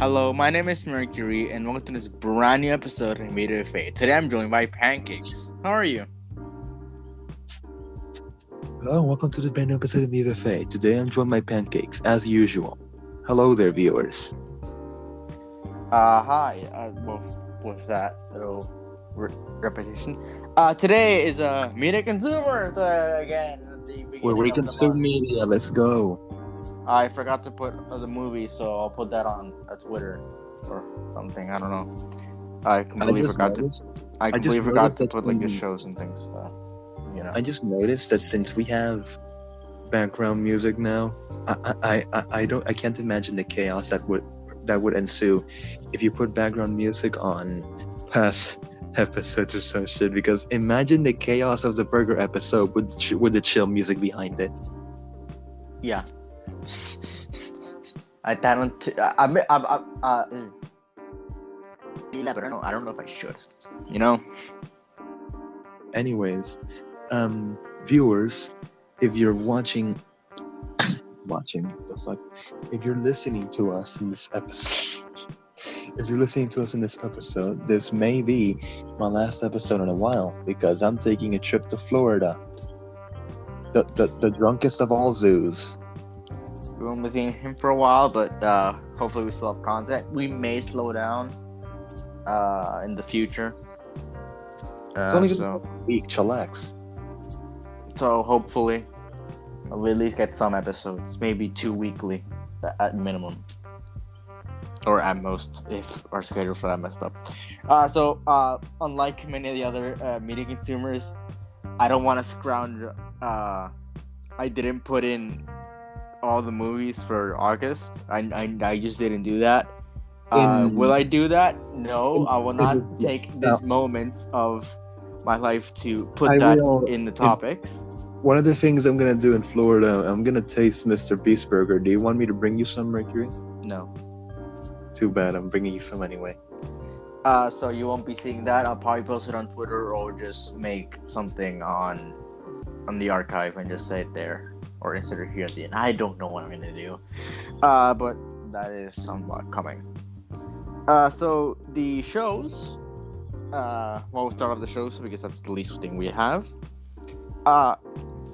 Hello, my name is Mercury, and welcome to this brand new episode of Media Fate. Today I'm joined by Pancakes. How are you? Hello and welcome to the brand new episode of Media Fate. Today I'm joined by Pancakes, as usual. Hello there, viewers. Hi. What's that little repetition? Today is Media Consumers again. At the We're beginning of the reconsider month. media, let's go. I forgot to put the movie, so I'll put that on Twitter or something. I don't know. I completely forgot to put like the shows and things. I just noticed that since we have background music now, I can't imagine the chaos that would ensue if you put background music on past episodes or some shit. Because imagine the chaos of the burger episode with the chill music behind it. Yeah. I don't know if I should. You know. Anyways, viewers, if you're watching the fuck, if you're listening to us in this episode, this may be my last episode in a while because I'm taking a trip to Florida, the drunkest of all zoos. We won't be seeing him for a while, but hopefully we still have content. We may slow down in the future. It's only a week, chillax. So hopefully we'll at least get some episodes, maybe 2 weekly at minimum, or at most if our schedules for that messed up. So unlike many of the other media consumers, I don't want to scrounge. I didn't put in all the movies for August. I just didn't do that. Will I do that? No, I will not take these moments of my life to put in the topics. One of the things I'm gonna do in Florida, I'm gonna taste Mr. Beast Burger. Do you want me to bring you some, Mercury? No. Too bad, I'm bringing you some anyway. So you won't be seeing that. I'll probably post it on Twitter or just make something on the archive and just say it there or insert it here at the end. I don't know what I'm gonna do. But that is somewhat coming. So the shows. We'll start off the shows because that's the least thing we have.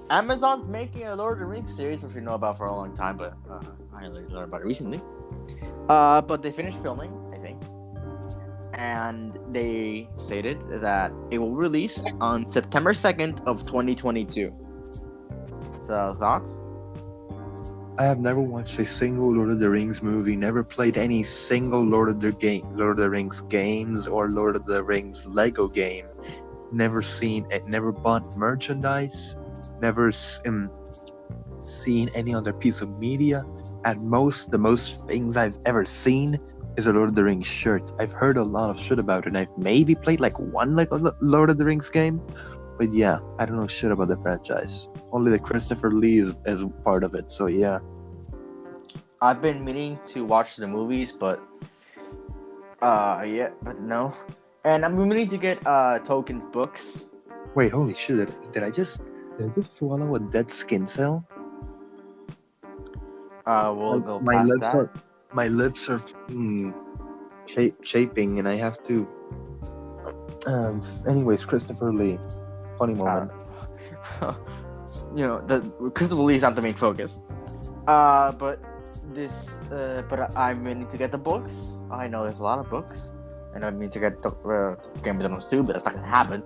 Amazon's making a Lord of the Rings series, which we know about for a long time, but I learned about it recently. But they finished filming, I think, and they stated that it will release on September 2nd of 2022. So, thoughts? I have never watched a single Lord of the Rings movie, never played any single Lord of the Rings games or Lord of the Rings Lego game, never seen it, never bought merchandise, never seen any other piece of media. At most, the most things I've ever seen is a Lord of the Rings shirt. I've heard a lot of shit about it, and I've maybe played like one Lord of the Rings game, but yeah, I don't know shit about the franchise. Only the Christopher Lee is part of it, so yeah. I've been meaning to watch the movies, but but no. And I'm meaning to get Tolkien's books. Wait, holy shit! Did I just swallow a dead skin cell? We'll go past that. My lips are chafing, and I have to. Anyways, Christopher Lee, funny moment. The Christopher Lee is not the main focus. But I'm meaning to get the books. I know there's a lot of books, and I mean to get Game of Thrones too, but that's not gonna happen.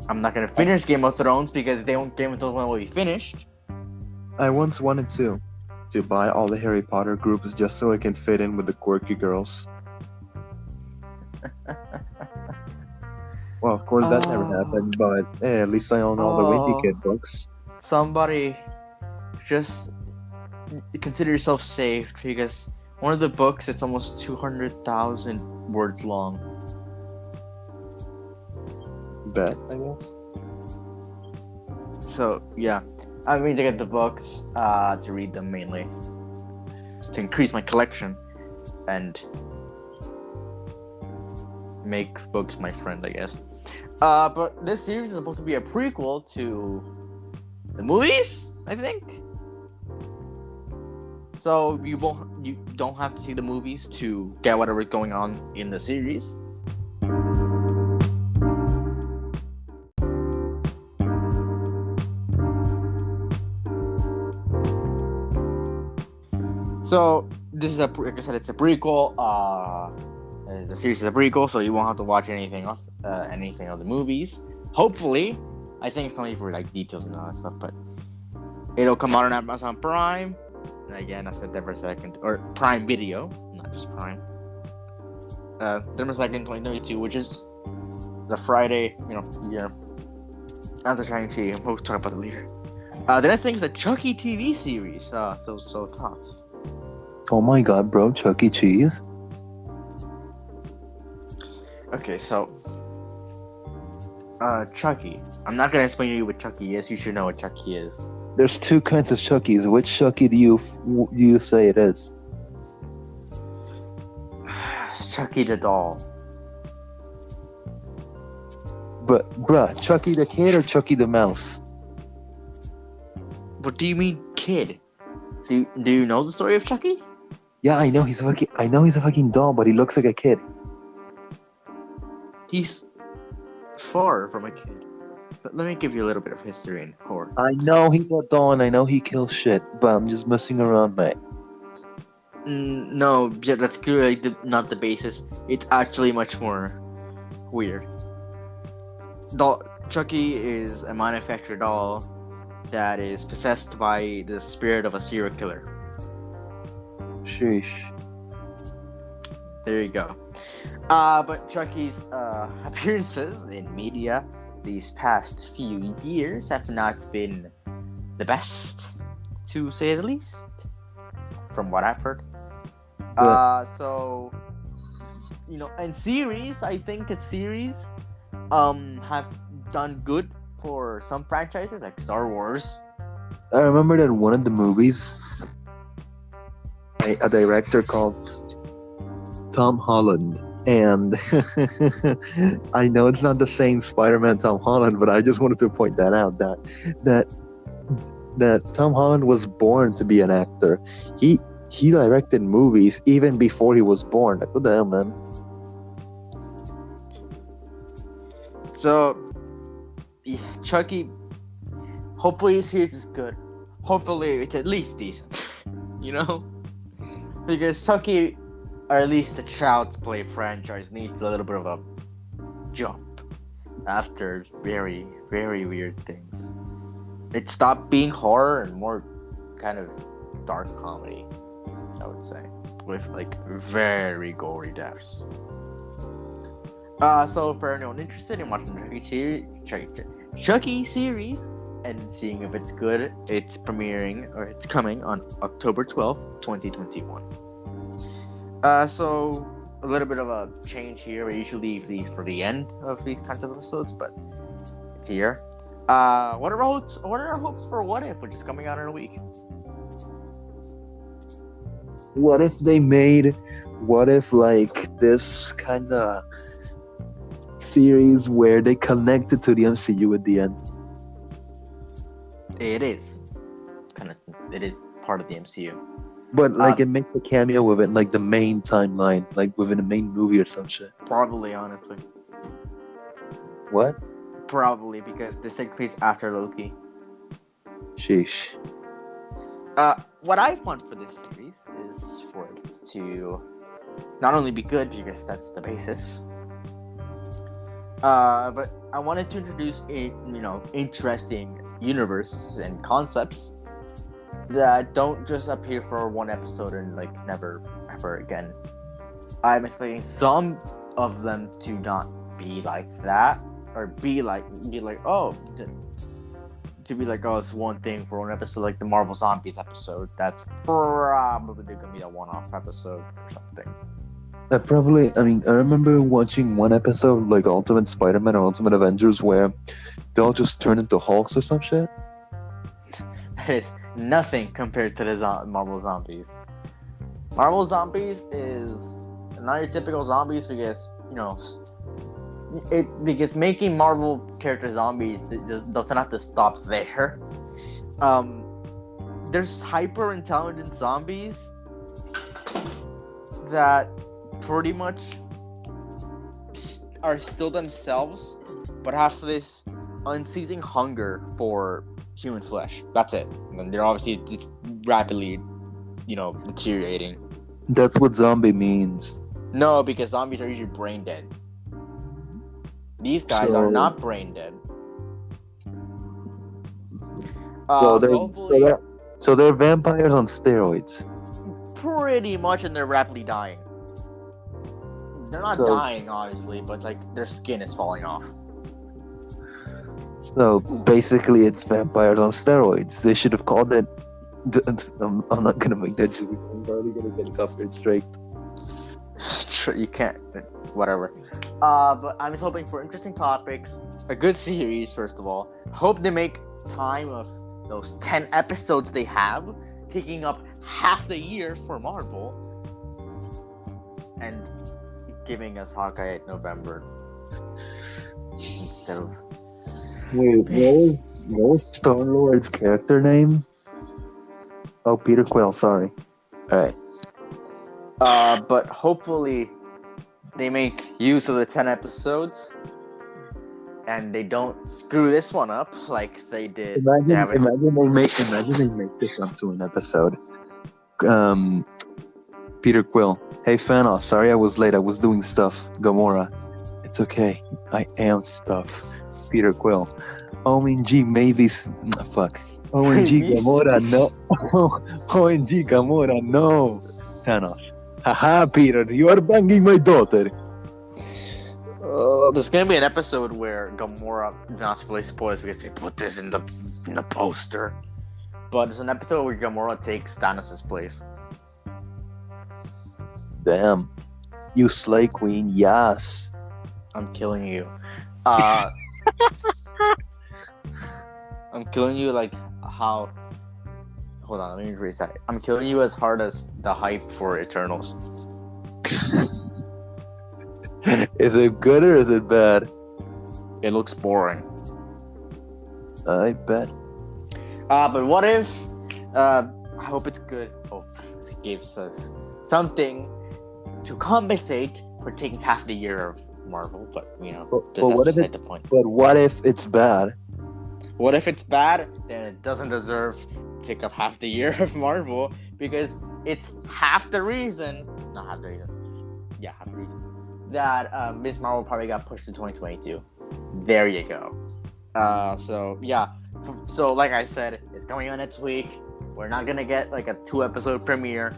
I'm not gonna finish Game of Thrones because Game of Thrones will be finished. I once wanted to buy all the Harry Potter groups just so I can fit in with the quirky girls. Well, of course that never happened, but at least I own all the Wimpy Kid books. Somebody just consider yourself saved because one of the books is almost 200,000 words long. Bet, I guess. So, yeah. I mean to get the books, to read them mainly. To increase my collection and make books my friend, I guess. But this series is supposed to be a prequel to the movies, I think. So you don't have to see the movies to get whatever's going on in the series. So this is like I said, it's a prequel. The series is a prequel, so you won't have to watch anything of the movies. Hopefully, I think it's only for like details and all that stuff, but it'll come out on Amazon Prime. And again, I said September 2nd, or Prime Video, not just Prime. September 2nd, 2022, which is the Friday, after Shang-Chi. We'll talk about it later. The next thing is a Chucky TV series. So thoughts? Oh my god, bro, Chuck E. Cheese? Okay, so Chucky. I'm not gonna explain to you what Chucky is. You should know what Chucky is. There's two kinds of Chuckies. Which Chucky do you say it is? Chucky the doll. Bruh, Chucky the kid or Chucky the mouse? What do you mean, kid? Do you know the story of Chucky? Yeah, I know he's a fucking doll, but he looks like a kid. He's far from a kid. But let me give you a little bit of history and horror. I know he's a doll and I know he kills shit, but I'm just messing around, mate. No, that's clearly not the basis. It's actually much more weird. Chucky is a manufactured doll that is possessed by the spirit of a serial killer. Sheesh. There you go. But Chucky's appearances in media these past few years have not been the best, to say the least, from what I've heard. Yeah. So, and series, I think that series have done good for some franchises, like Star Wars. I remember that one of the movies, a director called Tom Holland, and I know it's not the same Spider-Man Tom Holland, but I just wanted to point that out, that Tom Holland was born to be an actor. He directed movies even before he was born. Like, what the hell, man? So, yeah, Chucky, hopefully the series is good. Hopefully it's at least decent. Because Chucky, or at least the Child's Play franchise, needs a little bit of a jump after very, very weird things. It stopped being horror and more kind of dark comedy, I would say, with like very gory deaths. So for anyone interested in watching the Chucky series and seeing if it's good, it's coming on October 12th, 2021. So a little bit of a change here. We usually leave these for the end of these kinds of episodes, but it's here. What are our hopes for What If, which is coming out in a week? What if like this kind of series where they connected to the MCU at the end? It is part of the MCU. But like it makes a cameo within like the main timeline, like within a main movie or some shit. Probably, honestly. What? Probably, because this takes place after Loki. Sheesh. What I want for this series is for it to not only be good, because that's the basis, but I wanted to introduce interesting universes and concepts that don't just appear for one episode and like never ever again. I'm expecting some of them to not be like that, or be like it's one thing for one episode, like the Marvel Zombies episode. That's probably gonna be a one-off episode or something. I remember watching one episode like Ultimate Spider-Man or Ultimate Avengers where they all just turn into Hulks or some shit. That is nothing compared to the Marvel Zombies. Marvel Zombies is not your typical zombies because, because making Marvel character zombies, it just doesn't have to stop there. there's hyper intelligent zombies that pretty much are still themselves, but have this unceasing hunger for human flesh. That's it. And they're obviously it's rapidly, deteriorating. That's what zombie means. No, because zombies are usually brain dead. These guys are not brain dead. So they're vampires on steroids. Pretty much, and they're rapidly dying. They're not dying, obviously, but like their skin is falling off. So basically, it's vampires on steroids. They should have called it. I'm not gonna make that joke. I'm probably gonna get copyright straight. You can't. Whatever. But I'm just hoping for interesting topics, a good series. First of all, hope they make time of those 10 episodes they have, taking up half the year for Marvel, and giving us Hawkeye in November instead of. Wait, what was Star-Lord's character name? Oh, Peter Quill, sorry. Alright. But hopefully they make use of the 10 episodes and they don't screw this one up like they did. Imagine they make this onto an episode. Peter Quill. Hey, Thanos, sorry I was late. I was doing stuff. Gamora. It's okay. I am stuff. Peter Quill. OMG, maybe. Fuck. OMG, Gamora, no. OMG, Gamora, no. Thanos. Haha, Peter, you are banging my daughter. There's gonna be an episode where Gamora, not really spoilers because they put this in the poster, but there's an episode where Gamora takes Thanos' place. Damn. You slay queen, yes. I'm killing you. I'm killing you like how... Hold on, let me rephrase that. I'm killing you as hard as the hype for Eternals. Is it good or is it bad? It looks boring. I bet. But what if... I hope it's good. Hope it gives us something to compensate for taking half the year of Marvel, but what if the point. But what if it's bad? What if it's bad? Then it doesn't deserve to take up half the year of Marvel because it's half the reason. Not half the reason. Yeah, half the reason that Miss Marvel probably got pushed to 2022. There you go. So like I said, it's coming out next week. We're not gonna get like a 2-episode premiere.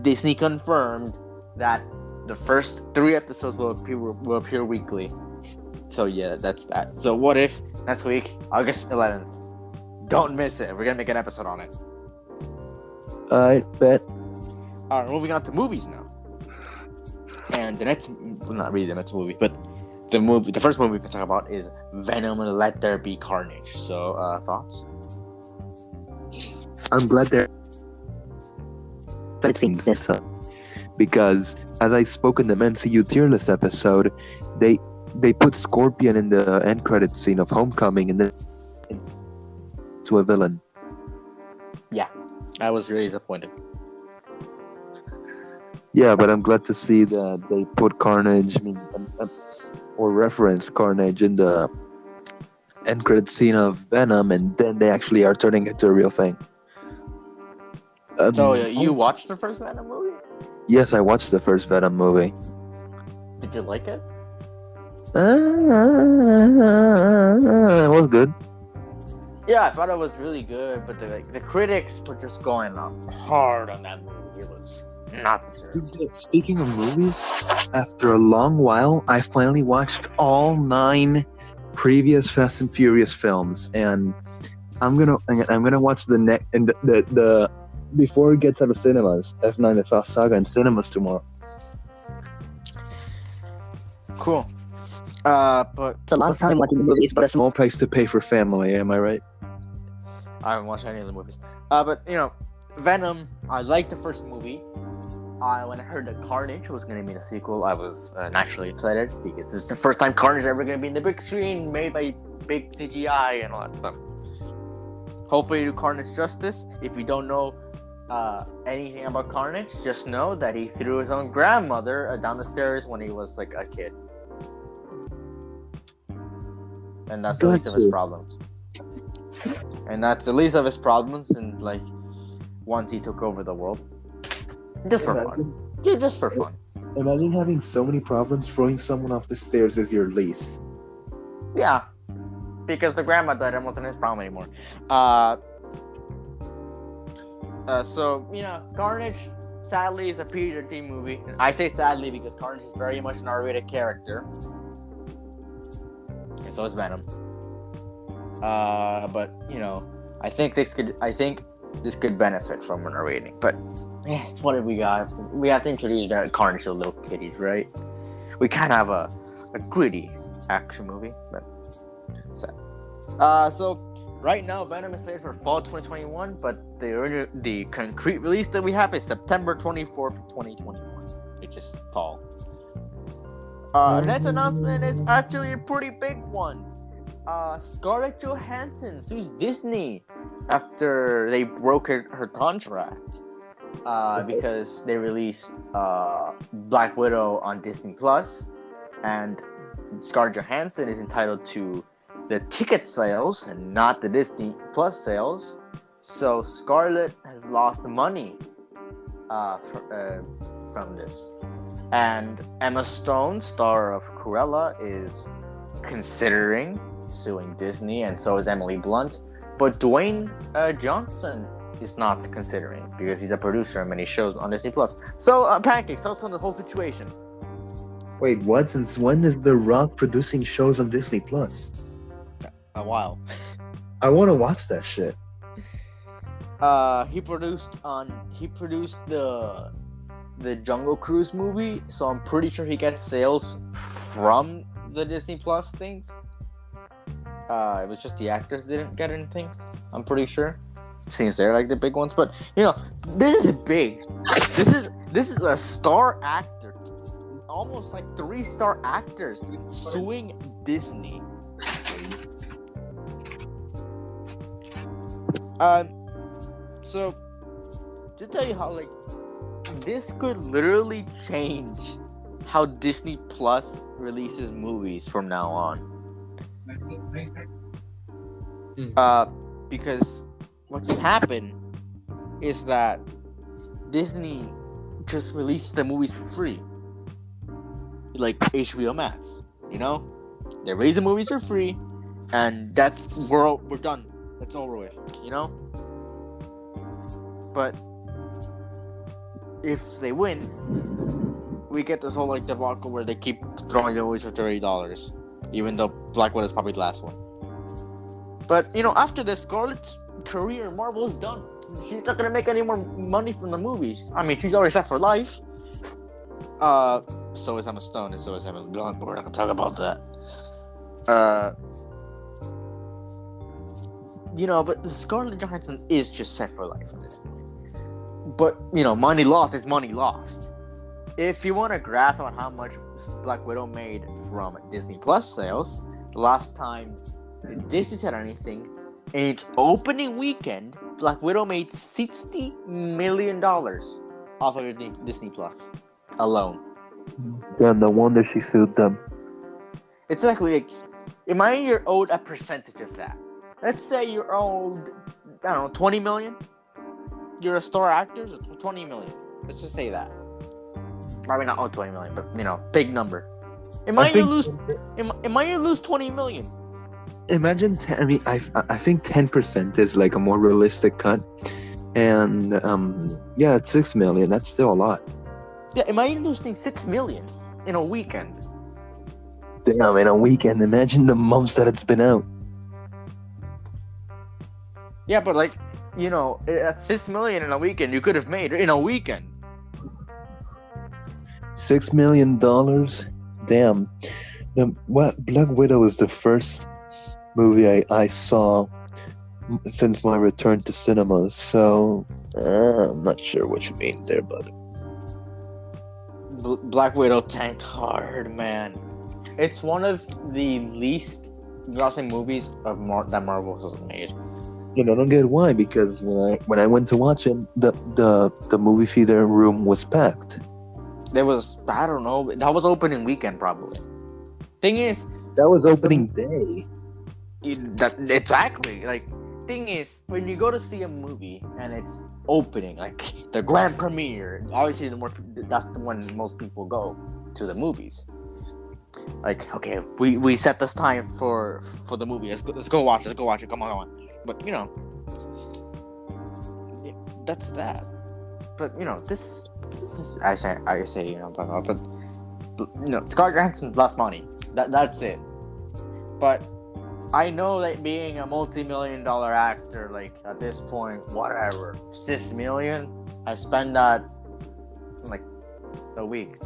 Disney confirmed that the first 3 episodes will appear weekly. So yeah, that's that. So what if next week, August 11th? Don't miss it. We're gonna make an episode on it. I bet. Alright, moving on to movies now. And the next, well, not really the next movie, but the first movie we can talk about is Venom and Let There Be Carnage. So, thoughts? I'm glad they're seeing this up because, as I spoke in the MCU tier list episode, they put Scorpion in the end credit scene of Homecoming and then to a villain. Yeah, I was really disappointed. Yeah, but I'm glad to see that they put Carnage, or reference Carnage in the end credit scene of Venom, and then they actually are turning it to a real thing. So you watched the first Venom movie? Yes, I watched the first Venom movie. Did you like it? It was good. Yeah, I thought it was really good, but the critics were just going hard on that movie. It was not deserved. Speaking of movies, after a long while, I finally watched all 9 previous Fast and Furious films, and I'm gonna watch the before it gets out of cinemas, F9 The Fast Saga in cinemas tomorrow. Cool. But it's a lot of time watching the movies, but a small price to pay for family. Am I right? I haven't watched any of the movies. But Venom. I liked the first movie. When I heard that Carnage was going to be the sequel, I was naturally excited because it's the first time Carnage ever going to be in the big screen, made by big CGI and all that stuff. hopefully do Carnage justice. If you don't know anything about Carnage, just know that he threw his own grandmother down the stairs when he was like a kid. And that's the least of his problems. And that's the least of his problems, and like once he took over the world. Just for fun. Yeah, just for fun. Imagine having so many problems, throwing someone off the stairs is your least. Yeah. Because the grandma died and wasn't his problem anymore. So, Carnage, sadly, is a PG-13 movie. And I say sadly because Carnage is very much an R-rated character. And so is Venom. But, I think this could benefit from an R rating. But, what did we got? We have to introduce Carnage to little kiddies, right? We can't have a gritty action movie, but sad. So right now Venom is slated for fall 2021, but the concrete release that we have is September 24th, 2021, which is fall. Next announcement is actually a pretty big one. Scarlett Johansson sues Disney after they broke her contract because they released Black Widow on Disney Plus, and Scarlett Johansson is entitled to the ticket sales and not the Disney Plus sales. So Scarlett has lost money from this. And Emma Stone, star of Cruella, is considering suing Disney, and so is Emily Blunt. But Dwayne Johnson is not considering because he's a producer on many shows on Disney Plus. So, Pancakes, tell us on the whole situation. Wait, what? Since when is The Rock producing shows on Disney Plus? A while. I want to watch that shit. He produced the Jungle Cruise movie, so I'm pretty sure he gets sales from the Disney Plus things. It was just the actors didn't get anything, I'm pretty sure, since they're like the big ones. But this is big. This is a star actor, almost like 3-star actors suing Disney. So to tell you how this could literally change how Disney Plus releases movies from now on. Because what can happen is that Disney just releases the movies for free, like HBO Max. They release the movies for free, and we're done. That's over with. But if they win, we get this whole debacle where they keep throwing the movies for $30, even though Black Widow is probably the last one. But after this, Scarlett's career in Marvel is done. She's not gonna make any more money from the movies. I mean, she's already set for life. So is Emma Stone, and so is Emily Blunt, but we're not gonna talk about that. But Scarlett Johansson is just set for life at this point. But, money lost is money lost. If you want to grasp on how much Black Widow made from Disney Plus sales, the last time Disney said anything, in its opening weekend, Black Widow made $60 million off of Disney Plus alone. Damn, no wonder she sued them. It's imagine you're owed a percentage of that. Let's say you're owed, I don't know, 20 million? You're a star actor, so 20 million. Let's just say that. Probably not owed 20 million, but, big number. Imagine you lose 20 million. Imagine, I think 10% is a more realistic cut. And, it's 6 million. That's still a lot. Yeah, imagine losing 6 million in a weekend. Damn, in a weekend. Imagine the months that it's been out. Yeah, but that's 6 million in a weekend you could have made in a weekend. $6 million? Damn. Black Widow is the first movie I saw since my return to cinemas, so I'm not sure what you mean there, buddy. Black Widow tanked hard, man. It's one of the least grossing movies that Marvel has made. And I don't get why, because when I went to watch it, the movie theater room was packed. There was, I don't know, that was opening weekend probably. Thing is, That was opening day. exactly. Like, thing is, when you go to see a movie and it's opening, like the grand premiere, obviously that's the one most people go to the movies. Like, okay, we set this time for the movie. Let's go watch it. Come on. But that's that. But this is I say but Scarlett Johansson lost money. That's it. But I know that being a multi-million-dollar actor, like at this point, whatever, $6 million, I spend that in like a week.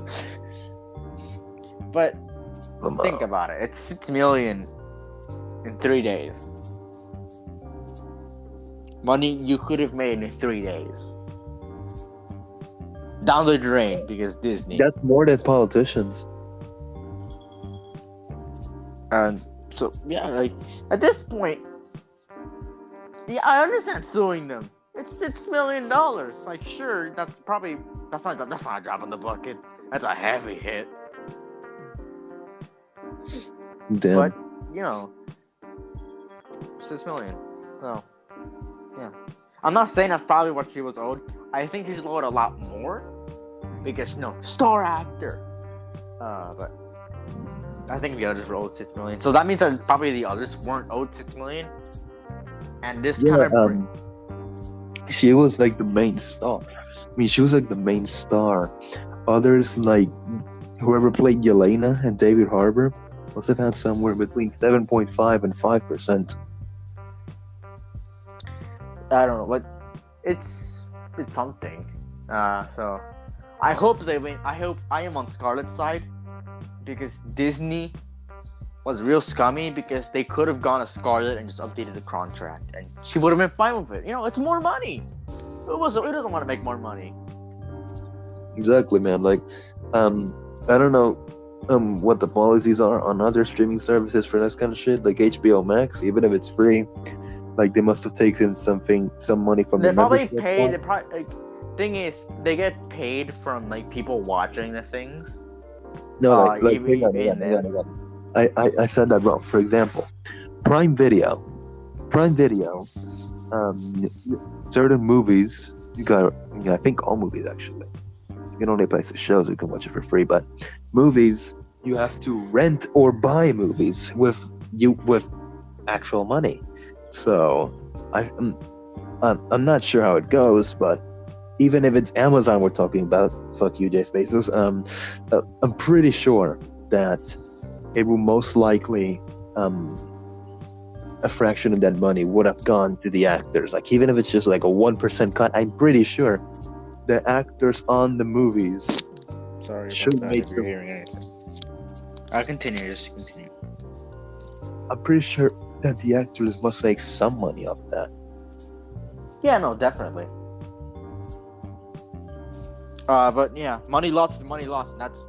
But think about it. It's $6 million in 3 days. Money you could have made in 3 days. Down the drain because Disney. That's more than politicians. And so like at this point, I understand suing them. It's $6 million. Like, sure, that's not a drop in the bucket. That's a heavy hit. Damn. But 6 million. So yeah, I'm not saying that's probably what she was owed. I think she's owed a lot more because star actor. But I think the others were owed 6 million. So that means that probably the others weren't owed 6 million. And this kind of she was like the main star. I mean, she was like the main star. Others, like whoever played Yelena and David Harbour, must have had somewhere between 7.5 and 5%. I don't know, but it's something. So I hope they win. I am on Scarlett's side because Disney was real scummy because they could have gone to Scarlett and just updated the contract and she would have been fine with it. It's more money. Who doesn't want to make more money? Exactly, man. Like, I don't know what the policies are on other streaming services for this kind of shit, like HBO Max. Even if it's free, like they must have taken some money from. They probably paid. Thing is, they get paid from like people watching the things. No, hang on. I said that wrong. For example, Prime Video, certain movies, I think all movies actually. You can only play the shows, you can watch it for free, but movies, you have to rent or buy movies with actual money. So I'm not sure how it goes, but even if it's Amazon we're talking about, fuck you, Jeff Bezos, I'm pretty sure that it will most likely a fraction of that money would have gone to the actors. Like, even if it's just like a 1% cut, I'm pretty sure the actors on the movies should make some. Hearing anything. I'll continue. Just continue. I'm pretty sure that the actors must make some money off that. Yeah, no, definitely. But yeah, money lost is money lost, and that's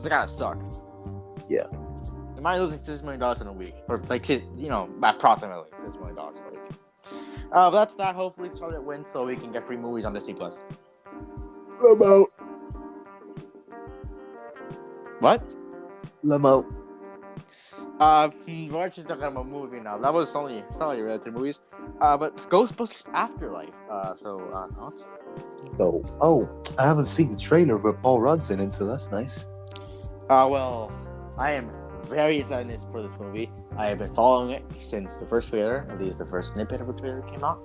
gotta suck. Yeah. Am I losing $6 million in a week, or like approximately $6 million a week? But that's that. Hopefully, Scarlett wins so we can get free movies on Disney Plus. Lamo. What? Lamo. We're actually talking about a movie now. That was only related to movies. But it's Ghostbusters Afterlife. Thoughts? Oh, I haven't seen the trailer, but Paul Rudd's in it, so that's nice. Well, I am very excited for this movie. I have been following it since the first trailer, at least the first snippet of a trailer came out.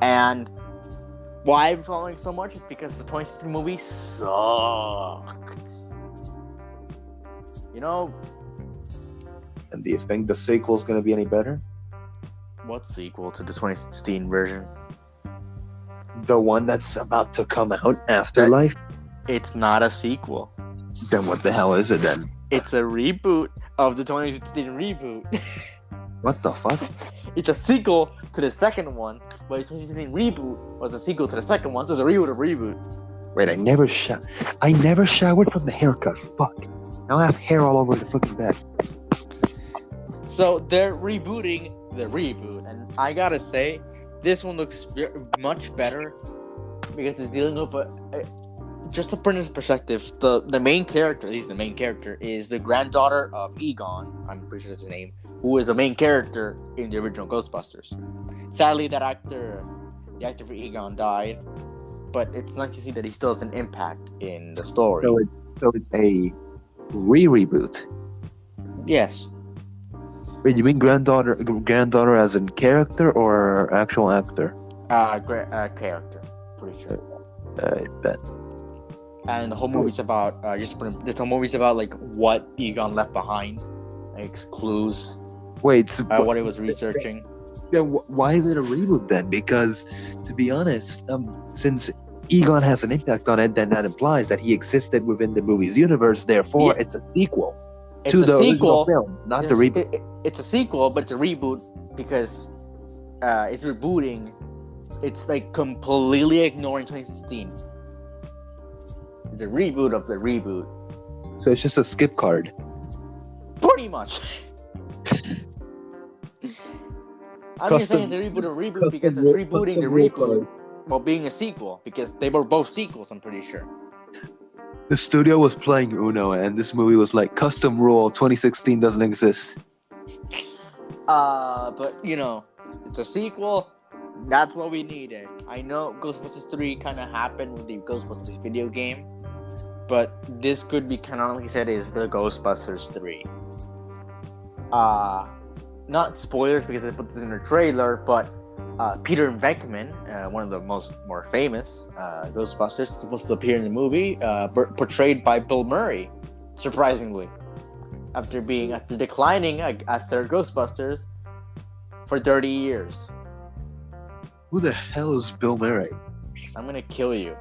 And why I'm following so much is because the 2016 movie sucked. And do you think the sequel's gonna be any better? What sequel to the 2016 version? The one that's about to come out, Afterlife? It's not a sequel. Then what the hell is it then? It's a reboot of the 2016 reboot. What the fuck? It's a sequel to the second one, but the 2016 reboot was a sequel to the second one, so it's a reboot of reboot. Wait, I never showered from the haircut. Fuck. Now I have hair all over the fucking bed. So they're rebooting the reboot, and I gotta say, this one looks much better because it's dealing with. Just to put it in perspective, the main character, at least the main character, is the granddaughter of Egon. I'm pretty sure that's his name. Who is the main character in the original Ghostbusters. Sadly, the actor for Egon died, but it's nice to see that he still has an impact in the story. So it's a reboot. Yes. Wait, you mean granddaughter as in character or actual actor? Character, pretty sure. I bet. And the whole movie's about this whole movie's about like what Egon left behind, like clues. Wait, what he was researching. Yeah, why is it a reboot then? Because to be honest, since Egon has an impact on it, then that implies that he existed within the movie's universe. Therefore, it's a sequel to the original film, not the reboot. It's a sequel, but it's a reboot because it's rebooting. It's like completely ignoring 2016. It's a reboot of the reboot. So it's just a skip card. Pretty much. I'm just saying it's a reboot of reboot because it's rebooting the reboot while being a sequel because they were both sequels, I'm pretty sure. The studio was playing Uno and this movie was like, custom rule, 2016 doesn't exist. But, it's a sequel. That's what we needed. I know Ghostbusters 3 kind of happened with the Ghostbusters video game. But this could be canonically said is the Ghostbusters 3. Not spoilers because they put this in the trailer, but Peter Venkman, one of the more famous Ghostbusters, is supposed to appear in the movie, portrayed by Bill Murray, surprisingly, after declining at third Ghostbusters for 30 years. Who the hell is Bill Murray? I'm gonna kill you.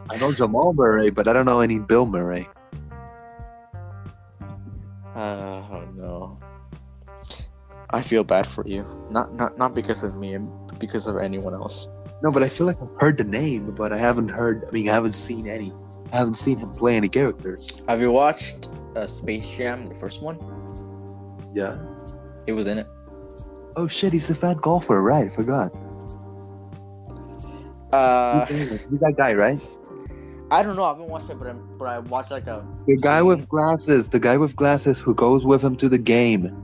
I know Jamal Murray, but I don't know any Bill Murray. Oh no. I feel bad for you. Not because of me, but because of anyone else. No, but I feel like I've heard the name, but I haven't seen him play any characters. Have you watched Space Jam, the first one? Yeah. It was in it. Oh shit, he's a fat golfer, right? I forgot. He's that guy, right? I don't know. I haven't watched it, but I watched like a. The guy with glasses who goes with him to the game.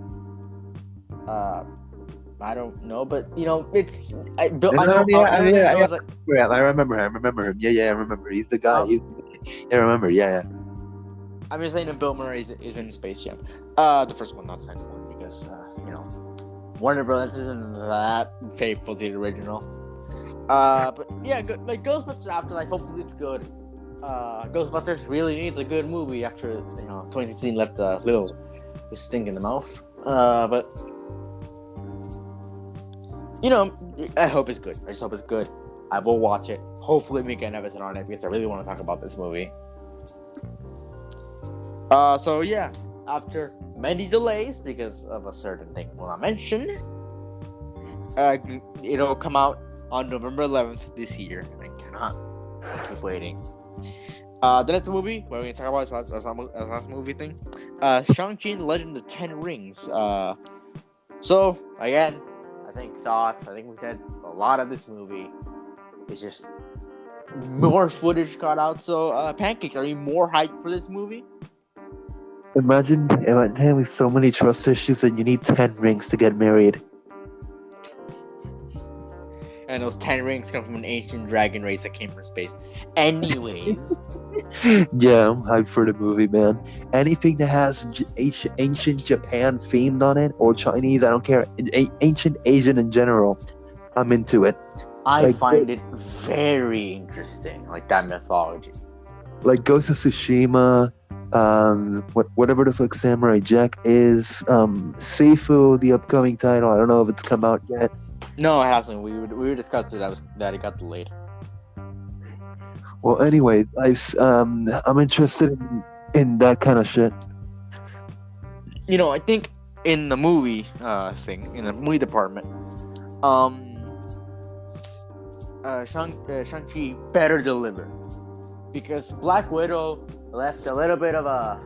I don't know, but it's. I remember him. Yeah, I remember. He's the guy. I remember. Yeah. I'm just saying that Bill Murray is in Space Jam. The first one, not the second one, because Warner Bros. Isn't that faithful to the original. But yeah, like Ghostbusters Afterlife. Hopefully, it's good. Ghostbusters really needs a good movie after 2016 left a little stink in the mouth. But I hope it's good. I just hope it's good. I will watch it. Hopefully, we get an episode on it because I really want to talk about this movie. So yeah, after many delays because of a certain thing we'll not mention, it'll come out on November 11th this year. I cannot keep waiting. The next movie, where we're going to talk about is last movie thing. Shang-Chi and the Legend of the Ten Rings. So, again, I think we said a lot of this movie is just more footage cut out. So, Pancakes, are you more hyped for this movie? Imagine having so many trust issues that you need 10 rings to get married. And those 10 rings come from an ancient dragon race that came from space. Anyways. Yeah, I'm hyped for the movie, man. Anything that has ancient Japan themed on it, or Chinese, I don't care. Ancient Asian in general, I'm into it. I find it very interesting, like that mythology. Like Ghost of Tsushima, whatever the fuck Samurai Jack is, Sifu, the upcoming title. I don't know if it's come out yet. No, it hasn't. We discussed it. That it got delayed. Well, anyway, I'm interested in that kind of shit. I think in the movie in the movie department, Shang-Chi better deliver, because Black Widow left a little bit of a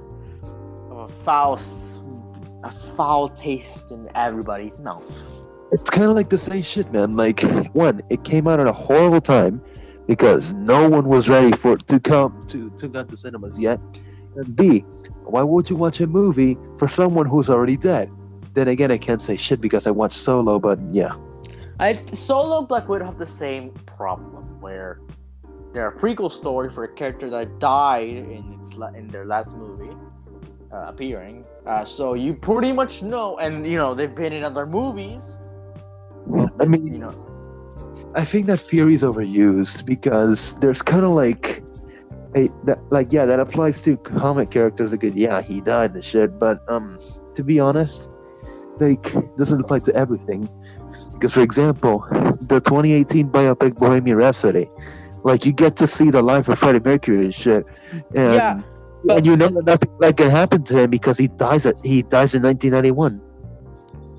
foul a foul taste in everybody's mouth. It's kind of like the same shit, man. Like, one, it came out at a horrible time because no one was ready for it to come to cinemas yet. And B, why would you watch a movie for someone who's already dead? Then again, I can't say shit because I watched Solo, but yeah. Solo and Black Widow have the same problem where they're a prequel story for a character that died in their last movie appearing. So you pretty much know, and they've been in other movies. I mean, I think that theory is overused because there's kind of like, that applies to comic characters. Like, yeah, he died and shit, but to be honest, like, doesn't apply to everything. Because, for example, the 2018 biopic Bohemian Rhapsody, like, you get to see the life of Freddie Mercury and shit, and you know that nothing like it happened to him because he dies in 1991.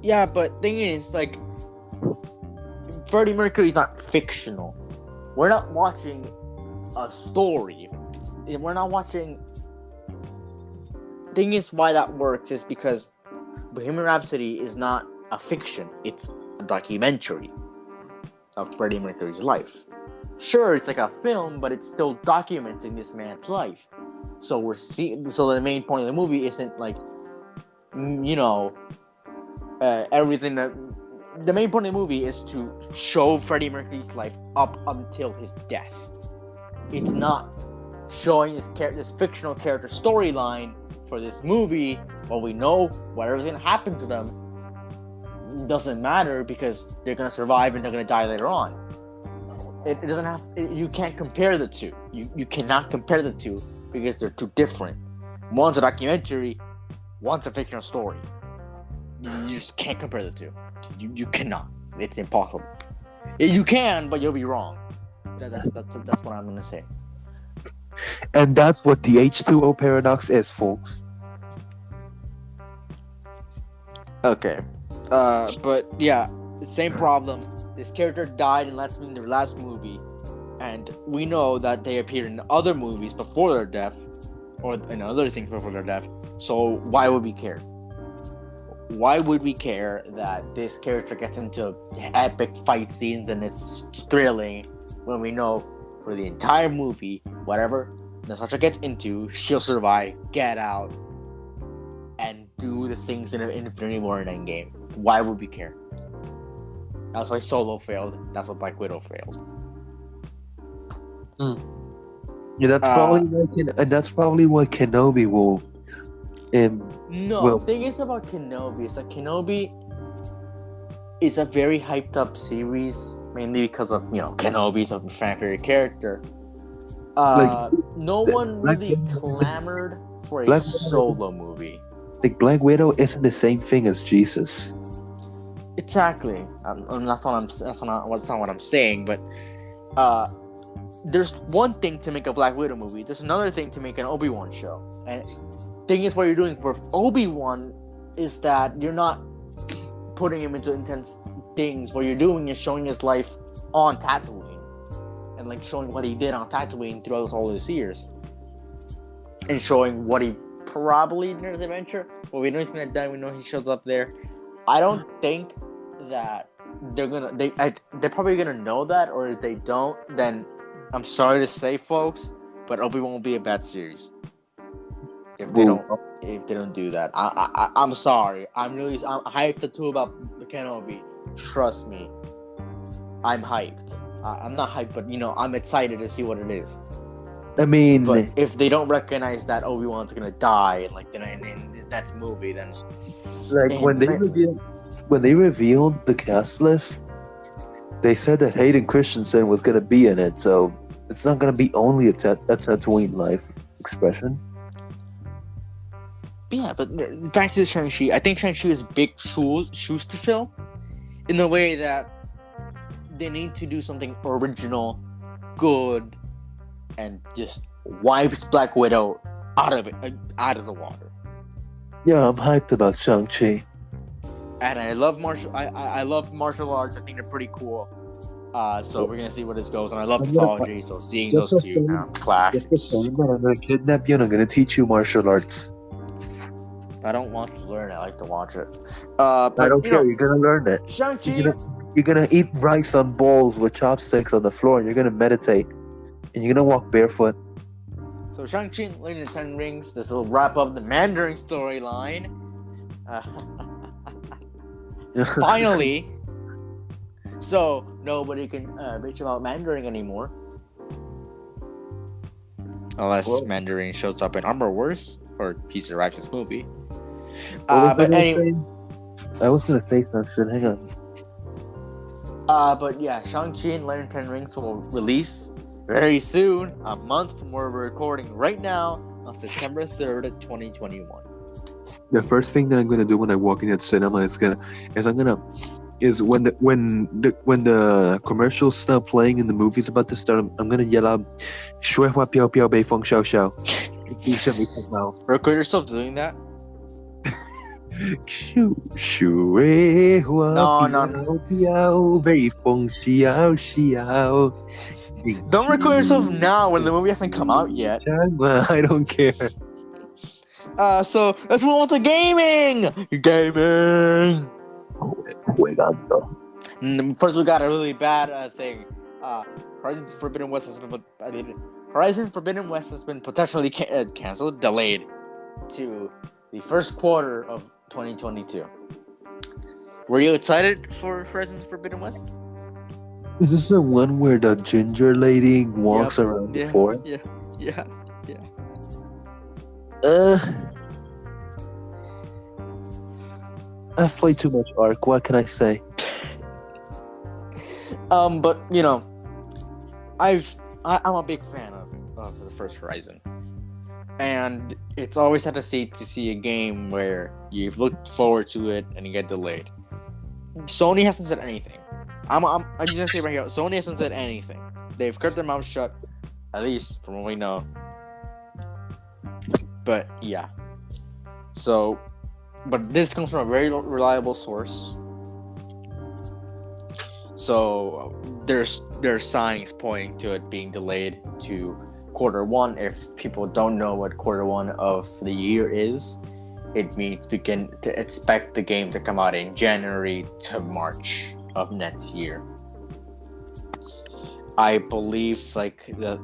Yeah, but thing is, like, Freddie Mercury is not fictional. We're not watching a story. We're not watching. Thing is, why that works is because Bohemian Rhapsody is not a fiction. It's a documentary of Freddie Mercury's life. Sure, it's like a film, but it's still documenting this man's life. So So the main point of the movie isn't like, everything that. The main point of the movie is to show Freddie Mercury's life up until his death. It's not showing this fictional character storyline for this movie. Well, we know whatever's gonna happen to them doesn't matter because they're gonna survive and they're gonna die later on. It doesn't have. You can't compare the two. You cannot compare the two because they're too different. One's a documentary, one's a fictional story. You just can't compare the two. You cannot. It's impossible. You can, but you'll be wrong. That's what I'm gonna say. And that's what the H2O paradox is, folks. Okay. But yeah, same problem. This character died in their last movie, and we know that they appeared in other movies before their death, or in other things before their death. So why would we care? Why would we care that this character gets into epic fight scenes and it's thrilling when we know for the entire movie, whatever Natasha gets into, she'll survive, get out, and do the things in Infinity War and Endgame? Why would we care? That's why Solo failed. That's why Black Widow failed. Yeah, that's probably what Kenobi will. The thing is about Kenobi is that Kenobi is a very hyped up series, mainly because of Kenobi's a fan favorite character. No one really clamored for a Solo movie. Like, Black Widow isn't the same thing as Jesus. Exactly. That's not what I'm saying. But there's one thing to make a Black Widow movie. There's another thing to make an Obi-Wan show. And thing is, what you're doing for Obi-Wan is that you're not putting him into intense things. What you're doing is showing his life on Tatooine, and like showing what he did on Tatooine throughout all these years, and showing what he probably did in his adventure. But we know he's gonna die. We know he shows up there. I don't think that they're probably gonna know that, or if they don't, then I'm sorry to say, folks, but Obi-Wan will be a bad series. If they don't do that, I'm sorry. I'm hyped too about Kenobi. Trust me, I'm hyped. I'm not hyped, but I'm excited to see what it is. I mean, but if they don't recognize that Obi-Wan's gonna die, in his next movie, then when they revealed the cast list, they said that Hayden Christensen was gonna be in it, so it's not gonna be only a Tatooine life expression. Yeah, but back to the Shang-Chi. I think Shang-Chi is big shoes to fill, in the way that they need to do something original, good, and just wipes Black Widow out of the water. Yeah, I'm hyped about Shang-Chi. And I love I love martial arts. I think they're pretty cool. So we're gonna see where this goes. And I love mythology, so seeing those two clash. I'm gonna kidnap you and I'm gonna teach you martial arts. I don't want to learn. I like to watch it. I But don't care. You're gonna learn it. Shang-Chi. You're gonna eat rice on bowls with chopsticks on the floor, and you're gonna meditate, and you're gonna walk barefoot. So Shang-Chi and Legend of the Ten Rings. This will wrap up the Mandarin storyline. Finally. So nobody can bitch about Mandarin anymore. Unless Mandarin shows up in Armor Wars or he survives this movie. But anyway, I was gonna say something. Hang on. But yeah, Shang-Chi and Legend of the Ten Rings will release very soon, a month from where we're recording right now, on September 3rd, 2021. The first thing that I'm gonna do when I walk into the cinema is when the commercials start playing and the movie's about to start, I'm gonna yell out, 说话飘飘北风萧萧. Record yourself doing that? No. Don't record yourself now when the movie hasn't come out yet. I don't care. So let's move on to gaming. Gaming. First, we got a really bad thing. Horizon Forbidden West has been potentially canceled, delayed to the first quarter of 2022. Were you excited for Horizon Forbidden West? Is this the one where the ginger lady walks around the forest? Yeah. I've played too much Ark. What can I say? But you know, I'm a big fan of the first Horizon, and it's always had to see a game where you've looked forward to it and you get delayed. Sony hasn't said anything. I'm just gonna say right here, Sony hasn't said anything. They've kept their mouth shut, at least from what we know. But yeah, but this comes from a very reliable source. So there's signs pointing to it being delayed to quarter one. If people don't know what quarter one of the year is, it means begin to expect the game to come out in January to March of next year. I believe like the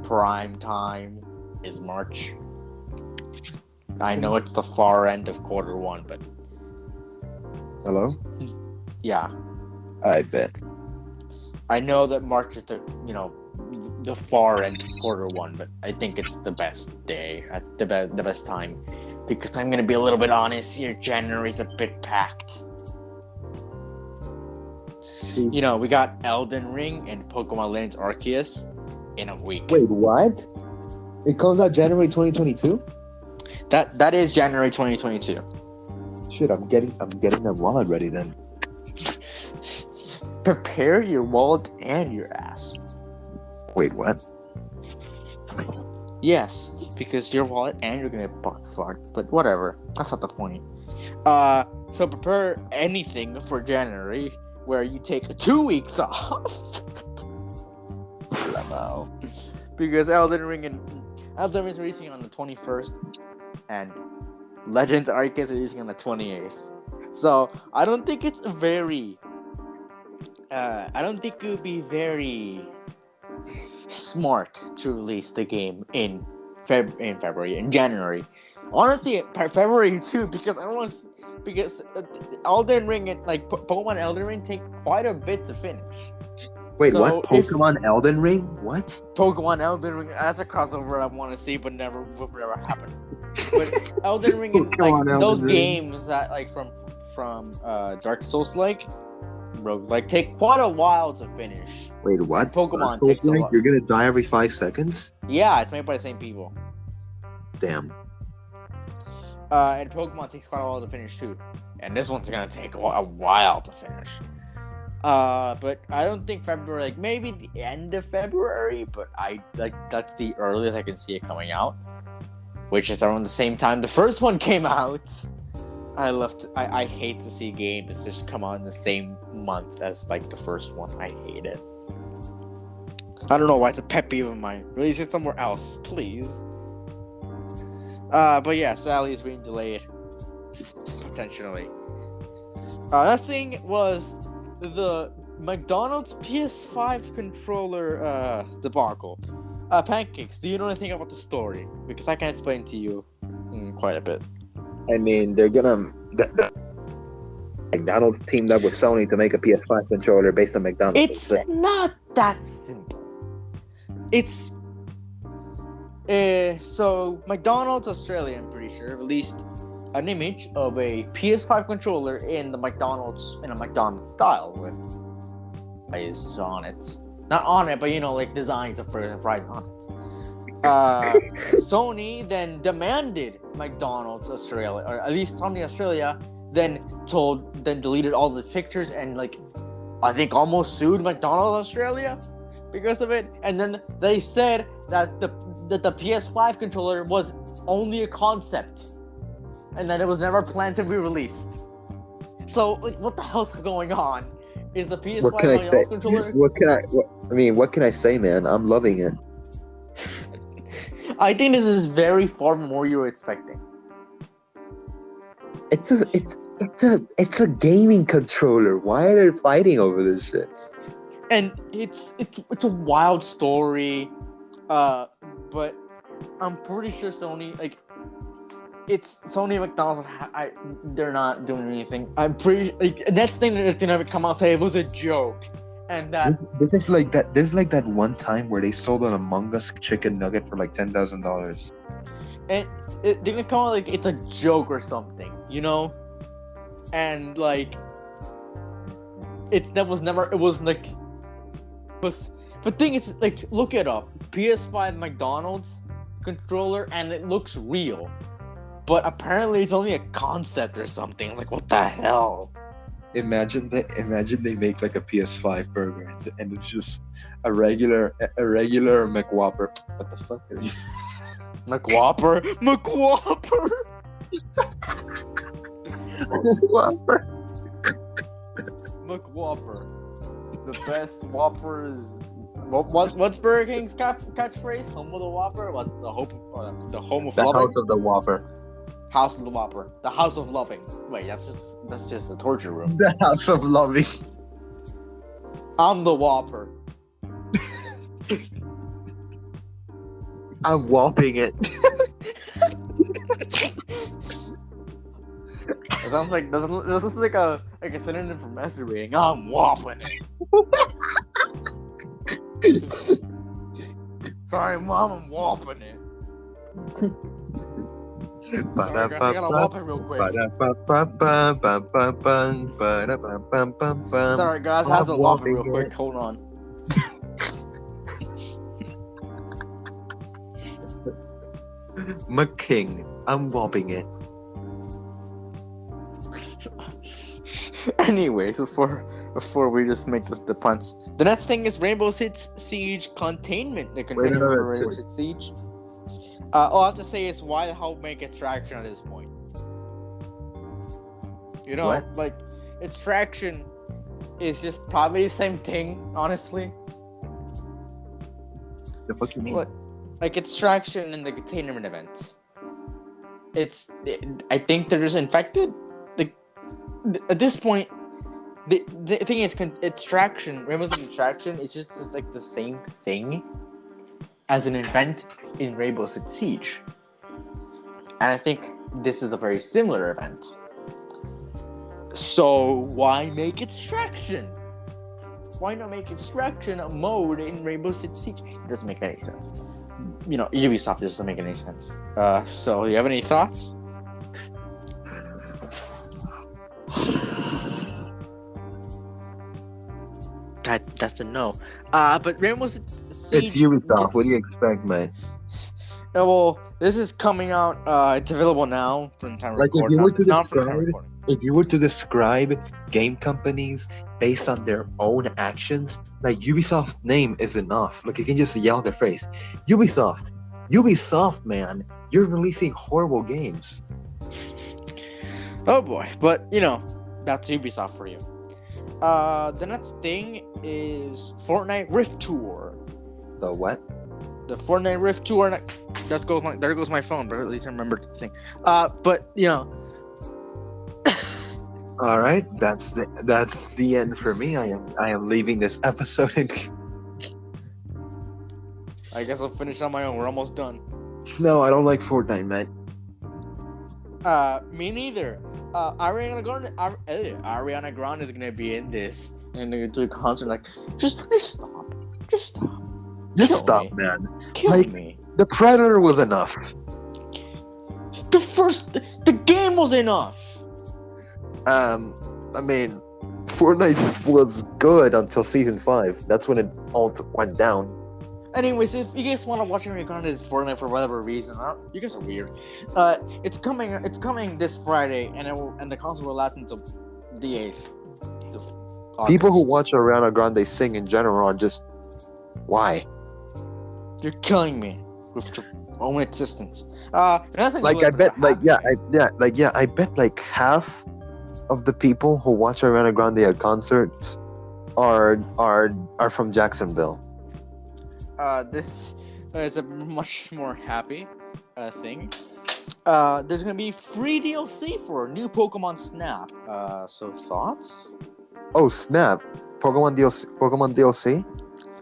prime time is March. I know it's the far end of quarter one, but hello? Yeah. I bet. I know that March is the far end of quarter one, but I think it's the best day, the best time. Because I'm gonna be a little bit honest here, January's a bit packed. You know, we got Elden Ring and Pokemon Legends Arceus in a week. Wait, what? It comes out January 2022? That is January 2022. Shit, I'm getting that wallet ready then. Prepare your wallet and your ass. Wait, what? Yes, because your wallet and you're gonna get butt fucked, but whatever. That's not the point. So prepare anything for January where you take 2 weeks off. Because Elden Ring is releasing on the 21st and Legends Arceus is releasing on the 28th. So I don't think it's very I don't think it would be very smart to release the game in January. Honestly, February too, because Elden Ring and Pokemon Elden Ring take quite a bit to finish. Wait, what? Pokemon Elden Ring? What? Pokemon Elden Ring. That's a crossover I want to see, but never happened. But Elden Ring and those games that from Dark Souls take quite a while to finish. Wait, what? Pokemon takes a lot. You're gonna die every 5 seconds? Yeah, it's made by the same people. Damn. And Pokemon takes quite a while to finish too. And this one's gonna take a while to finish. But I don't think February, maybe the end of February, but that's the earliest I can see it coming out. Which is around the same time the first one came out. I hate to see games just come out in the same month as the first one. I hate it. I don't know why, it's a pet peeve of mine. Release it somewhere else, please. But yeah, sadly, it's being delayed. Potentially. That thing was the McDonald's PS5 controller debacle. Pancakes, do you know anything about the story? Because I can explain to you quite a bit. I mean, they're gonna. McDonald's teamed up with Sony to make a PS5 controller based on McDonald's. It's not that simple. It's so McDonald's Australia, I'm pretty sure, released an image of a PS5 controller in a McDonald's style with fries on it. Not on it, but like designs of fries on it. Sony then demanded McDonald's Australia, or at least Sony Australia, then deleted all the pictures and I think almost sued McDonald's Australia because of it. And then they said that the PS5 controller was only a concept and that it was never planned to be released. So what the hell's going on? Is the PS5 McDonald's controller? What can I say, man? I'm loving it. I think this is very far from what you were expecting. It's a gaming controller. Why are they fighting over this shit? And it's a wild story, but I'm pretty sure Sony it's Sony and McDonald's. They're not doing anything. I'm pretty next thing that's gonna come out say it was a joke, and that this is like that. This is like that one time where they sold an Among Us chicken nugget for like $10,000. And they're gonna come out it's a joke or something, and the thing is look it up, PS5 McDonald's controller, and it looks real, but apparently it's only a concept or something. What the hell? Imagine they make like a PS5 burger and it's just a regular McWhopper. What the fuck are you? McWhopper. McWhopper. McWhopper. The best Whoppers. What's Burger King's catchphrase? Home of the Whopper? What's the home of loving? The House of the Whopper. House of the Whopper. The House of Loving. Wait, that's just a torture room. The House of Loving. I'm the Whopper. I'm whopping it. It sounds like this is like a synonym for masturbating. I'm whopping it. Sorry, Mom, I'm whopping it. Sorry, guys, I gotta whop it real quick. Sorry, guys, I have to whop it real quick. Hold on. McKing, I'm whopping it. Anyways, before we just make the puns, the next thing is Rainbow Six Siege containment. The containment for Rainbow Six Siege. All I have to say is why the hell make extraction at this point? What? Extraction is just probably the same thing, honestly. The fuck you mean? Extraction in the containment events. I think they're just infected. At this point, the thing is, extraction, Rainbow Six Extraction is just the same thing as an event in Rainbow Six Siege. And I think this is a very similar event. So why make extraction? Why not make extraction a mode in Rainbow Six Siege? It doesn't make any sense. Ubisoft doesn't make any sense. So do you have any thoughts? That's a no. But Rainbow Six Siege... It's Ubisoft. What do you expect, man? Well, this is coming out. It's available now from the time of recording. If you were to describe game companies based on their own actions, Ubisoft's name is enough. You can just yell their face. Ubisoft, man, you're releasing horrible games. Oh boy, but that's Ubisoft for you. The next thing is Fortnite Rift Tour. The what? the Fortnite Rift Tour. There goes my phone, but at least I remembered the thing. But you know. All right, that's the end for me. I am leaving this episode. I guess I'll finish on my own. We're almost done. No, I don't like Fortnite, man. Me neither. Ariana Grande is gonna be in this and they're gonna do a concert. Like, just stop. Just stop, man. Kill me. The Predator was enough. The game was enough. I mean, Fortnite was good until season 5. That's when it all went down. Anyways, if you guys want to watch Ariana Grande's Fortnite for whatever reason, you guys are weird. It's coming this Friday, and the concert will last until the 8th. People who watch Ariana Grande sing in general are just why? You're killing me with your own existence. I bet like half of the people who watch Ariana Grande at concerts are from Jacksonville. This is a much more happy thing. There's gonna be free DLC for new Pokemon Snap. So thoughts? Oh snap! Pokemon DLC?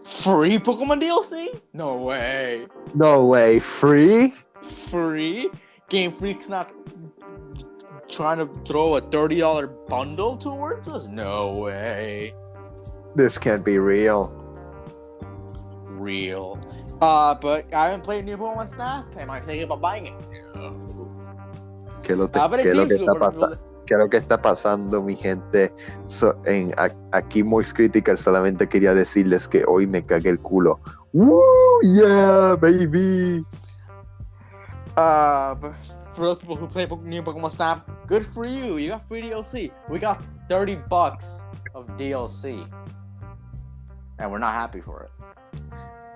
Free Pokemon DLC? No way! No way! Free? Free? Game Freak's not trying to throw a $30 bundle towards us? No way! This can't be real. Real. But I haven't played new Pokemon Snap. Am I thinking about buying it? No. ¿Qué lo que está pasando, mi gente? Aquí Moist Critical solamente quería decirles que hoy me cagué el culo. Woo! Yeah, baby! But for those people who play new Pokemon Snap, good for you. You got free DLC. We got $30 of DLC. And we're not happy for it.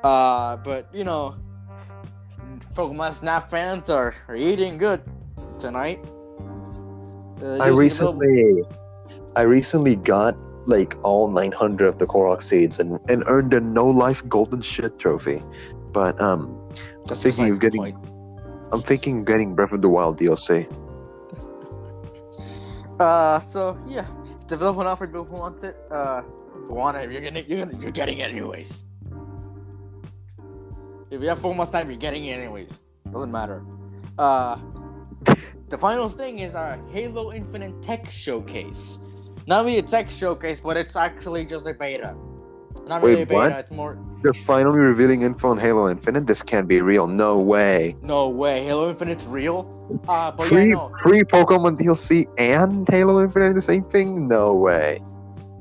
But you know, Pokemon Snap fans are eating good tonight. I recently got like all 900 of the Korok seeds and earned a no life golden shit trophy. But I'm thinking of getting Breath of the Wild DLC. So yeah, it's available now for people who want it. Want it? You're getting it anyways. If you have Pokemon Snap, you're getting it anyways. Doesn't matter. The final thing is our Halo Infinite Tech Showcase. Not really a tech showcase, but it's actually just a beta. Not really a beta, what? it's more... They're finally revealing info on Halo Infinite? This can't be real. No way. No way. Halo Infinite's real? But free Pokemon DLC and Halo Infinite the same thing? No way.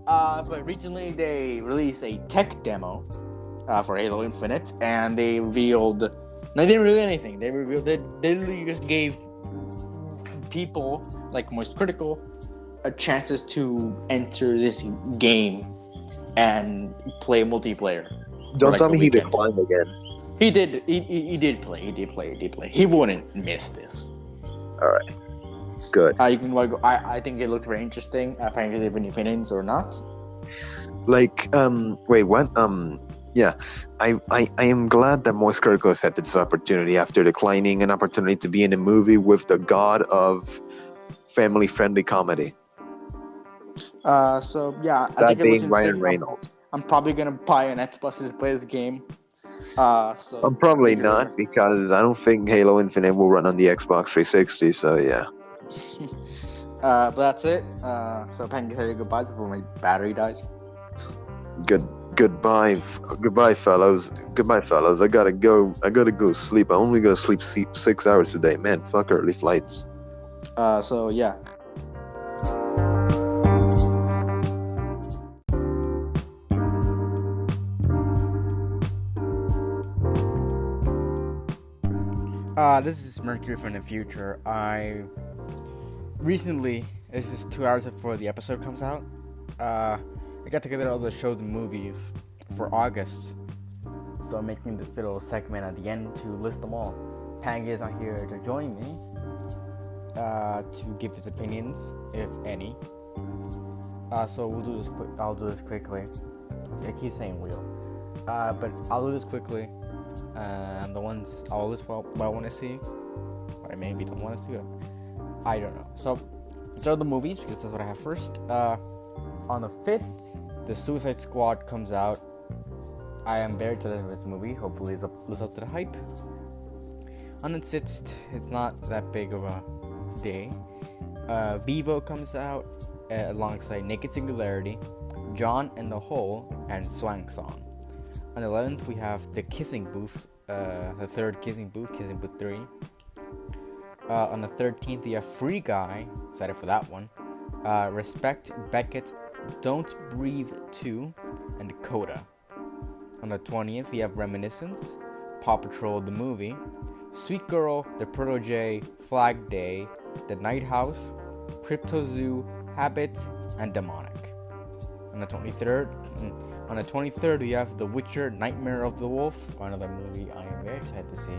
But recently they released a tech demo for Halo Infinite, and they revealed... No, they didn't reveal anything. They literally just gave people, like Most Critical, chances to enter this game and play multiplayer. Don't tell me he declined again. He did play. He wouldn't miss this. Alright. Good. You can go. I think it looks very interesting. Apparently, they have any opinions or not. Like, wait, what? Yeah, I am glad that Moist Critical accepted this opportunity after declining an opportunity to be in a movie with the god of family-friendly comedy. So yeah, that I think being Ryan Reynolds. I'm probably gonna buy an Xbox to play this game. So I'm probably not because I don't think Halo Infinite will run on the Xbox 360. So yeah. But that's it. So Pancakes, say goodbyes before my battery dies. Goodbye, fellas. I gotta go sleep. I'm only gonna sleep 6 hours today. Man, fuck early flights. So yeah. This is Mercury from the future. I recently, this is 2 hours before the episode comes out, I got together all the shows and movies for August. So I'm making this little segment at the end to list them all. Pang is not here to join me to give his opinions, if any. So we'll do this quick. I'll do this quickly. I keep saying we'll. But I'll do this quickly. and the ones I always want to see, or I maybe don't want to see. I don't know. So let's start the movies because that's what I have first. On the 5th, the Suicide Squad comes out. I am very excited for this movie. Hopefully, it lives up to the hype. On the 6th, it's not that big of a day. Vivo comes out alongside Naked Singularity, John and the Hole, and Swang Song. On the 11th, we have The Kissing Booth, the third Kissing Booth 3. On the 13th, we have Free Guy, excited for that one. Respect, Beckett, Don't Breathe 2, and Coda. On the 20th, we have Reminiscence, Paw Patrol the movie, Sweet Girl, The Protege, Flag Day, The Night House, Crypto Zoo, Habit, and Demonic. On the 23rd, we have The Witcher, Nightmare of the Wolf, another movie I am very excited to see.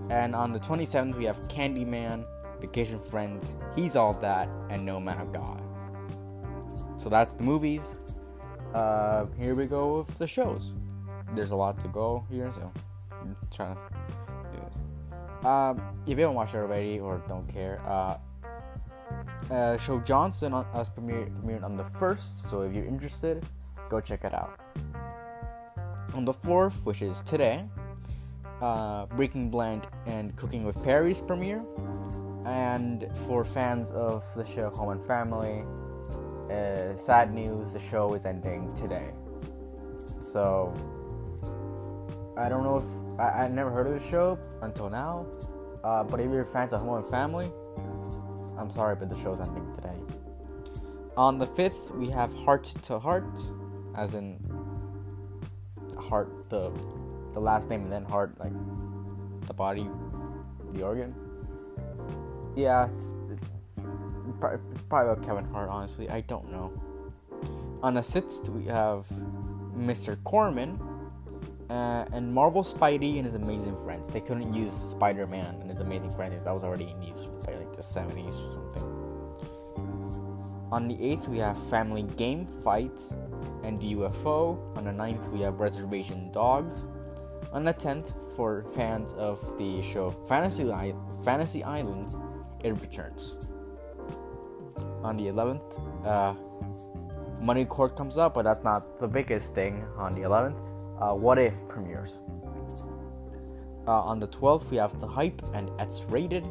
And on the 27th, we have Candyman, Vacation Friends, He's All That, and No Man of God. So that's the movies. Here we go with the shows. There's a lot to go here, so I'm trying to do this. If you haven't watched it already or don't care, show Johnson premiered on the 1st, so if you're interested, go check it out. On the 4th, which is today, Breaking Blank and Cooking with Perry's premiere. And for fans of the show Home and Family, sad news, the show is ending today. So, I don't know if... I never heard of the show until now. But if you're fans of Home and Family, I'm sorry, but the show's ending today. On the 5th, we have Heart to Heart, as in heart, the last name, and then heart, like the body, the organ. Yeah, it's probably about Kevin Hart, honestly. I don't know. On the 6th, we have Mr. Corman and Marvel Spidey and His Amazing Friends. They couldn't use Spider-Man and His Amazing Friends. That was already in use by like the 70s or something. On the 8th, we have Family Game Fights and UFO. On the 9th, we have Reservation Dogs. On the 10th, for fans of the show Fantasy Island, it returns. On the 11th, Money Court comes up, but that's not the biggest thing on the 11th. What If premieres. On the 12th, we have The Hype and It's Rated.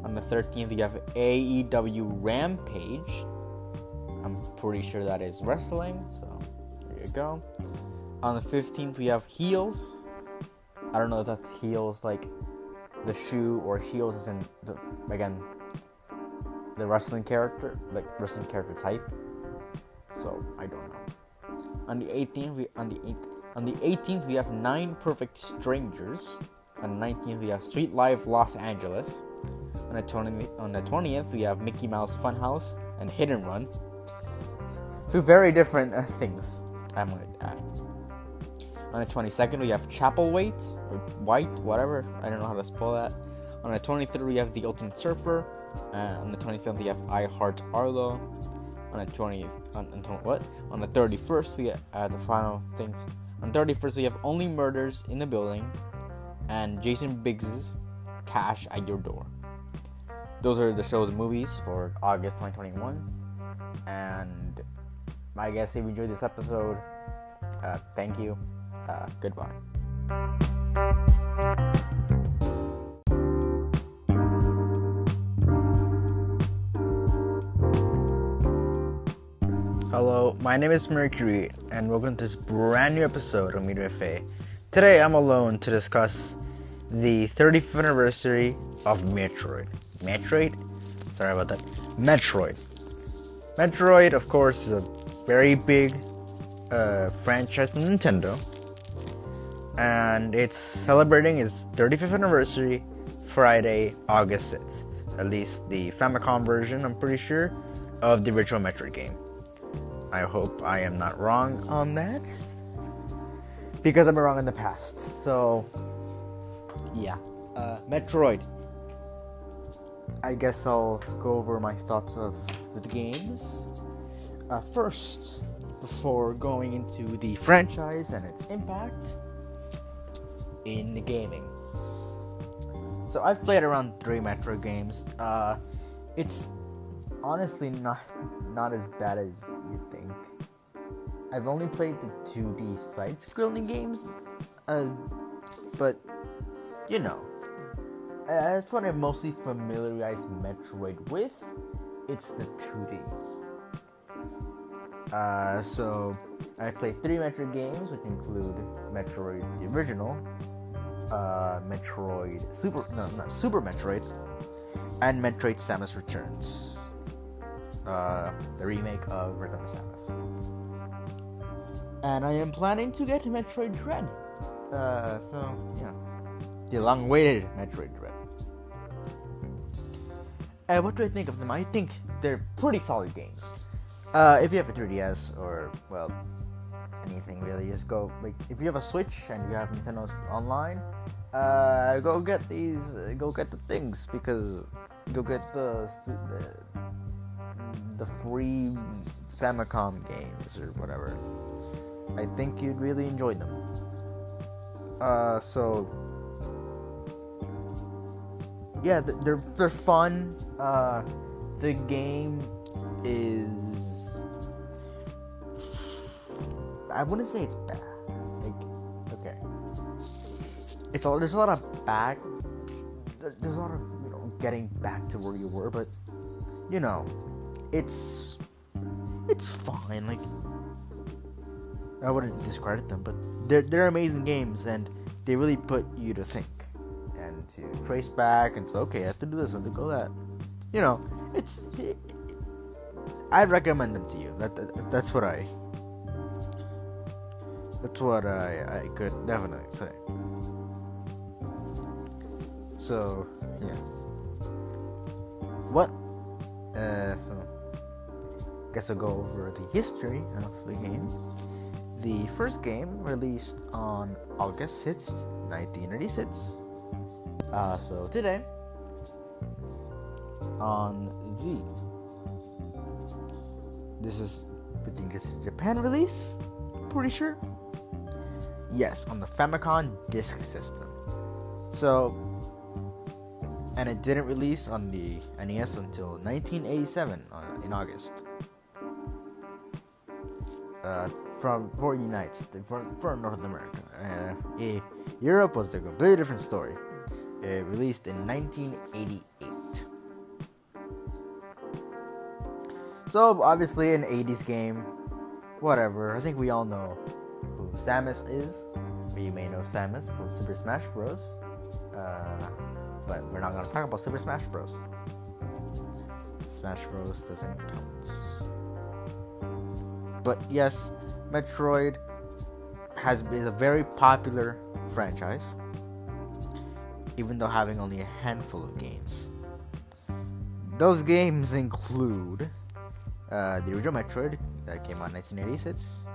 On the 13th, we have AEW Rampage. I'm pretty sure that is wrestling, so there you go. On the 15th, we have Heels. I don't know if that's Heels like the shoe or Heels is in the wrestling character, like wrestling character type. So I don't know. On the 18th, we have 9 Perfect Strangers. On the 19th, we have Street Life Los Angeles. On the 20th, we have Mickey Mouse Funhouse and Hit and Run. Two very different things, I might add. On the 22nd, we have Chapel White, whatever. I don't know how to spell that. On the 23rd, we have The Ultimate Surfer. On the 27th, we have I Heart Arlo. On the 31st, we have the final things. On the 31st, we have Only Murders in the Building and Jason Biggs' Cash at Your Door. Those are the shows and movies for August 2021. And I guess if you enjoyed this episode, thank you. Goodbye. Hello, my name is Mercury, and welcome to this brand new episode of Meet Faye. Today I'm alone to discuss the 35th anniversary of Metroid. Sorry about that. Metroid, of course, is a very big franchise from Nintendo, and it's celebrating its 35th anniversary Friday, August 6th. At least the Famicom version, I'm pretty sure, of the original Metroid game. I hope I am not wrong on that, because I've been wrong in the past. So, yeah. Metroid. I guess I'll go over my thoughts of the games. First, before going into the franchise and its impact, in gaming. So I've played around 3 Metroid games. It's honestly not as bad as you think. I've only played the 2D side-scrolling games, but you know, that's what I'm mostly familiarized Metroid with. It's the 2D. So I played 3 Metroid games, which include Metroid the original, Super Metroid, and Metroid Samus Returns, the remake of Return of Samus. And I am planning to get Metroid Dread. So yeah, the long-awaited Metroid Dread. What do I think of them? I think they're pretty solid games. If you have a 3DS or, well, anything really, just go, like, if you have a Switch and you have Nintendo Online, go get the things, because go get the free Famicom games or whatever. I think you'd really enjoy them. So yeah, they're fun. The game is, I wouldn't say it's bad. Like, okay, there's a lot of there's a lot of, you know, getting back to where you were, but you know, it's fine. Like, I wouldn't discredit them, but they're amazing games, and they really put you to think and to trace back and say, okay, I have to do this, I have to go that. You know, I'd recommend them to you. That's what I could definitely say. So yeah. So guess I'll go over the history of the game. The first game released on August 6th, 1986. So today, on this is, I think it's a Japan release, pretty sure. Yes, on the Famicom Disk System. So, and it didn't release on the NES until 1987 in August. For United States, for North America. Europe was a completely different story. It released in 1988. So obviously an 80s game, whatever. I think we all know who Samus is. You may know Samus from Super Smash Bros. But we're not going to talk about Super Smash Bros. Smash Bros doesn't count. But yes, Metroid is a very popular franchise, even though having only a handful of games. Those games include the original Metroid that came out in 1986,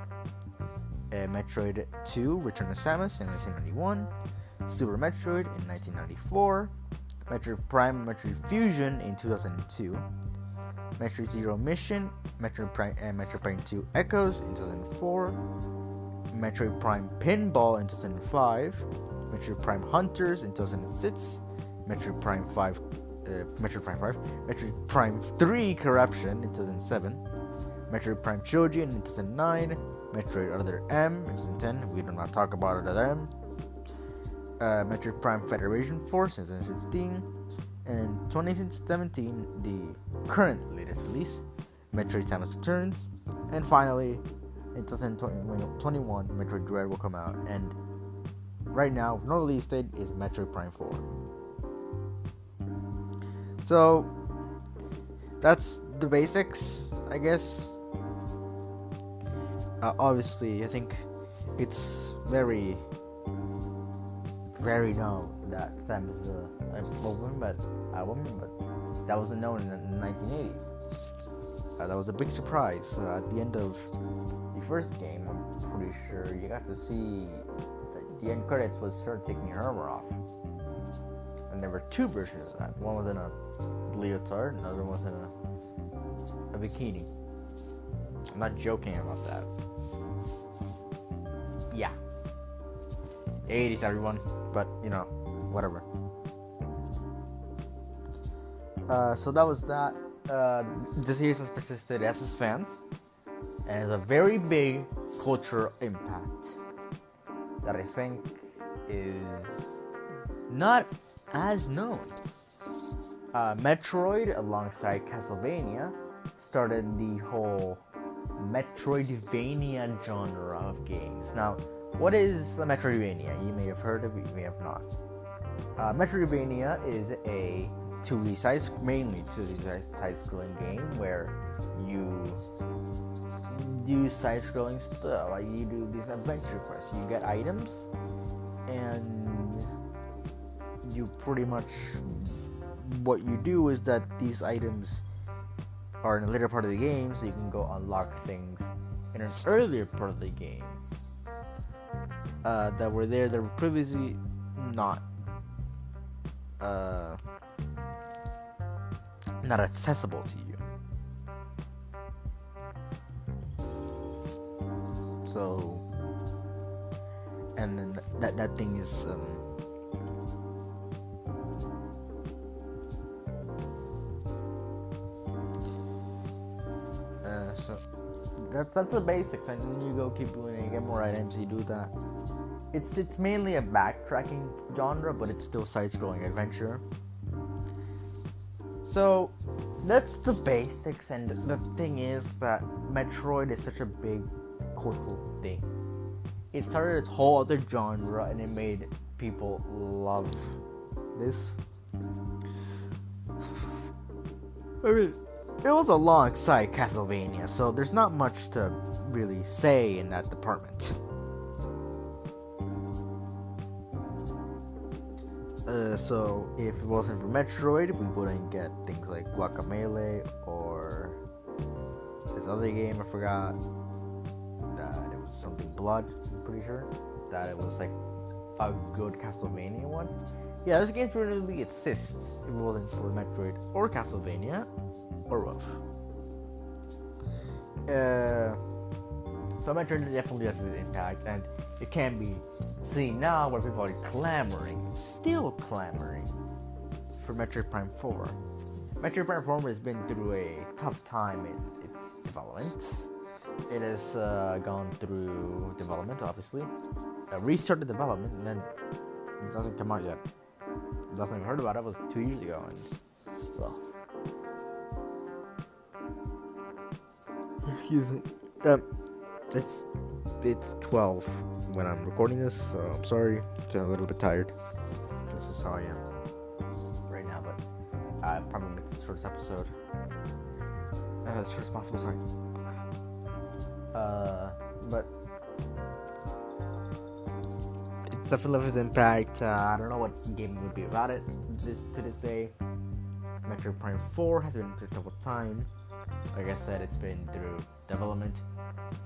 Metroid 2 Return of Samus in 1991, Super Metroid in 1994, Metroid Prime Metroid Fusion in 2002, Metroid Zero Mission, Metroid Prime 2 Echoes in 2004, Metroid Prime Pinball in 2005, Metroid Prime Hunters in 2006, Metroid Prime 5, Metroid Prime 3 Corruption in 2007, Metroid Prime Trilogy in 2009, Metroid Other M in 2010, we do not talk about Other M, Metroid Prime Federation Force in 2016, and 2017, the current latest release, Metroid Samus Returns, and finally, in 2021, Metroid Dread will come out, and right now, no release date is Metroid Prime 4. So, that's the basics, I guess. Obviously, I think it's very known that Samus is a woman, but that wasn't known in the 1980s. That was a big surprise. At the end of the first game, I'm pretty sure you got to see the end credits was her taking her armor off. And there were 2 versions of that. One was in a leotard, another was in a bikini. I'm not joking about that. Yeah. 80s, everyone. But, whatever. So that was that. The series has persisted as its fans, and has a very big cultural impact that I think is not as known. Metroid, alongside Castlevania, started the whole Metroidvania genre of games. Now, what is a Metroidvania? You may have heard of it, you may have not. Metroidvania is a mainly 2D side-scrolling game where you do side-scrolling stuff. Like you do these adventure quests. You get items, and you pretty much what you do is that these items are in a later part of the game, so you can go unlock things in an earlier part of the game that were previously not accessible to you. So, and then that thing is so that's the basics, and then you go keep doing it, you get more items, you do that. It's mainly a backtracking genre, but it's still side-scrolling adventure. So that's the basics, and the thing is that Metroid is such a big cultural thing. It started a whole other genre, and it made people love this. I mean, it was alongside Castlevania, so there's not much to really say in that department. So if it wasn't for Metroid, we wouldn't get things like Guacamelee or this other game I forgot. That it was something Blood, I'm pretty sure. That it was like a good Castlevania one. Yeah, this game really exists if it wasn't for Metroid or Castlevania or both. So Metroid definitely has an impact, and it can be seen now where people are still clamoring for Metroid Prime 4. Metroid Prime 4 has been through a tough time in its development. It has gone through development, obviously, restarted development, and then it doesn't come out yet. Nothing heard about it. It was 2 years ago, and well, excuse me. It's 12 when I'm recording this, so I'm sorry. I'm a little bit tired. This is how I am right now, but I probably make the shortest episode as short as possible. Sorry. But it's definitely has impact. I don't know what game would be about it to this day. Metroid Prime 4 has been through a couple time. Like I said, it's been through development,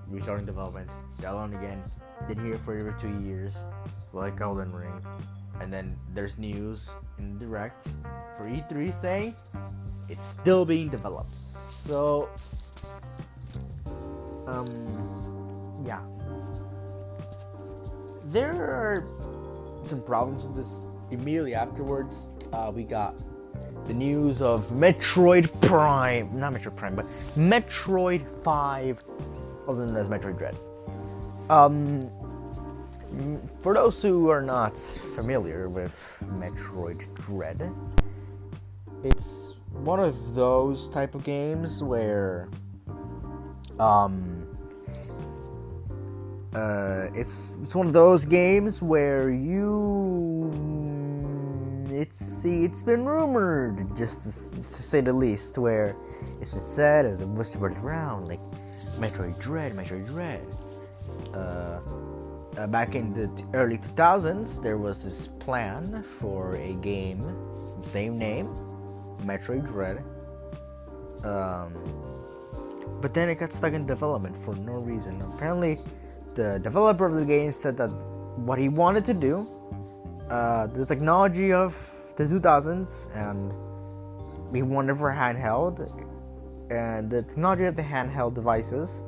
restarting development, downloading again, been here for over 2 years, like Golden Ring, and then there's news in Direct for E3 saying it's still being developed. So, yeah. There are some problems with this. Immediately afterwards, we got the news of Metroid 5, also known as Metroid Dread. For those who are not familiar with Metroid Dread, it's one of those type of games where it's one of those games where it's been rumored, just to say the least, where it's been said as a whispered around, like Metroid Dread. Back in the early 2000s, there was this plan for a game, same name, Metroid Dread. But then it got stuck in development for no reason. Apparently, the developer of the game said that what he wanted to do, the technology of the 2000s, and he wanted for handheld, and the technology of the handheld devices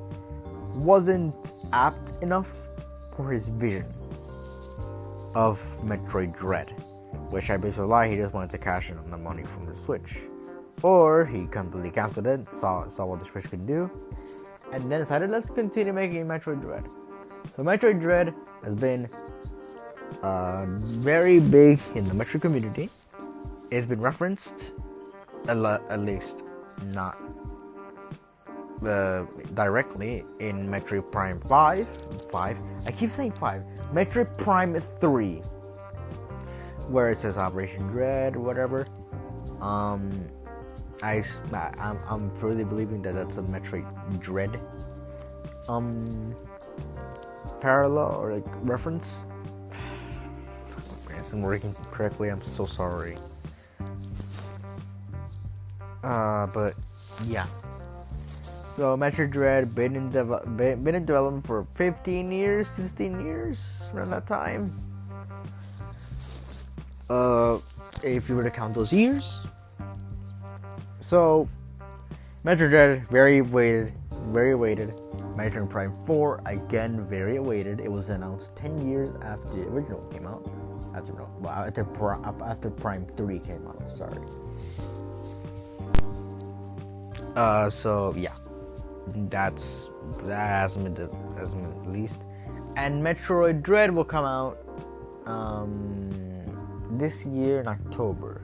wasn't apt enough for his vision. of Metroid Dread, which I basically lie, he just wanted to cash in on the money from the Switch. Or he completely canceled it, saw what the Switch could do, and then decided let's continue making Metroid Dread. So Metroid Dread has been very big in the Metroid community. It's been referenced, at least not directly, in Metroid Prime 5. I keep saying 5. Metroid Prime 3, where it says Operation Dread or whatever. I'm fully believing that that's a Metroid Dread parallel or like reference. If it's not working correctly, I'm so sorry. But yeah. So Metroid Dread been in development for 15 years, 16 years, around that time. If you were to count those years. So Metroid Dread, very awaited. Metroid Prime 4, again, very awaited. It was announced 10 years after the original came out. After Prime 3 came out, sorry. So yeah, that hasn't been released. And Metroid Dread will come out this year in October.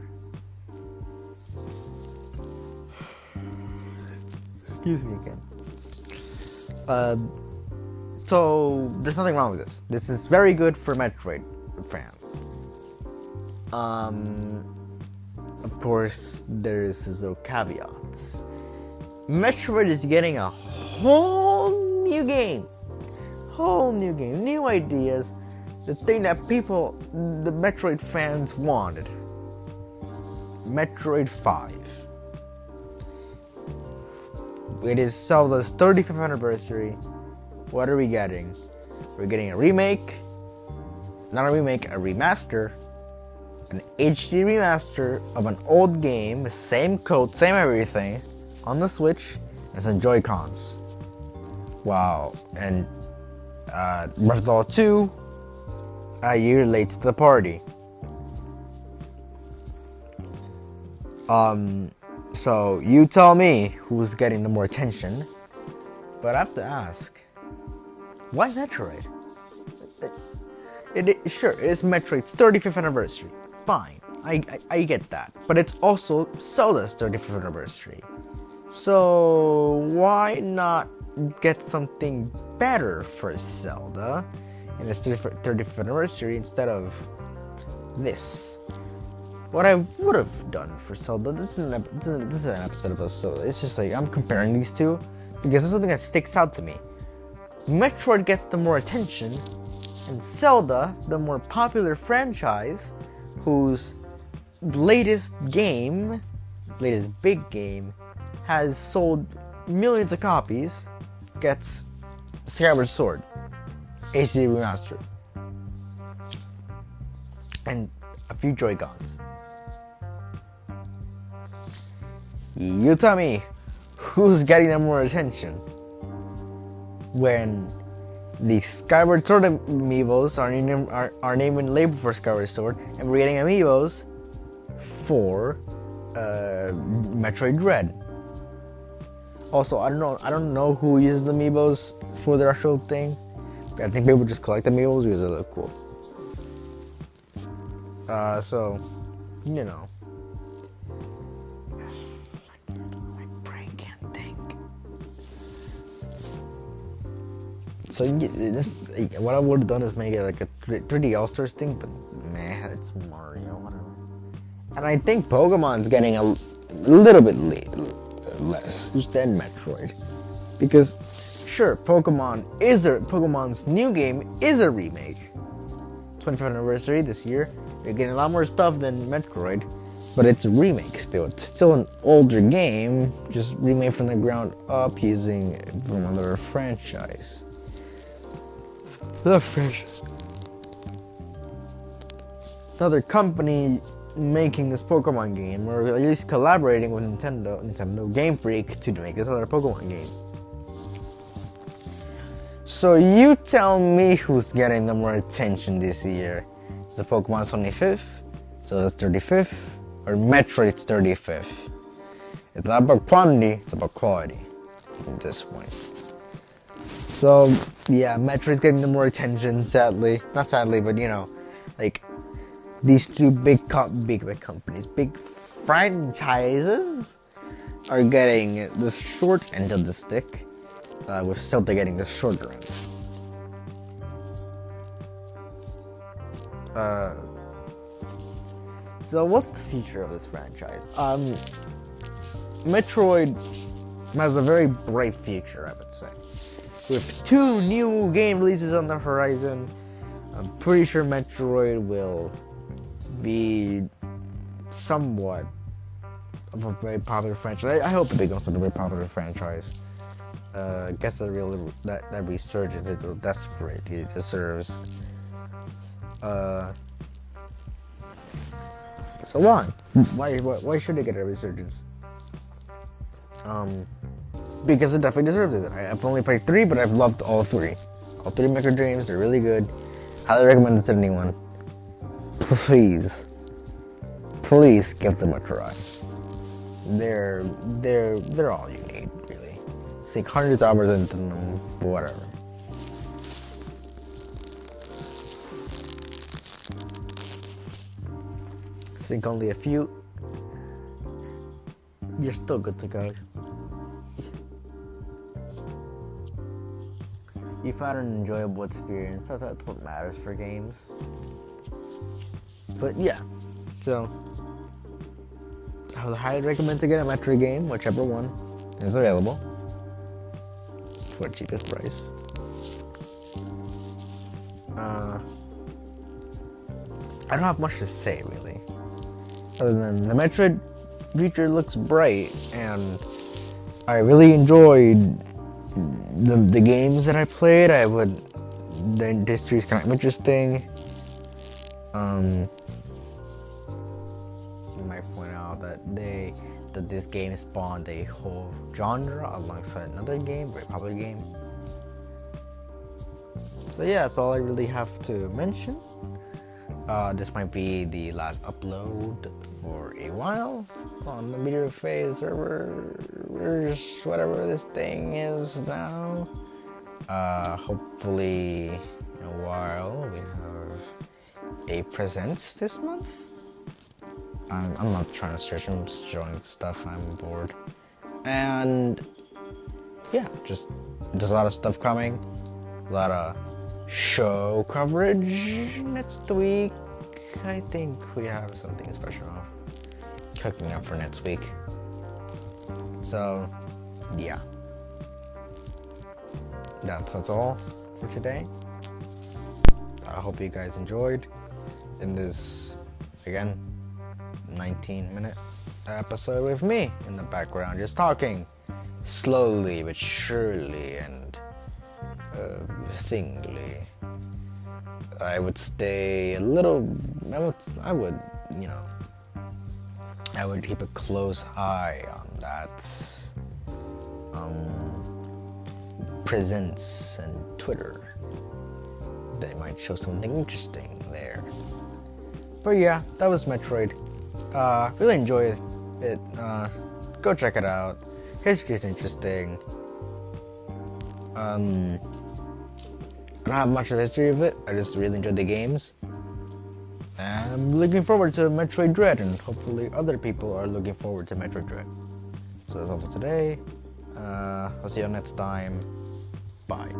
Excuse me again. So there's nothing wrong with this. This is very good for Metroid fans. Of course, there's those caveats. Metroid is getting a whole new game, new ideas, the thing that the Metroid fans wanted. Metroid 5. It is Zelda's 35th anniversary. What are we getting? We're getting a remake, not a remake, a remaster, an HD remaster of an old game, same code, same everything, on the Switch, and some Joy-Cons. Wow. And Breath of the Wild 2, a year late to the party. So you tell me who's getting the more attention, but I have to ask, why Metroid? Sure, it is Metroid's 35th anniversary. Fine, I get that, but it's also Zelda's 35th anniversary. So why not get something better for Zelda in its 35th anniversary instead of this? What I would have done for Zelda, this is an episode of Zelda. It's just like I'm comparing these two because there's something that sticks out to me. Metroid gets the more attention, and Zelda, the more popular franchise, whose latest big game, has sold millions of copies, gets Skyward Sword HD Remastered and a few Joy-Cons. You tell me who's getting them more attention when the Skyward Sword amiibos are named and labeled for Skyward Sword, and we're getting amiibos for Metroid Dread. Also, I don't know who uses the amiibos for their actual thing. I think people just collect amiibos because they look cool. So, you know. My brain can't think. So what I would have done is make it like a 3D All-Stars thing, but man, it's Mario, whatever. And I think Pokemon's getting a little bit less just than Metroid, because sure, Pokemon's new game is a remake. 25th anniversary this year. You're getting a lot more stuff than Metroid, but it's a remake still. It's still an older game, just remade from the ground up using from another franchise. Another company making this Pokemon game, or at least collaborating with Nintendo Game Freak to make this other Pokemon game. So you tell me who's getting the more attention this year. Is it Pokemon's 25th? So it's 35th? Or Metroid's 35th? It's not about quantity, it's about quality at this point. So, yeah, Metroid's getting the more attention, sadly. Not sadly, but like, these two big companies, big franchises, are getting the short end of the stick, with Zelda getting the shorter end. So what's the future of this franchise? Metroid has a very bright future, I would say. With 2 new game releases on the horizon, I'm pretty sure Metroid will be somewhat of a very popular franchise. I hope it becomes a very popular franchise. Gets that resurgence it desperately deserves. So why should it get a resurgence? Because it definitely deserves it. I've only played 3, but I've loved all 3. All 3 Metroid games, they're really good. Highly recommend it to anyone. Please give them a try. They're all you need, really. Sink hundreds of hours into them, whatever. Sink only a few, you're still good to go. You found an enjoyable experience, so that's what matters for games. But yeah, so I would highly recommend to get a Metroid game, whichever one is available, for the cheapest price. I don't have much to say, really. Other than the Metroid future looks bright, and I really enjoyed the games that I played. The history is kind of interesting. You might point out that this game spawned a whole genre alongside another game, very popular game. So yeah, that's all I really have to mention. This might be the last upload for a while on the Meteor Phase servers, whatever this thing is now. Hopefully in a while we have a presence this month. I'm not trying to search, I'm just showing stuff, I'm bored. And yeah, just there's a lot of stuff coming, a lot of show coverage next week. I think we have something special cooking up for next week. So yeah, that's all for today. I hope you guys enjoyed in this, again, 19-minute episode with me in the background, just talking slowly but surely and thingly. I would stay a little. I would keep a close eye on that presence and Twitter. They might show something interesting there. But yeah, that was Metroid. Really enjoyed it. Go check it out. History's interesting. I don't have much of a history of it. I just really enjoyed the games. And I'm looking forward to Metroid Dread, and hopefully other people are looking forward to Metroid Dread. So that's all for today. I'll see you next time. Bye.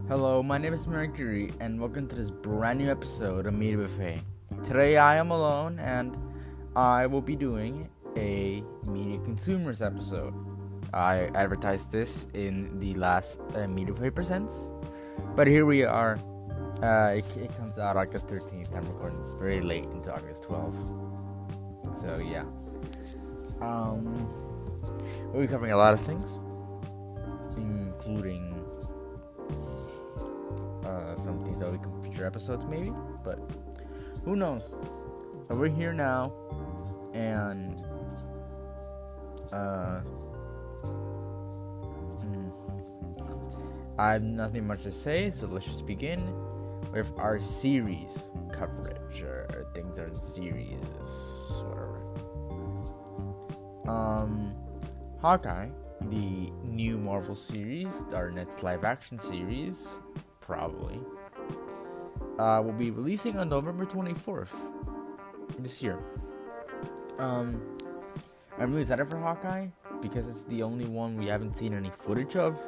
Hello, my name is Mercury, and welcome to this brand new episode of Media Buffet. Today I am alone, and I will be doing a Media Consumers episode. I advertised this in the last Media Buffet Presents, but here we are. It comes out August 13th. I'm recording very late into August 12th. So yeah. We'll be covering a lot of things, including some things that will become future episodes maybe, but who knows. So we're here now, and I have nothing much to say, so let's just begin with our series coverage, or things are in series, whatever. Hawkeye, the new Marvel series, our next live action series, probably, will be releasing on November 24th this year. I'm really excited for Hawkeye because it's the only one we haven't seen any footage of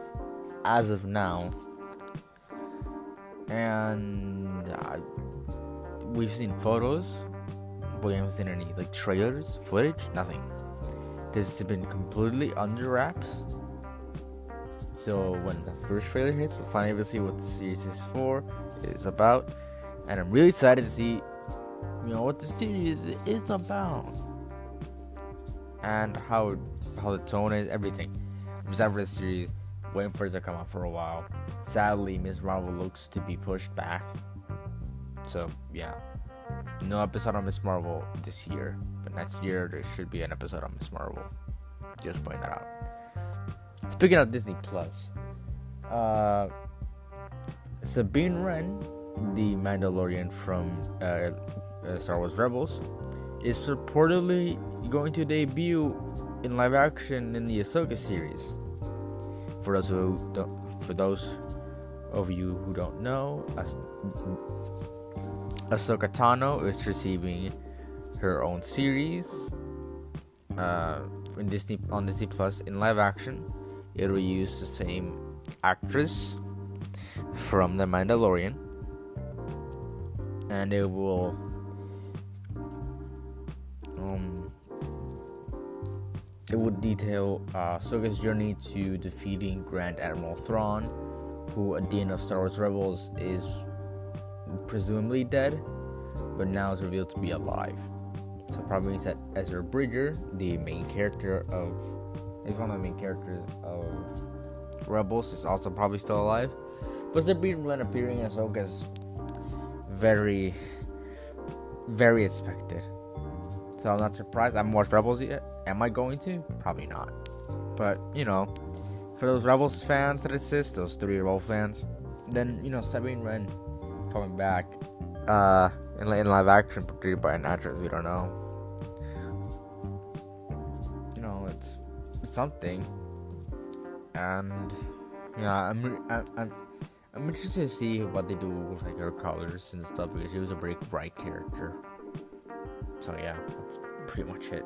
as of now, and we've seen photos, but we haven't seen any trailers, footage, nothing. This has been completely under wraps. So when the first trailer hits, we'll finally see what the series is about, and I'm really excited to see, what the series is about, and how the tone is, everything. I'm excited for the series. Waiting for it to come out for a while. Sadly, Ms. Marvel looks to be pushed back. So, yeah. No episode on Ms. Marvel this year. But next year, there should be an episode on Ms. Marvel. Just pointing that out. Speaking of Disney Plus, Sabine Wren, the Mandalorian from Star Wars Rebels, is reportedly going to debut in live action in the Ahsoka series. For those of you who don't know, Ahsoka Tano is receiving her own series on Disney Plus in live action. It will use the same actress from The Mandalorian, and it will detail Ahsoka's journey to defeating Grand Admiral Thrawn, who at the end of Star Wars Rebels is presumably dead, but now is revealed to be alive. So probably means that Ezra Bridger, one of the main characters of Rebels, is also probably still alive. But Sabine Wren appearing as Ahsoka is very, very expected. So I'm not surprised. I haven't watched Rebels yet. Am I going to? Probably not. But, for those Rebels fans that exist, those 3 Rebel fans, then, Sabine Wren coming back in live action, portrayed by an actress we don't know. It's something. And, yeah, I'm interested to see what they do with her colors and stuff, because she was a very bright character. So yeah, that's pretty much it.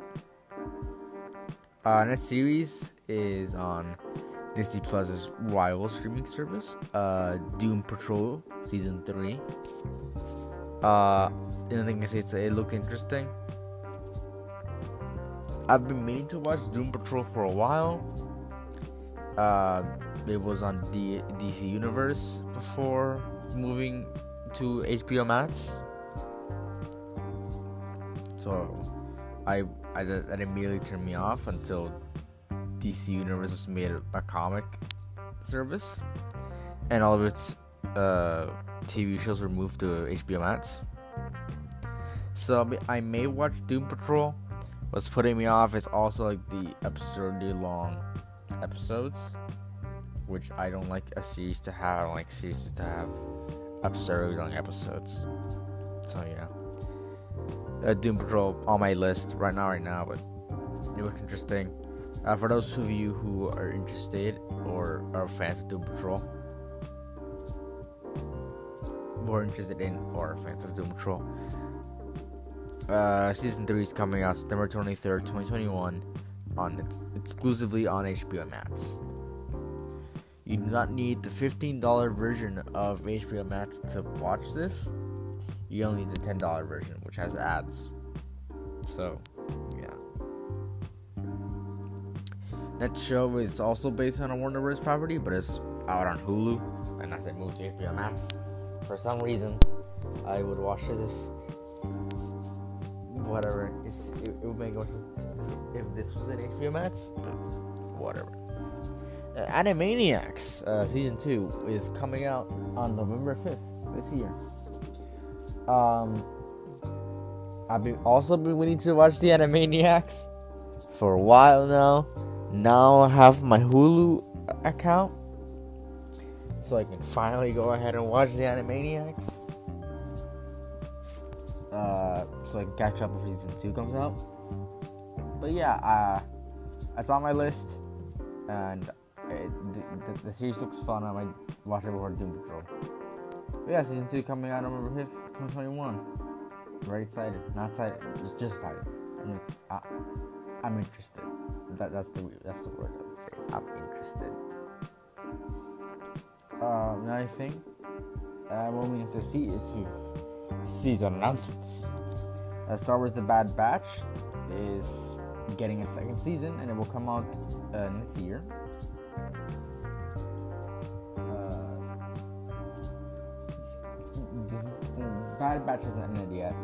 Next series is on Disney Plus's rival streaming service, Doom Patrol Season 3. The only thing I say it looked interesting. I've been meaning to watch Doom Patrol for a while. It was on the DC Universe before moving to HBO Max. So that immediately turned me off until DC Universe made a comic service, and all of its TV shows were moved to HBO Max. So I may watch Doom Patrol. What's putting me off is also the absurdly long episodes, which I don't like a series to have. I don't like series to have absurdly long episodes. So yeah. Doom Patrol on my list right now, but it looks interesting. For those of you who are interested or are fans of Doom Patrol, Season 3 is coming out September 23rd, 2021, exclusively on HBO Max. You do not need the $15 version of HBO Max to watch this. You only need the $10 version, which has ads. So, yeah. That show is also based on a Warner Bros. Property, but it's out on Hulu, and as it moved to HBO Max, for some reason, I would watch it if whatever. It would make more sense if this was an HBO Max, but whatever. Animaniacs Season 2 is coming out on November 5th this year. I've also been waiting to watch the Animaniacs for a while now. Now I have my Hulu account, so I can finally go ahead and watch the Animaniacs. So I can catch up before season 2 comes out. But yeah, it's on my list, and the series looks fun. I might watch it before Doom Patrol. But yeah, season 2 coming out November 5th, 2021. Very excited. Not excited. Just excited. I'm interested. That's the word I would say. I'm interested. Another thing. What we need to see is season announcements. Star Wars: The Bad Batch is getting a second season, and it will come out this year. The Bad Batch isn't ended yet.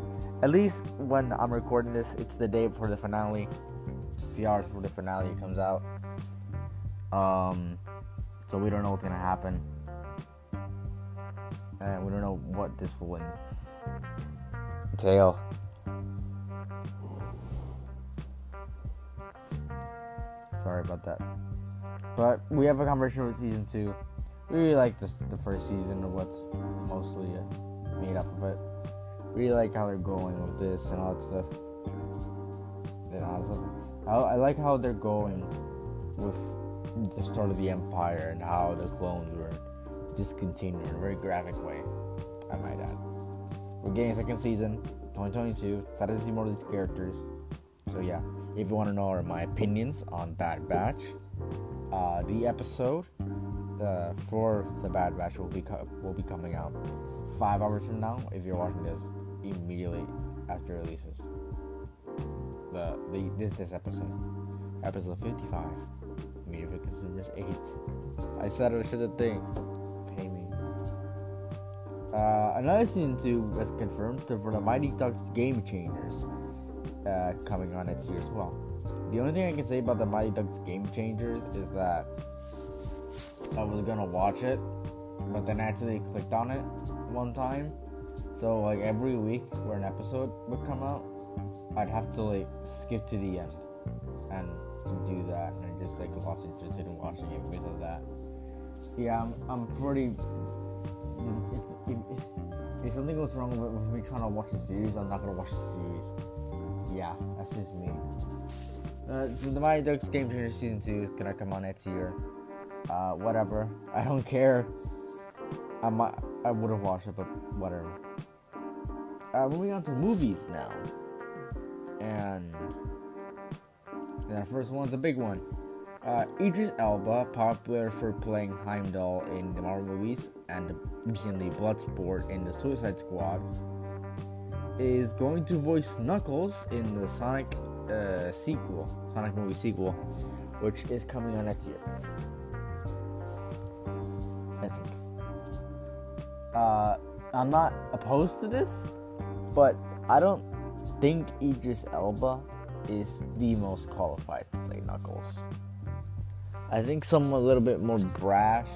At least when I'm recording this, it's the day before the finale. A few hours before the finale comes out. So we don't know what's gonna happen. And we don't know what this will entail. Sorry about that. But we have a conversation with season 2. We really like the first season of what's mostly made up of it. Really like how they're going with this and all that stuff. I like how they're going with the start of the Empire and how the clones were discontinued in a very graphic way, I might add. We're getting a second season, 2022. Excited to see more of these characters. So yeah, if you want to know my opinions on Bad Batch, the episode for the Bad Batch will be coming out 5 hours from now. If you're watching this immediately after it releases, this episode 55, Media for Consumers 8. I said the thing. Pay me. Another season 2 was confirmed for the Mighty Ducks Game Changers, coming on next year as well. The only thing I can say about the Mighty Ducks Game Changers is that I was gonna watch it, but then I accidentally clicked on it one time. So like every week where an episode would come out, I'd have to like skip to the end and do that, and I just like lost interest in watching it because of that. Yeah, I'm pretty. If something goes wrong with me trying to watch a series, I'm not gonna watch the series. Yeah, that's just me. The Mighty Ducks Game Changer Season 2 is gonna come out next year. Whatever. I don't care. I would have watched it, but whatever. Moving on to movies now. And our first one's a big one. Idris Elba, popular for playing Heimdall in the Marvel movies and recently Bloodsport in the Suicide Squad, is going to voice Knuckles in the Sonic movie sequel, which is coming out next year, I think. I'm not opposed to this, but I don't think Idris Elba is the most qualified to play Knuckles. I think someone a little bit more brash.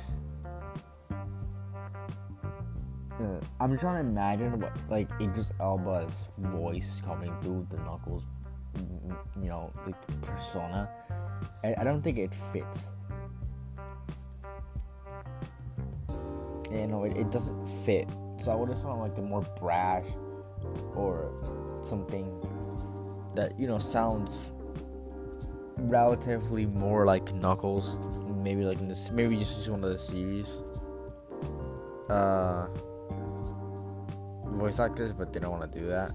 I'm trying to imagine what like Idris Elba's voice coming through the Knuckles, like persona. I don't think it fits. It doesn't fit. So I would have sounded like a more brash or something that sounds relatively more like Knuckles. Maybe like in this, maybe just one of the series voice actors, but they don't want to do that.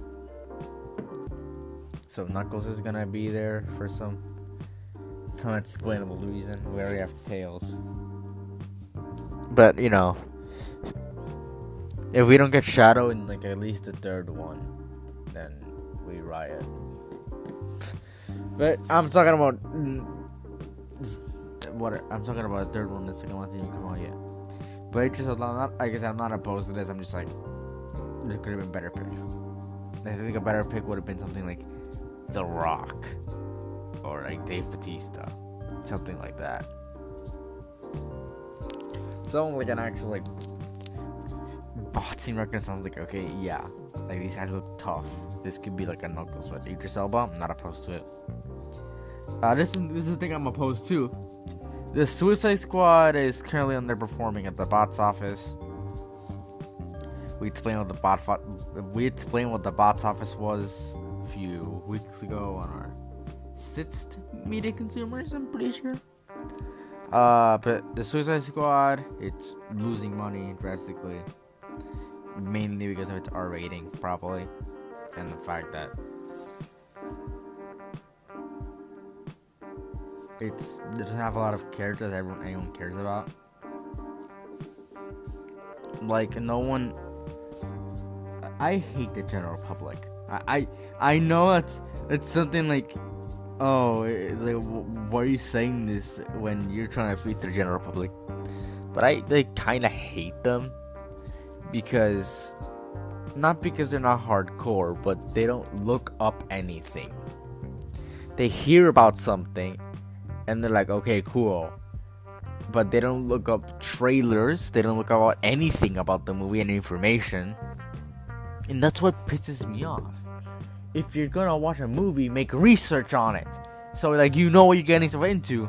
So Knuckles is gonna be there for some unexplainable reason. We already have Tails, but if we don't get Shadow in like at least the third one, then we riot. But I'm talking about I'm talking about the third one. The second one didn't come out yet. But it's just I'm not opposed to this. I'm just like, there could have been better pick. I think a better pick would have been something like The Rock or like Dave Bautista, something like that. Someone like an actual like boxing record sounds like okay, yeah, like these guys look tough. This could be like a Knuckles, but Idris Elba, I'm not opposed to it. This is the thing I'm opposed to. The Suicide Squad is currently underperforming at the box office. We explained what the box office was a few weeks ago on our sixth media consumers, I'm pretty sure. But the Suicide Squad, it's losing money drastically, mainly because of its R rating, probably, and the fact that it doesn't have a lot of characters anyone cares about. Like, no one. I hate the general public. I know it's something like, oh, like, why are you saying this when you're trying to please the general public? But I kind of hate them because, not because they're not hardcore, but they don't look up anything. They hear about something and they're like, okay, cool, but they don't look up trailers. They don't look about anything about the movie and information. And that's what pisses me off. If you're gonna watch a movie, make research on it, so like you know what you're getting yourself into.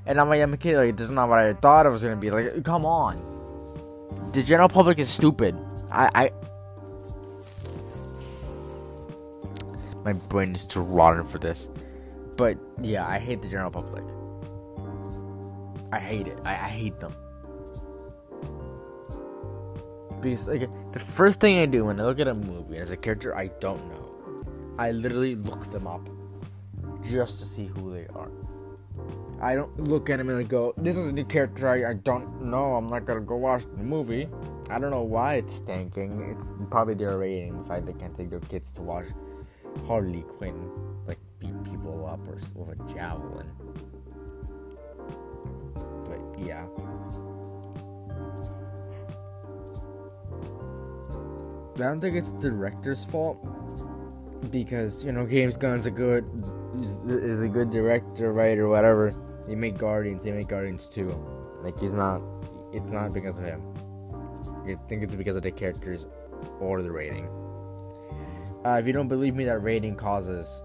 And I'm a kid, like, this is not what I thought it was gonna be. Like, come on, the general public is stupid. My brain is too rotten for this. But yeah, I hate the general public. I hate it. I hate them. Because, like, the first thing I do when I look at a movie as a character I don't know, I literally look them up just to see who they are. I don't look at them and go, this is a new character I don't know, I'm not gonna go watch the movie. I don't know why it's stinking. It's probably their rating. The fact they can't take their kids to watch Harley Quinn, like, beat people up or with a javelin. But yeah. I don't think it's the director's fault, because, you know, James Gunn's is a good director, writer, whatever. He made Guardians 2. Like, it's not because of him. I think it's because of the characters or the rating. If you don't believe me, that rating causes,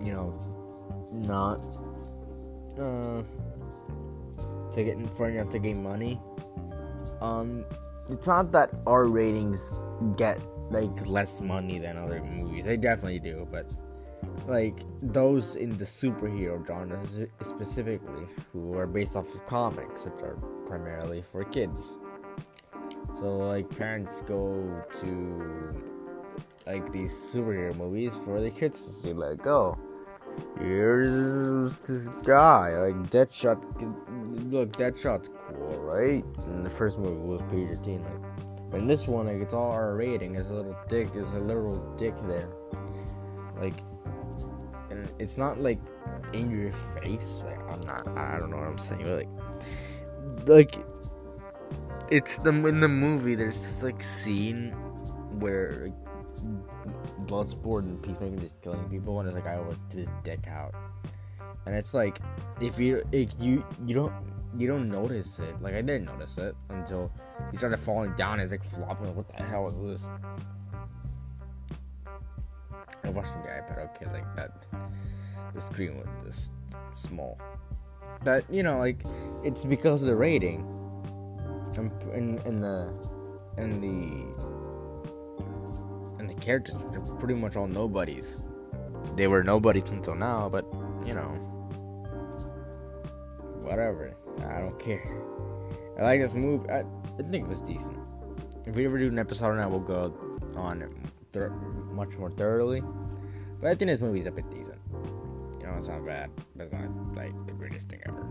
you know, not to get in front of to gain money. It's not that our ratings get, like, less money than other movies. They definitely do, but, like, those in the superhero genre specifically, who are based off of comics, which are primarily for kids. So, like, parents go to, like, these superhero movies for the kids to see, like, oh, here's this guy, like, Deadshot. Look, Deadshot's cool, right? And the first movie was PG-13, like, but in this one, like, it's all R rating. There's a little dick there, like, and it's not like in your face. Like, I don't know what I'm saying, but like it's in the movie. There's this, like, scene where, like, Bloodsport and Peacemaker just killing people, and it's like, I want this dick out. And it's like, if you don't notice it. Like, I didn't notice it until he started falling down. It's like flopping. What the hell is this? I watched the iPad. Okay, like that. The screen was this small. But, you know, like, it's because of the rating. And the characters are pretty much all nobodies. They were nobodies until now, but, you know, whatever. I don't care. I like this movie. I think it was decent. If we ever do an episode on that, we'll go on it much more thoroughly. But I think this movie's a bit decent. You know, it's not bad, but it's not, like, the greatest thing ever.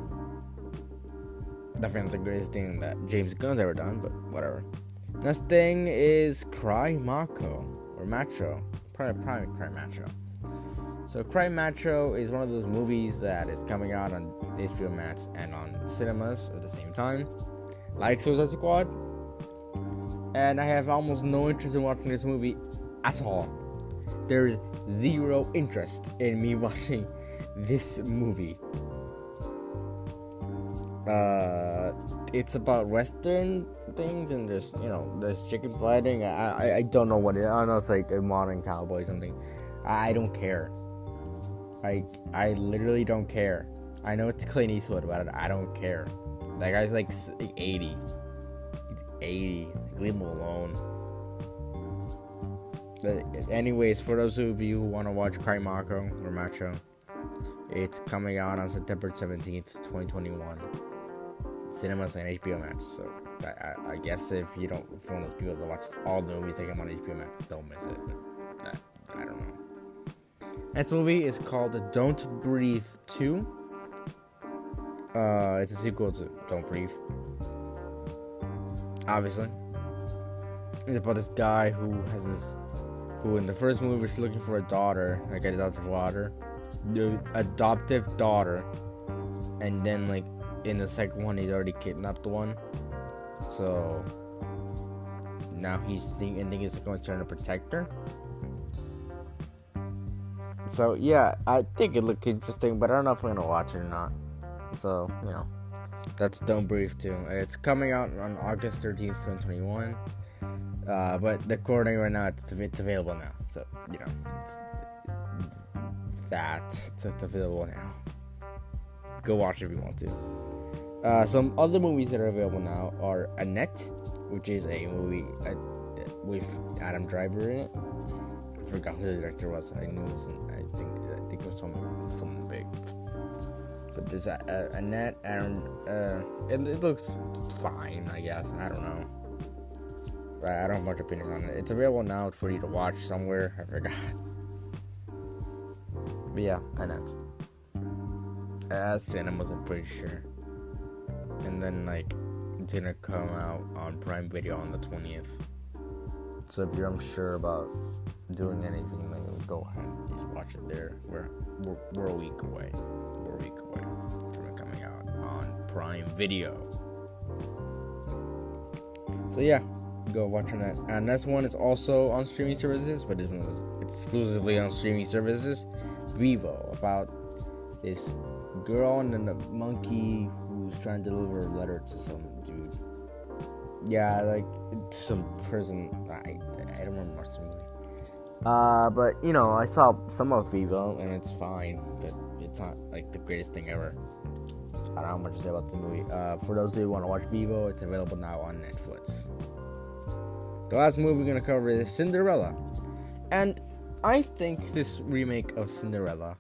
Definitely not the greatest thing that James Gunn's ever done, but whatever. Next thing is Cry Macho, or Macho. Probably Cry Macho. So Cry Macho is one of those movies that is coming out on HBO Max and on cinemas at the same time, like Suicide Squad. And I have almost no interest in watching this movie at all. There's zero interest in me watching this movie. It's about Western things, and there's chicken fighting. I don't know what it is. I don't know, it's like a modern cowboy or something. I don't care. I literally don't care. I know it's Clint Eastwood, but I don't care. That guy's like 80. He's 80. Like, leave him alone. But anyways, for those of you who want to watch Cry Macho or Macho, it's coming out on September 17th, 2021. Cinemas and HBO Max. So I guess if you want those people to watch all the movies that come on HBO Max, don't miss it. But I don't know. Next movie is called Don't Breathe 2. It's a sequel to Don't Breathe. Obviously. It's about this guy who in the first movie was looking for a daughter, like an adoptive daughter. And then like in the second one he's already kidnapped the one. So now he's thinking he's going to try to protect her. So yeah, I think it looked interesting, but I don't know if I'm gonna watch it or not. So, you know, that's Don't Breathe 2. It's coming out on August 13th, 2021. But the recording right now, it's available now. So, you know, it's available now. Go watch it if you want to. Some other movies that are available now are Annette, which is a movie with Adam Driver in it. I forgot who the director was. I knew it was. I think it was someone big. But there's Annette, and it looks fine, I guess. I don't know. I don't have much opinion on it. It's available now for you to watch somewhere. I forgot. But yeah, Annette. Cinemas, I'm pretty sure. And then, like, it's gonna come out on Prime Video on the 20th. So if you're unsure about doing anything, like, go ahead and just watch it there. We're a week away. We're a week away from it coming out on Prime Video. So yeah, go watch on that. And this one is also on streaming services, but this one is exclusively on streaming services. Vivo, about this girl and then a monkey who's trying to deliver a letter to some dude. Yeah, like to some prison. I don't remember much of the movie. But you know, I saw some of Vivo and it's fine, but it's not like the greatest thing ever. I don't know how much to say about the movie. For those who want to watch Vivo, it's available now on Netflix. The last movie we're gonna cover is Cinderella, and I think this remake of Cinderella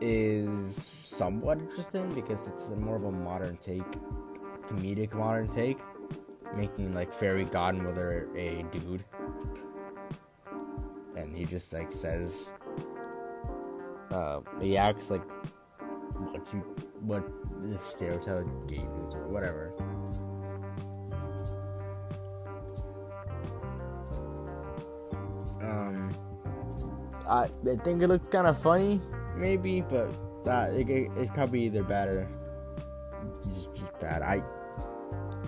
is somewhat interesting because it's more of a modern take, comedic modern take, making like fairy godmother a dude, and he just like says, he acts like what the stereotype gay dudes or whatever. I think it looks kind of funny, maybe, but it's probably either bad or just bad.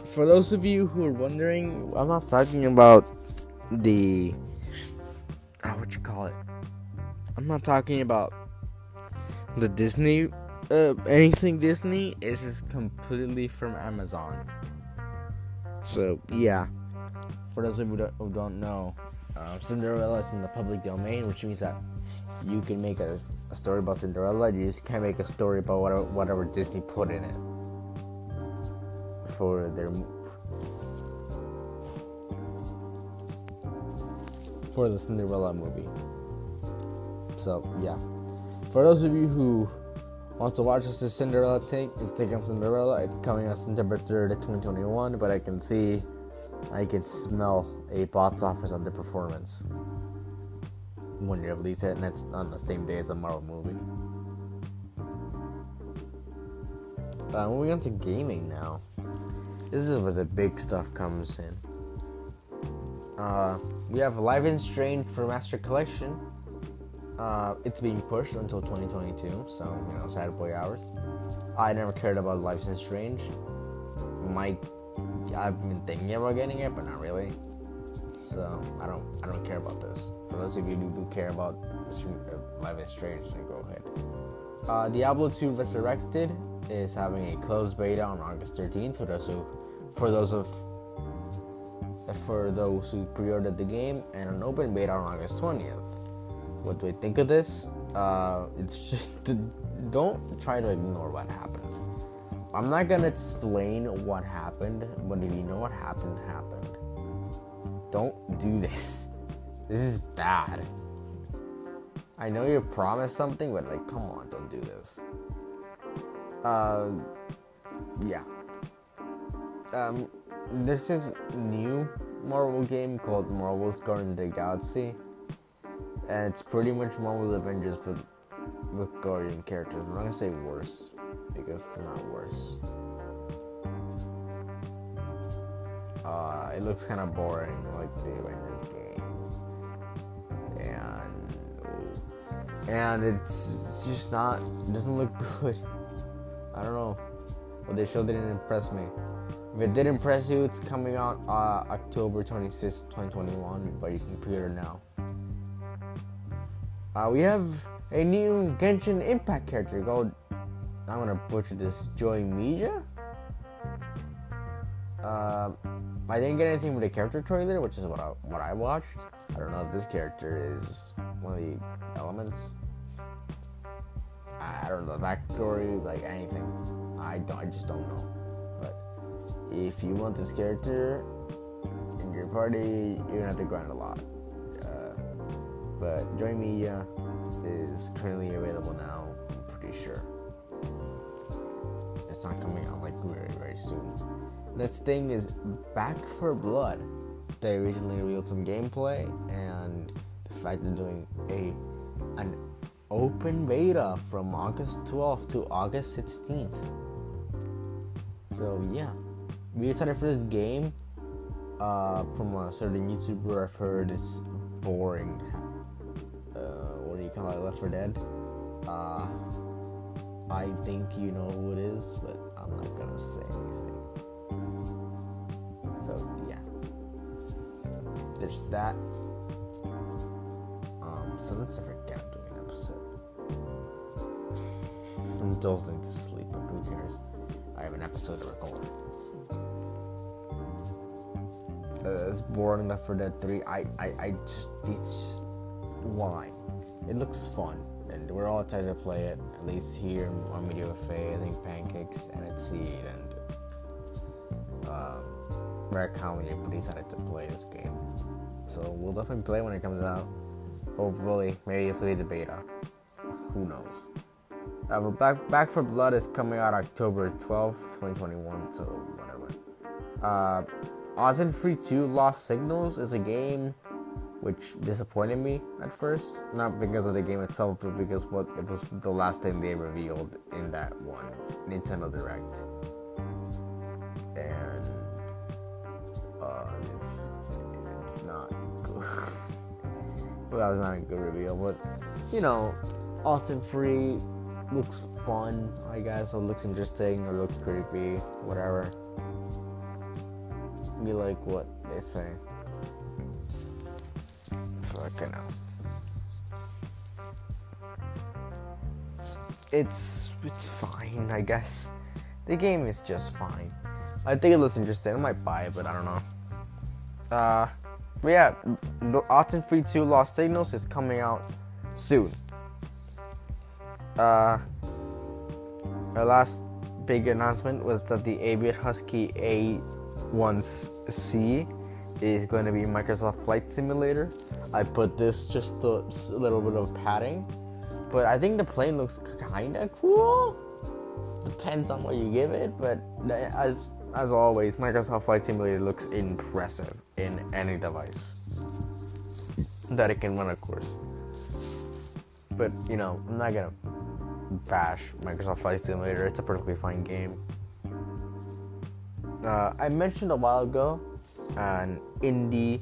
For those of you who are wondering, I'm not talking about the what you call it. I'm not talking about the Disney, anything Disney. This is completely from Amazon. So yeah, for those of you who don't know. Cinderella is in the public domain, which means that you can make a story about Cinderella. You just can't make a story about whatever Disney put in it for the Cinderella movie. So yeah, for those of you who want to watch the Cinderella take on Cinderella, it's coming on September 3rd, 2021. But I can smell a box office underperformance when you release it, and it's on the same day as a Marvel movie. Moving on to gaming now. This is where the big stuff comes in. We have Life is Strange for Master Collection. It's being pushed until 2022, so you know, sad boy hours. I never cared about Life is Strange. I've been thinking about getting it, but not really. So I don't care about this. For those of you who do care about Life is Strange, then go ahead. Diablo 2 Resurrected is having a closed beta on August 13th. For those who pre-ordered the game, and an open beta on August 20th. what do I think of this? It's just don't try to ignore what happened. I'm not gonna explain what happened, but if you know what happened, happened. Don't do this. This is bad. I know you promised something, but like, come on, don't do this. Yeah. There's this new Marvel game called Marvel's Guardians of the Galaxy, and it's pretty much Marvel Avengers, but with Guardian characters. I'm not gonna say worse, because it's not worse. It looks kind of boring, like the Avengers game, and it's just not. It doesn't look good. I don't know. What they showed didn't impress me. If it did impress you, it's coming out October 26th, 2021, but you can pre-order now. We have a new Genshin Impact character called, I'm gonna butcher this, Joy Mija? I didn't get anything with the character trailer, which is what I watched. I don't know if this character is one of the elements. I don't know the backstory, like anything. I just don't know. But if you want this character in your party, you're gonna have to grind a lot. But Joy Mija is currently available now, I'm pretty sure. It's not coming out like very, very soon. Next thing is Back for Blood. They recently revealed some gameplay, and the fact they're doing an open beta from August 12th to August 16th. So yeah, we excited for this game. From a certain YouTuber, I've heard it's boring. What do you call it? Left 4 Dead. I think you know who it is, but I'm not gonna say anything. So yeah, there's that. So let's never get doing an episode. I'm dozing to sleep, but who cares? I have an episode to record. It's boring. Left 4 Dead 3. It's just why? It looks fun, and we're all excited to play it. At least here on Media Buffet, I think Pancakes and Exceed and Rare County are pretty excited to play this game. So we'll definitely play when it comes out. Hopefully, maybe play the beta. Who knows? But Back for Blood is coming out October 12th, 2021. So whatever. Oxenfree 2 Lost Signals is a game which disappointed me at first. Not because of the game itself, but because it was the last thing they revealed in that one Nintendo Direct. And it's not good. Well, that was not a good reveal, but you know, Oxenfree looks fun, I guess, or looks interesting, or looks creepy, whatever. You like what they say. Fucking hell. It's fine, I guess. The game is just fine. I think it looks interesting. I might buy it, but I don't know. But yeah, Oxenfree 2 Lost Signals is coming out soon. Our last big announcement was that the 8-bit Husky A1C is going to be Microsoft Flight Simulator. I put this just a little bit of padding, but I think the plane looks kind of cool. Depends on what you give it, but as always, Microsoft Flight Simulator looks impressive in any device that it can run, of course. But you know, I'm not gonna bash Microsoft Flight Simulator. It's a perfectly fine game. I mentioned a while ago an indie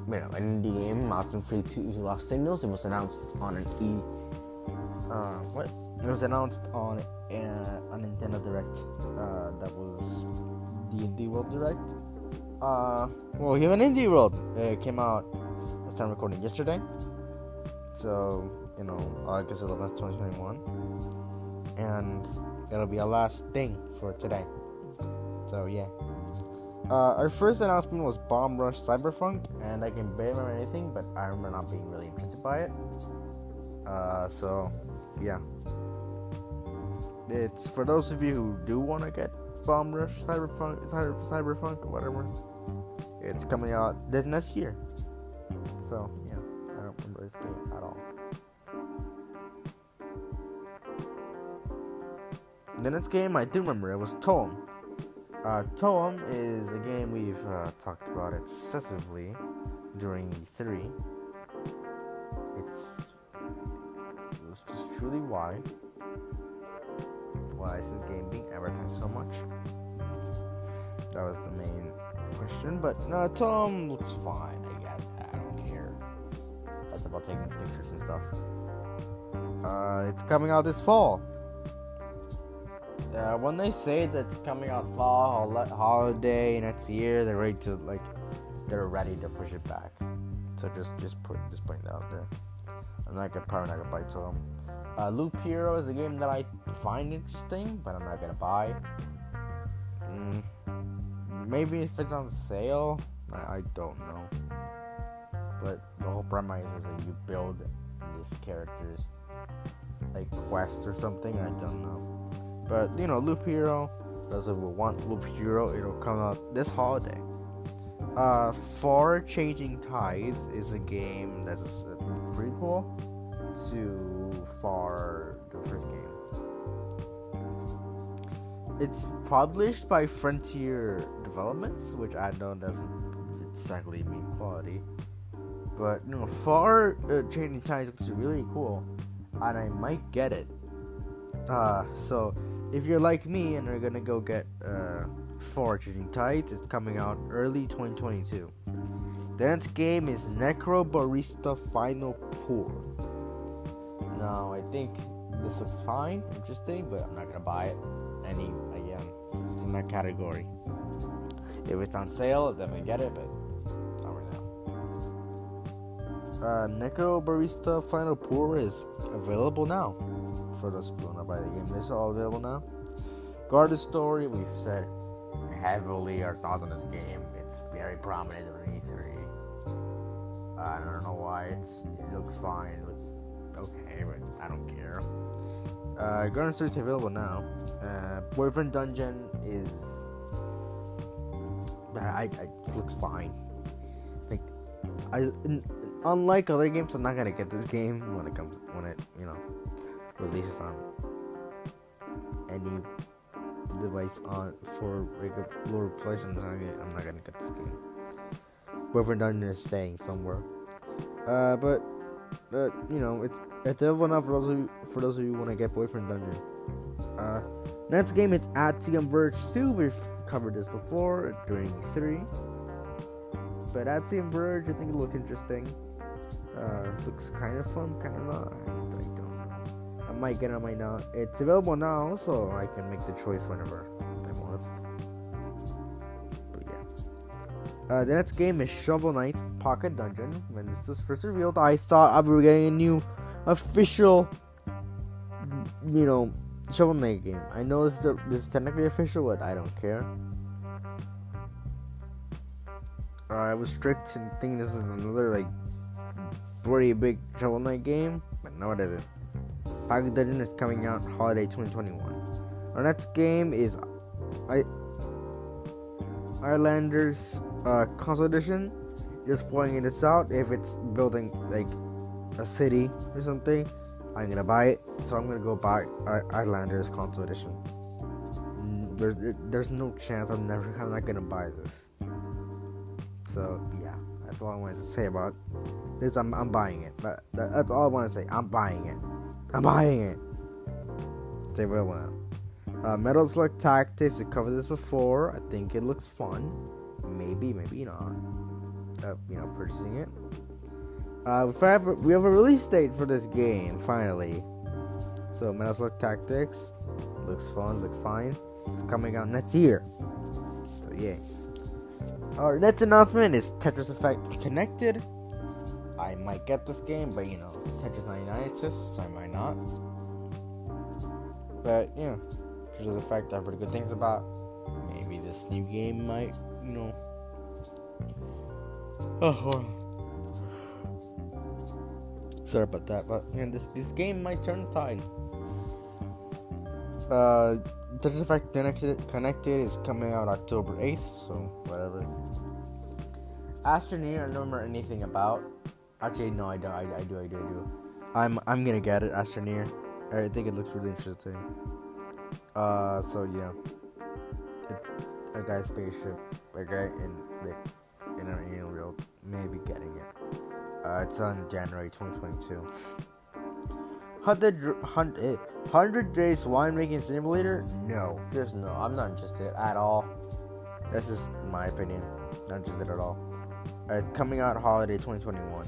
game, Oxenfree 2 Lost Signals. It was announced on It was announced on a Nintendo Direct. That was the Indie World Direct. We have an Indie World. It came out. Let's start recording yesterday. So August 11th, 2021, and that'll be our last thing for today. So yeah, Our first announcement was Bomb Rush Cyberpunk, and I can barely remember anything, but I remember not being really interested by it. So, yeah. It's for those of you who do want to get Bomb Rush Cyberpunk or whatever. It's coming out this next year. So, yeah, I don't remember this game at all. The next game I do remember, it was Toem. Toem is a game we've talked about excessively during E3. It was just truly why is this game being advertised so much? That was the main question, but no, Toem looks fine, I guess. I don't care. That's about taking pictures and stuff. It's coming out this fall. When they say that it's coming out fall holiday next year, they're ready to push it back. So just putting that out there. I'm probably not gonna buy Toem. Loop Hero is a game that I find interesting, but I'm not gonna buy. Maybe if it's on sale, I don't know. But the whole premise is that you build these characters, like quest or something. I don't know. But Loop Hero. Those who want Loop Hero, it'll come out this holiday. Far Changing Tides is a game that's a prequel to Far, the first game. It's published by Frontier Developments, which I know doesn't exactly mean quality. But Far Changing Tides looks really cool, and I might get it. So if you're like me and are gonna go get Far Changing Tides, it's coming out early 2022. The next game is Necro Barista Final Pour. Now, I think this looks fine, interesting, but I'm not gonna buy it. Again, it's in that category. If it's on sale, I'll definitely get it, but not right now. Necro Barista Final Pour is available now. For those who don't buy the game, this is all available now. Garden Story, we've said heavily our thoughts on this game. It's very prominent during E3. I don't know why. It looks fine. It looks okay, but I don't care. Garden Story is available now. Boyfriend Dungeon is it looks fine. Unlike other games, I'm not gonna get this game when it releases on any device for lower price. I'm not gonna get this game. Boyfriend Dungeon is staying somewhere. But it's available now for those of you who want to get Boyfriend Dungeon. Next game is Axiom Verge 2. We've covered this before during E3. But Axiom Verge, I think it looks interesting. Looks kind of fun, kind of not. I don't know. I might get it, I might not. It's available now, so I can make the choice whenever I want. But yeah. The next game is Shovel Knight Pocket Dungeon. When this was first revealed, I thought we were getting a new official, Shovel Knight game. I know this is technically official, but I don't care. I was strict in thinking this is another pretty big Shovel Knight game, but no, it isn't. Pocket Dungeon is coming out holiday 2021. Our next game is Islanders console edition. Just pointing this out. If it's building a city or something, I'm gonna buy it. So I'm gonna go buy Islanders console edition. There's no chance I'm not gonna buy this. So yeah, that's all I wanted to say about this. I'm buying it. But that's all I want to say. I'm buying it. It's available now. Metal Slug Tactics. We covered this before. I think it looks fun. Maybe not. Purchasing it. We have a release date for this game finally. So Metal Slug Tactics looks fun. Looks fine. It's coming out next year. So yay. Our next announcement is Tetris Effect Connected. I might get this game, but Tetris 99 exists, so I might not. But Tetris Effect I've heard good things about. Maybe this new game might you know. Oh, sorry about that, but this game might turn the tide. Tetris Effect Connected is coming out October 8th, so whatever. Astroneer, I don't remember anything about. Actually, no, I don't. I do. I'm gonna get it, Astroneer. I think it looks really interesting. So yeah, a guy's spaceship, a guy in an alien world, maybe getting it. It's on January 2022. 100 Days Winemaking Simulator? No. I'm not interested at all. This is my opinion. Not interested at all. It's coming out holiday 2021.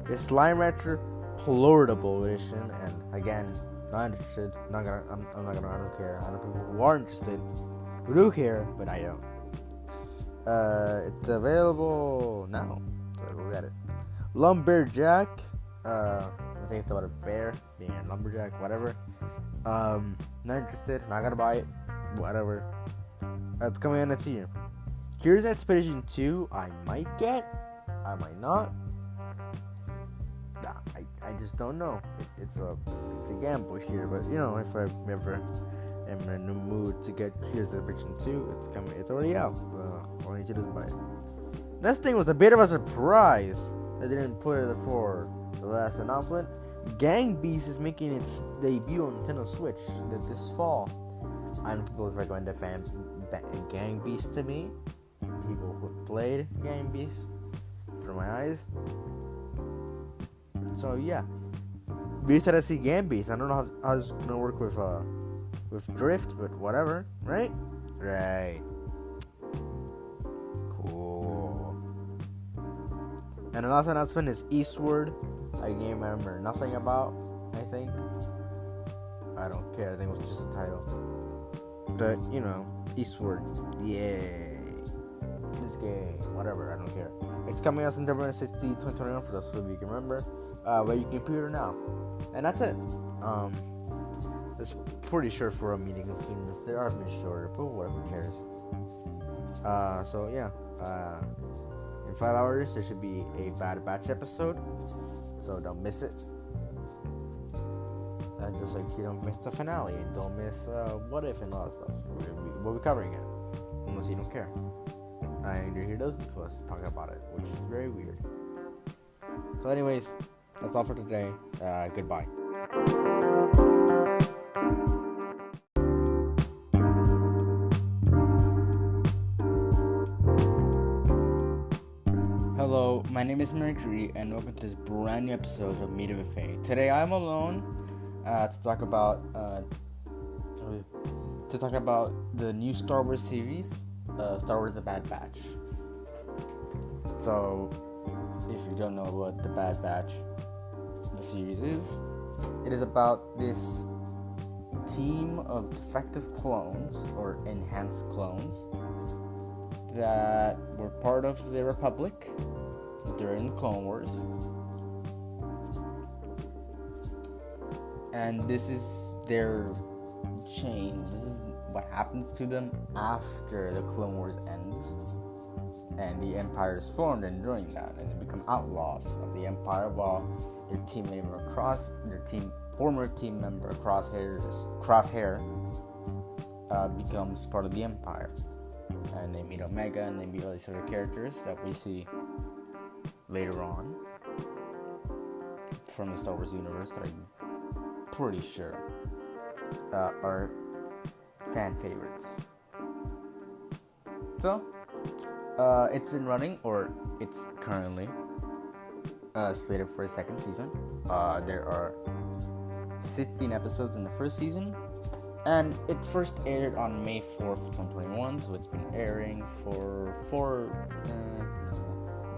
It's Slime Rancher Plortable Edition, and again, not interested. I'm not gonna. I don't care. I know people who are interested, who do care, but I don't. It's available now, so go get it. Lumberjack. I think it's about a bear being a lumberjack, whatever. Not interested, not gonna buy it, whatever. It's coming out next year. Here's Expedition 2, I might get, I might not. I just don't know. It's a gamble here, but you know, if I ever am in the mood to get Here's Expedition 2, it's coming. It's already out. All I need to do is buy it. This thing was a bit of a surprise. I didn't put it for the last announcement. Gang Beasts is making its debut on Nintendo Switch this fall. I know people recommend Gang Beasts to me. People who played Gang Beasts from my eyes. So yeah, Beast had to see Gang Beasts. I don't know how it's gonna work with Drift, but whatever, right? Right. Cool. And the last announcement is Eastward, a game I remember nothing about, I think. I don't care, I think it was just a title. But, you know, Eastward, yay. This game, whatever, I don't care. It's coming out September 16, 2021 for those of you can remember. But you can pre-order now. And that's it. It's pretty short for a meeting of students. They are a bit shorter, but whatever, who cares? So yeah. In 5 hours, there should be a Bad Batch episode. So don't miss it. And just like you don't miss the finale, and don't miss What If and all that stuff. We'll be covering it. Unless you don't care. And you're here to listen to us talk about it, which is very weird. So anyways, that's all for today. Goodbye. Hello, my name is Mercury, and welcome to this brand new episode of Meet with Faye. Today I'm alone to talk about the new Star Wars series, Star Wars: The Bad Batch. So, if you don't know what The Bad Batch, the series is, it is about this team of defective clones or enhanced clones that were part of the Republic during the Clone Wars, and this is their change. This is what happens to them after the Clone Wars ends and the Empire is formed, and during that, and they become outlaws of the Empire while their former team member Crosshair becomes part of the Empire. And they meet Omega, and they meet all these other characters that we see later on from the Star Wars universe that I'm pretty sure are fan favorites. So, it's been running, or it's currently slated for a second season. There are 16 episodes in the first season. And it first aired on May 4th, 2021, so it's been airing for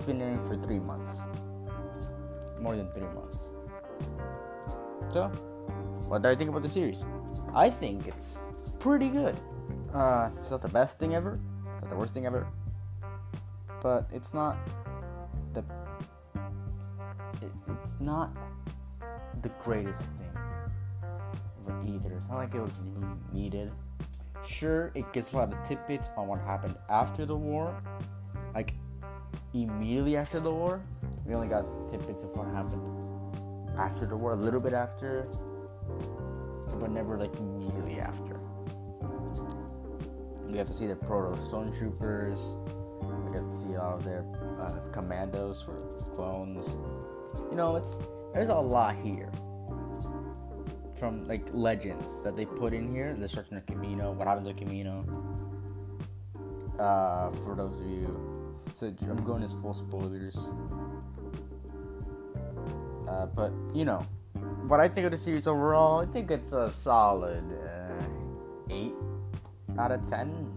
3 months. More than 3 months. So, what do I think about the series? I think it's pretty good. It's not the best thing ever. It's not the worst thing ever. But it's not it's not the greatest thing either. It's not like it was really needed. Sure, it gives a lot of tidbits on what happened after the war. Like, immediately after the war, we only got tidbits of what happened after the war, a little bit after, but never like immediately after. We have to see the proto stormtroopers. We get to see all of their commandos or clones. You know, there's a lot here from like legends that they put in here. The destruction of Camino, what happened to Camino. For those of you, so I'm going as full spoilers. But you know, what I think of the series overall, I think it's a solid 8 out of 10.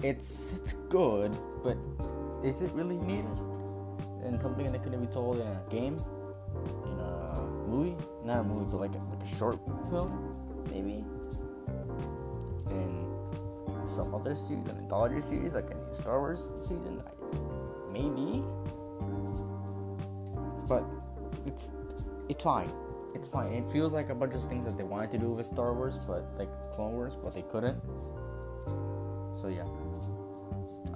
It's good, but is it really needed? And something that could be told in a game, in a movie, not a movie, but like a short film, maybe. In some other series, an anthology series, like a new Star Wars season, maybe. But it's fine. It's fine. It feels like a bunch of things that they wanted to do with Star Wars, but like Clone Wars, but they couldn't. So yeah.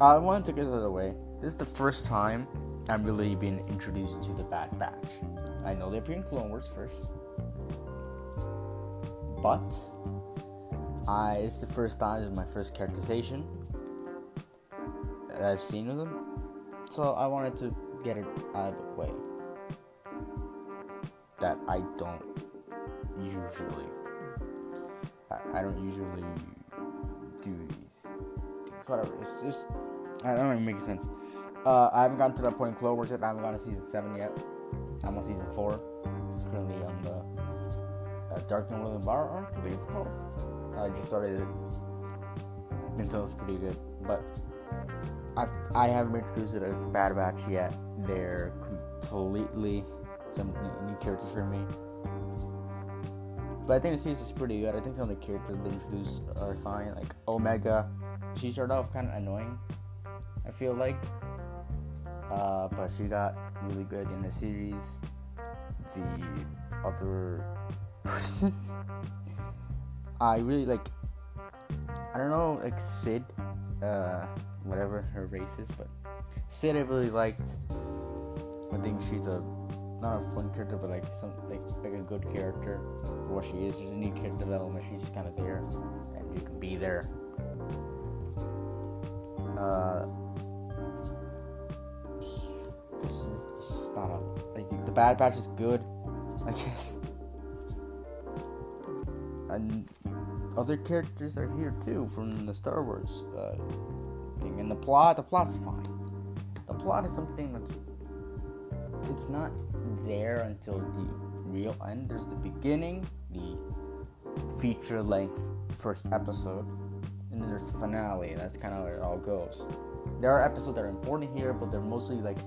I wanted to get this out of the way. This is the first time I'm really being introduced to the Bad Batch. I know they appear in Clone Wars first, but it's the first time. This is my first characterization that I've seen of them. So I wanted to get it out of the way. That I don't usually do these things. Whatever. It's just, I don't even make sense. I haven't gotten to that point in Clone Wars yet. I haven't gotten to season 7 yet. I'm on season 4. Currently on the Dark and William Bar arc, I think it's called. I just started it. Until it's pretty good. But I haven't been introduced to the Bad Batch yet. They're completely some new characters for me. But I think the series is pretty good. I think some of the characters they introduced are fine. Like Omega, she started off kind of annoying, I feel like. But she got really good in the series. The other person, I really like. I don't know, like Sid, whatever her race is, but Sid I really liked. I think she's not a fun character, but like like a good character for what she is. There's a new character development. She's just kind of there, and you can be there. This is not like the Bad Batch is good, I guess. And other characters are here too from the Star Wars thing, and the plot's fine. The plot is something it's not there until the real end. There's the beginning, the feature-length first episode, and then there's the finale, and that's kind of where it all goes. There are episodes that are important here, but they're mostly like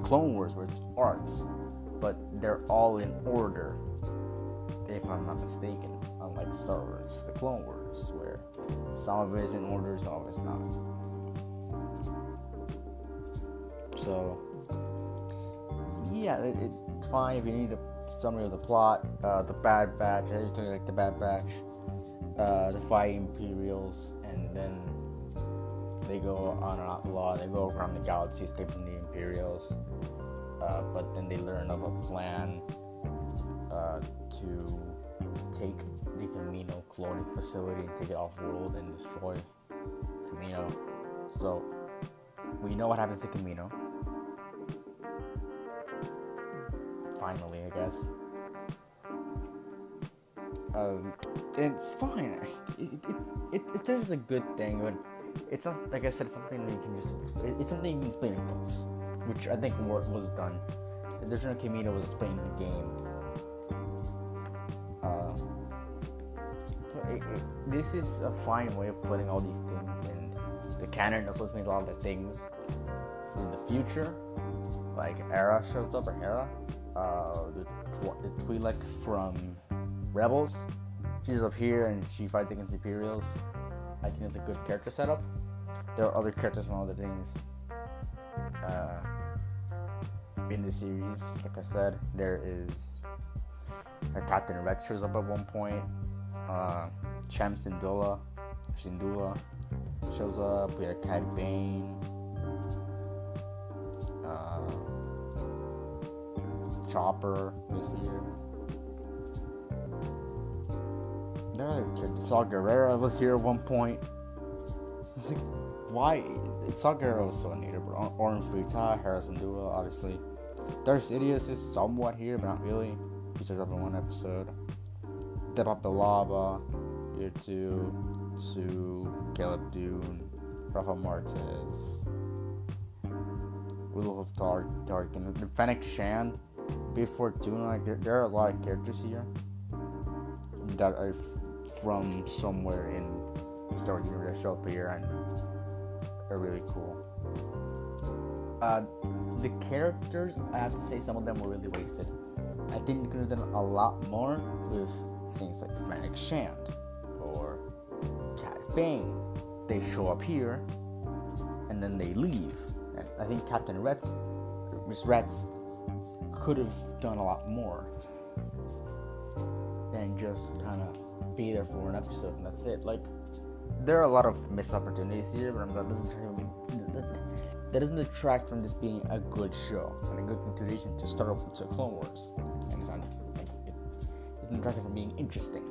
Clone Wars, where it's arcs, but they're all in order, if I'm not mistaken, unlike Star Wars, the Clone Wars, where some of it is in order, some of it's not. So, yeah, it's fine if you need a summary of the plot. The Bad Batch, I just like the Bad Batch, the fight Imperials, and then they go on an outlaw. They go around the galaxy, escape from the Imperials, but then they learn of a plan to take the Camino cloning facility and take it off-world and destroy Camino. So, we know what happens to Camino. Finally, I guess. It's fine. It's just a good thing, but it's not, like I said, something that you can just. It's something you can explain in books, which I think was done. The original Camino was explained in the game. This is a fine way of putting all these things in the canon. Also, which means a lot of the things in the future, like Era shows up, or Hera, the Twi'lek from Rebels. She's up here and she fights against the Imperials. I think it's a good character setup. There are other characters from other things in the series. Like I said, there is Captain Red shows up at one point. Cham Syndulla shows up. We have Cad Bane. Chopper is here. Saw Gerrera was here at one point. It's like, why? Saw Gerrera was so needed, but Orin Frita, Harrison Dua, obviously. Darth Sidious is somewhat here, but not really. He shows up in one episode. Depop Lava, here too. Sue, Caleb Dune, Rafa Marquez, Wolf of Tarkin, Fennec Shand, Beef Fortuna. Like there are a lot of characters here that are from somewhere in the Star Wars universe that show up here and are really cool. The characters, I have to say, some of them were really wasted. I think they could have done a lot more with things like Fennec Shand or Cad Bane. They show up here and then they leave. And I think Captain Retz could have done a lot more than just kind of be there for an episode and that's it. Like, there are a lot of missed opportunities here, but that doesn't detract from this being a good show and a good continuation to start off with Clone Wars. And it's not like it doesn't detract from being interesting.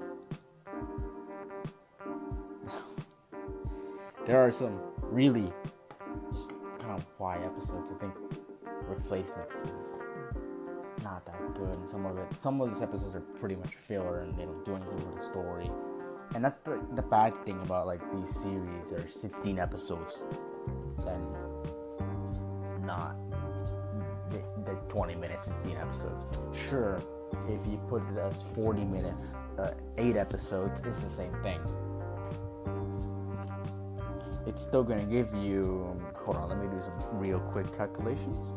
There are some really just kind of why episodes. I think Replacements is not that good, and some of these episodes are pretty much filler and they don't do anything for the story. And that's the bad thing about like these series. There are 16 episodes, then not the 20 minutes, 16 episodes. Sure, if you put it as 40 minutes, 8 episodes, it's the same thing. It's still gonna give you. Hold on, let me do some real quick calculations.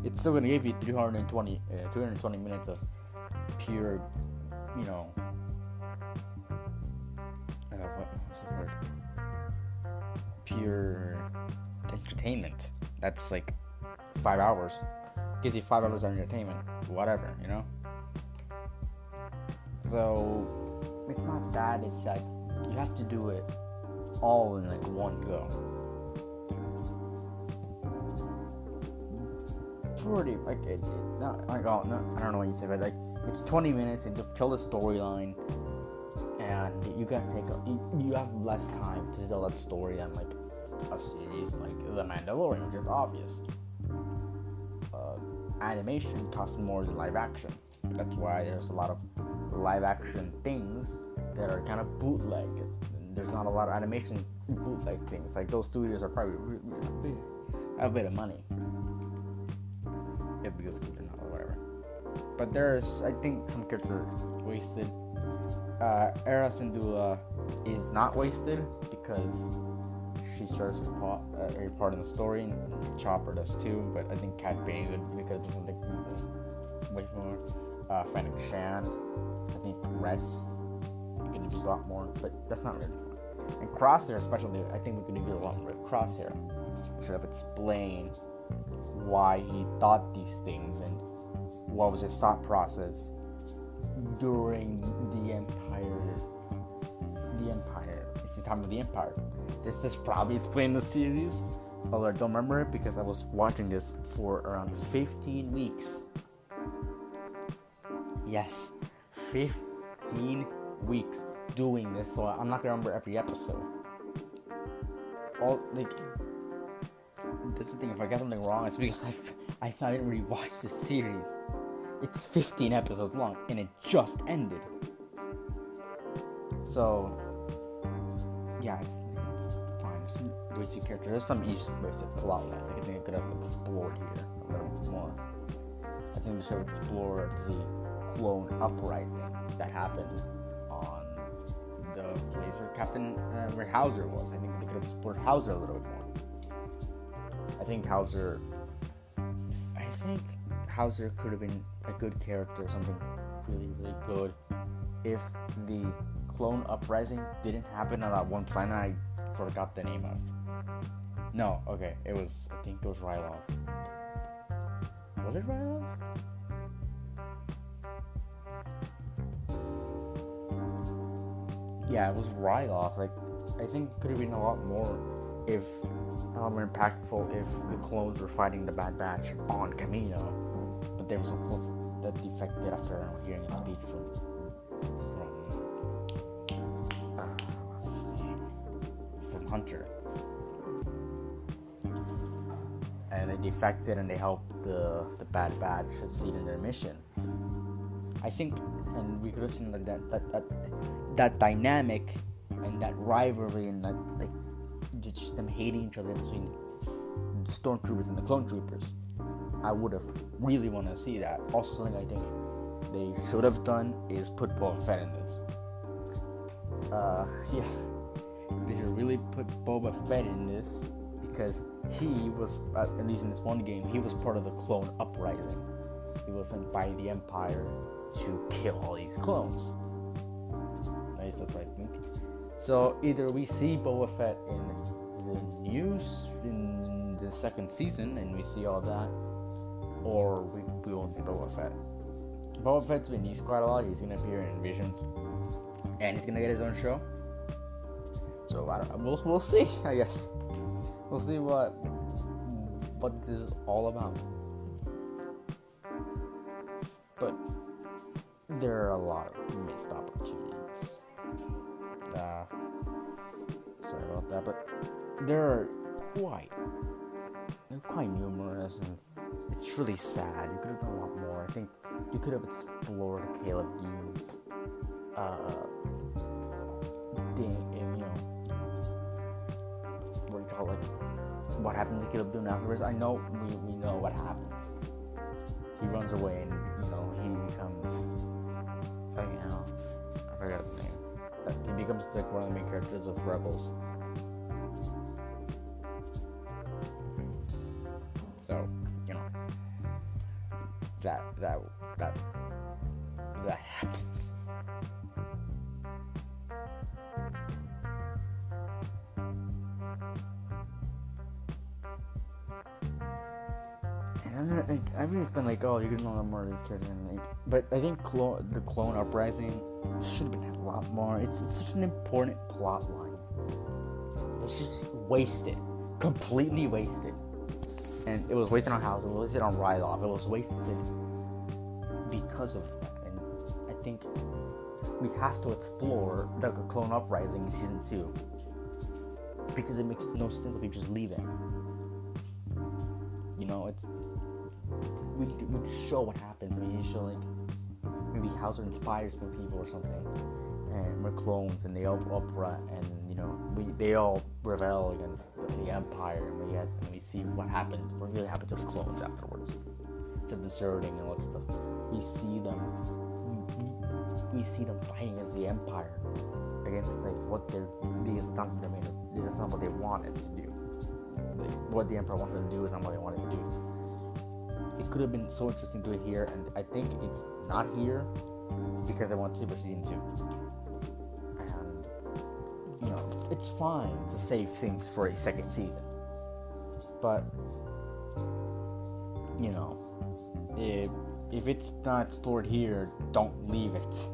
It's still gonna give you 320 minutes of pure, what's the word? Pure entertainment. That's like 5 hours. Gives you 5 hours of entertainment. Whatever, So it's not that. It's like you have to do it all in like one go. Pretty like I don't know what you say, but like it's 20 minutes and to tell the storyline, and you have less time to tell that story than like a series like The Mandalorian, which is obvious. Animation costs more than live action. That's why there's a lot of live action things that are kind of bootleg. There's not a lot of animation bootleg things. Like those studios are probably really have a bit of money. If because good or not or whatever. But there's, I think, some characters are wasted. Hera Syndulla is not wasted because she serves her part in the story, and Chopper does too. But I think Cad Bane we could have done something way more. Fennec Shand, I think Reds, we could use a lot more, but that's not really fun. And Crosshair, especially, I think we could use a lot more with Crosshair. We should have explained why he thought these things and what was his thought process during the Empire. It's the time of the Empire. This is probably explained in the series, although I don't remember it because I was watching this for around 15 weeks. Yes, 15 weeks doing this, so I'm not gonna remember every episode. That's the thing, if I got something wrong, it's because I didn't really watch the series. It's 15 episodes long, and it just ended. So, yeah, it's fine. There's some wasted characters. There's some easy wasted, a lot less. I think I could have explored here a little bit more. I think the show explored the clone uprising that happened on the place where Hauser was. I think they could have explored Hauser a little bit more. I think Hauser could have been a good character, something really, really good, if the clone uprising didn't happen on that one planet I forgot the name of. No, okay, I think it was Ryloth. Was it Ryloth? Yeah, it was Ryloth. Like, I think it could have been a lot more more impactful if the clones were fighting the Bad Batch on Camino. But there was some clones that defected after hearing a speech from what's his name? From Hunter. And they defected and they helped the Bad Batch succeed in their mission. I think, and we could have seen like that dynamic and that rivalry and that like just them hating each other between the stormtroopers and the clone troopers. I would have really wanted to see that. Also, something I think they should have done is put Boba Fett in this. Yeah, they should really put Boba Fett in this because he was, at least in this one game, he was part of the clone uprising. He was sent by the Empire to kill all these clones. At least that's what I think. So either we see Boba Fett in the news in the second season and we see all that, or we won't see Boba Fett. Boba Fett's been used quite a lot. He's gonna appear in Visions, and he's gonna get his own show. So we'll see. I guess we'll see what this is all about. But there are a lot of missed opportunities. Sorry about that, but they're quite numerous, and it's really sad. You could have done a lot more. I think you could have explored Caleb Dune's what do you call it? What happened to Caleb Dune afterwards? I know we know what happens. He runs away, and he becomes I forgot his name. He becomes like one of the main characters of Rebels. So, that happens. And I really spent like, you could know more of these characters, but I think the Clone Uprising should have been a lot more. It's such an important plot line. It's just wasted, completely wasted. And it was wasted on House, it was wasted on Ryloth, it was wasted because of that. And I think we have to explore the Clone Uprising in Season 2. Because it makes no sense if we just leave it. We just show what happens. I mean, you show maybe Hauser inspires more people or something. And we're clones and they all upright and they all rebel against the Empire, and we see what happened. What really happened to the clones afterwards? Instead of deserting and all that stuff, we see them fighting against the Empire, against because it's not what they wanted to do. What the Emperor wanted to do is not what they wanted to do. It could have been so interesting to hear, and I think it's not here because I want to see for Season 2. It's fine to save things for a second season. But, if it's not explored here, don't leave it.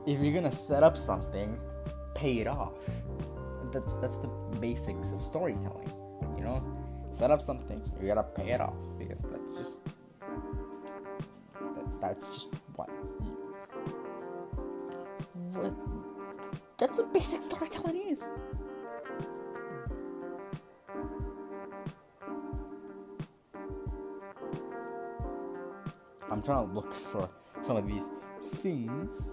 If you're gonna set up something, pay it off. That's the basics of storytelling, Set up something, you gotta pay it off, because that's just what that's what basic storytelling is. I'm trying to look for some of these things.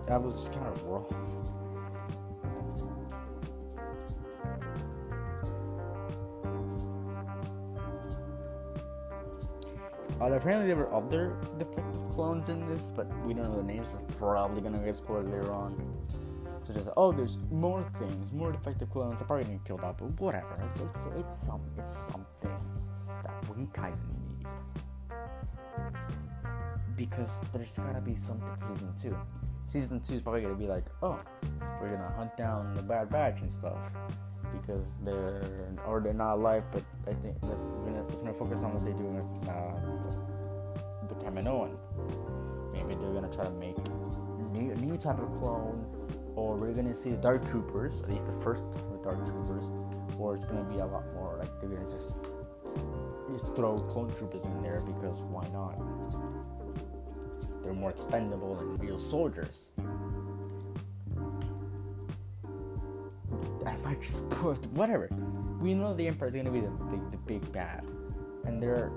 That was kind of wrong. Apparently there were other defective clones in this, but we don't know the names. So it's probably gonna get explored later on. So just there's more things, more defective clones. They're probably gonna get killed off, but whatever. It's something that we kind of need, because there's gotta be something for Season 2. Season 2 is probably gonna be like, we're gonna hunt down the Bad Batch and stuff, because they're not alive. But I think that it's gonna focus on what they do with the Kaminoan. Maybe they're gonna try to make a new type of clone, or we're gonna see the Dark Troopers, at least the first Dark Troopers, or it's gonna be a lot more like they're gonna just throw clone troopers in there because why not? They're more expendable than real soldiers. I might just put whatever. We know the Emperor is gonna be the big bad, and there's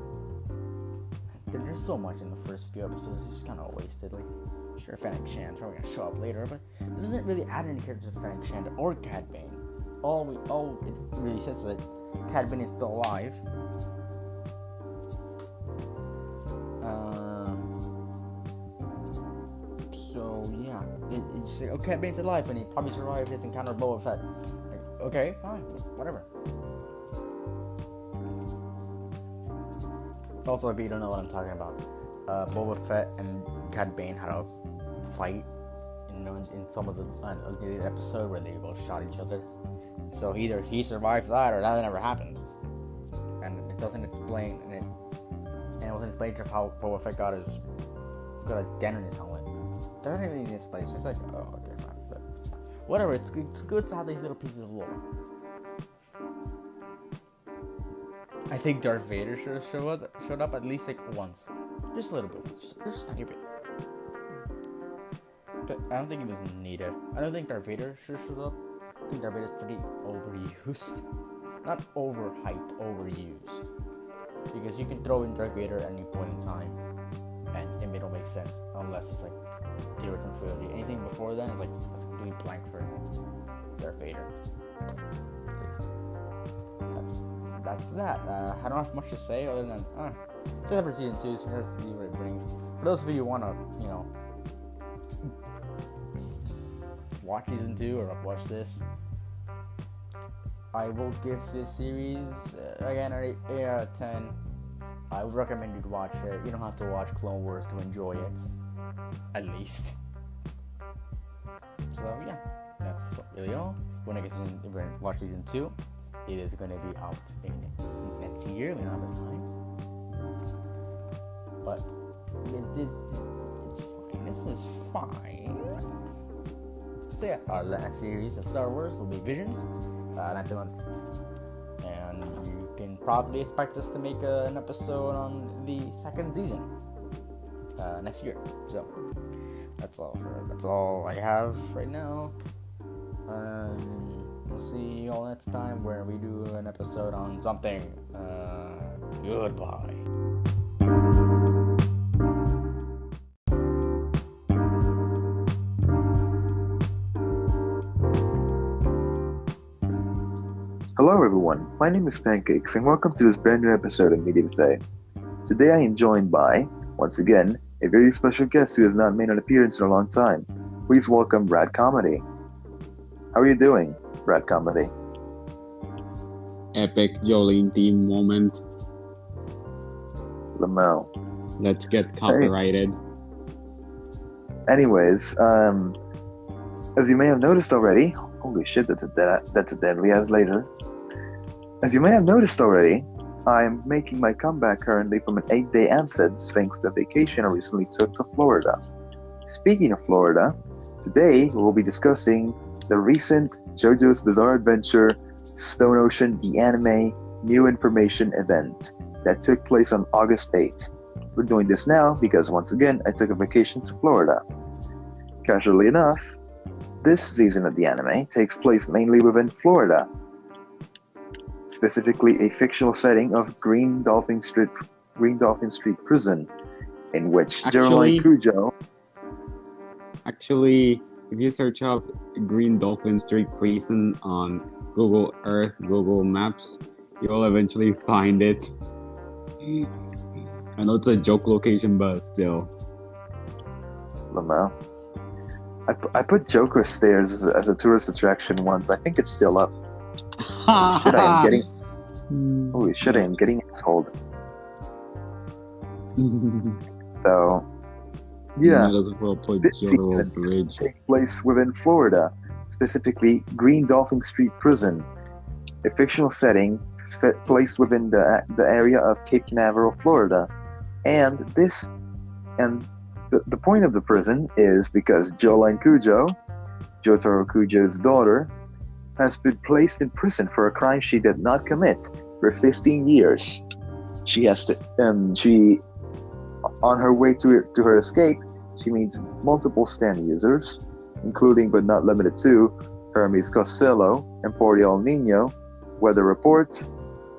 so much in the first few episodes. It's just kind of wasted. Like, sure, Fennec Shan's probably gonna show up later, but this doesn't really add any characters to Fennec Shan or Cad Bane. All it really says is that Cad Bane is still alive. So yeah, you say, oh, Cad Bane's alive, and he probably survived his encounter with Boba Fett. Like, okay, fine, whatever. Also, if you don't know what I'm talking about, Boba Fett and Cad Bane had a fight, in some of the deleted episode where they both shot each other. So either he survived that, or that never happened. And it doesn't explain, and it wasn't explained of how Boba Fett got a dent in his helmet. It doesn't even explain. It's just like, oh, okay, fine. But whatever. It's good to have these little pieces of lore. I think Darth Vader should have showed up at least like once. Just a little bit. Just a tiny bit. But I don't think it was needed. I don't think Darth Vader should have showed up. I think Darth Vader's pretty overused. Not overhyped, overused. Because you can throw in Darth Vader at any point in time, and it don't make sense unless it's like the original trilogy. Anything before then is like it's completely blank for Darth Vader. That's that. I don't have much to say other than just after season 2, so let's see what it brings. For those of you who wanna, watch season 2 or watch this, I will give this series again an 8 out of 10. I would recommend you to watch it. You don't have to watch Clone Wars to enjoy it, at least. So yeah, that's really all. When I watch season 2, it is going to be out in next year. We don't have the time, but it's fine. This is fine. So yeah, our last series of Star Wars will be Visions, next month, and you can probably expect us to make an episode on the second season next year. So that's all I have right now. We'll see you all next time where we do an episode on something. Goodbye. Hello everyone, my name is Pancakes and welcome to this brand new episode of Media Buffet. Today I am joined by, once again, a very special guest who has not made an appearance in a long time. Please welcome Brad Comedy. How are you doing, Brad Comedy? Epic Jolene theme moment. Lamau. Let's get copyrighted. Anyways, as you may have noticed already, holy shit, that's a deadly as later. As you may have noticed already, I'm making my comeback currently from an 8-day absence thanks to a vacation I recently took to Florida. Speaking of Florida, today we will be discussing the recent JoJo's Bizarre Adventure Stone Ocean the Anime New Information event that took place on August 8th. We're doing this now because once again I took a vacation to Florida. Casually enough, this season of the anime takes place mainly within Florida, specifically a fictional setting of Green Dolphin Street Prison, in which General Cujo. Actually, if you search up Green Dolphin Street Prison on Google Earth, Google Maps, you'll eventually find it. I know it's a joke location, but still. Lamau. I put Joker Stairs as a tourist attraction once. I think it's still up. Holy shit, I am getting asshole. So, yeah. This season takes place within Florida, specifically Green Dolphin Street Prison. a fictional setting placed within the area of Cape Canaveral, Florida. And the point of the prison is because Jolene Cujo, Jotaro Kujo's daughter, has been placed in prison for a crime she did not commit for 15 years. She has to, on her way to her escape, she meets multiple stand users, including but not limited to Hermes Costello, Emporio El Nino, Weather Report,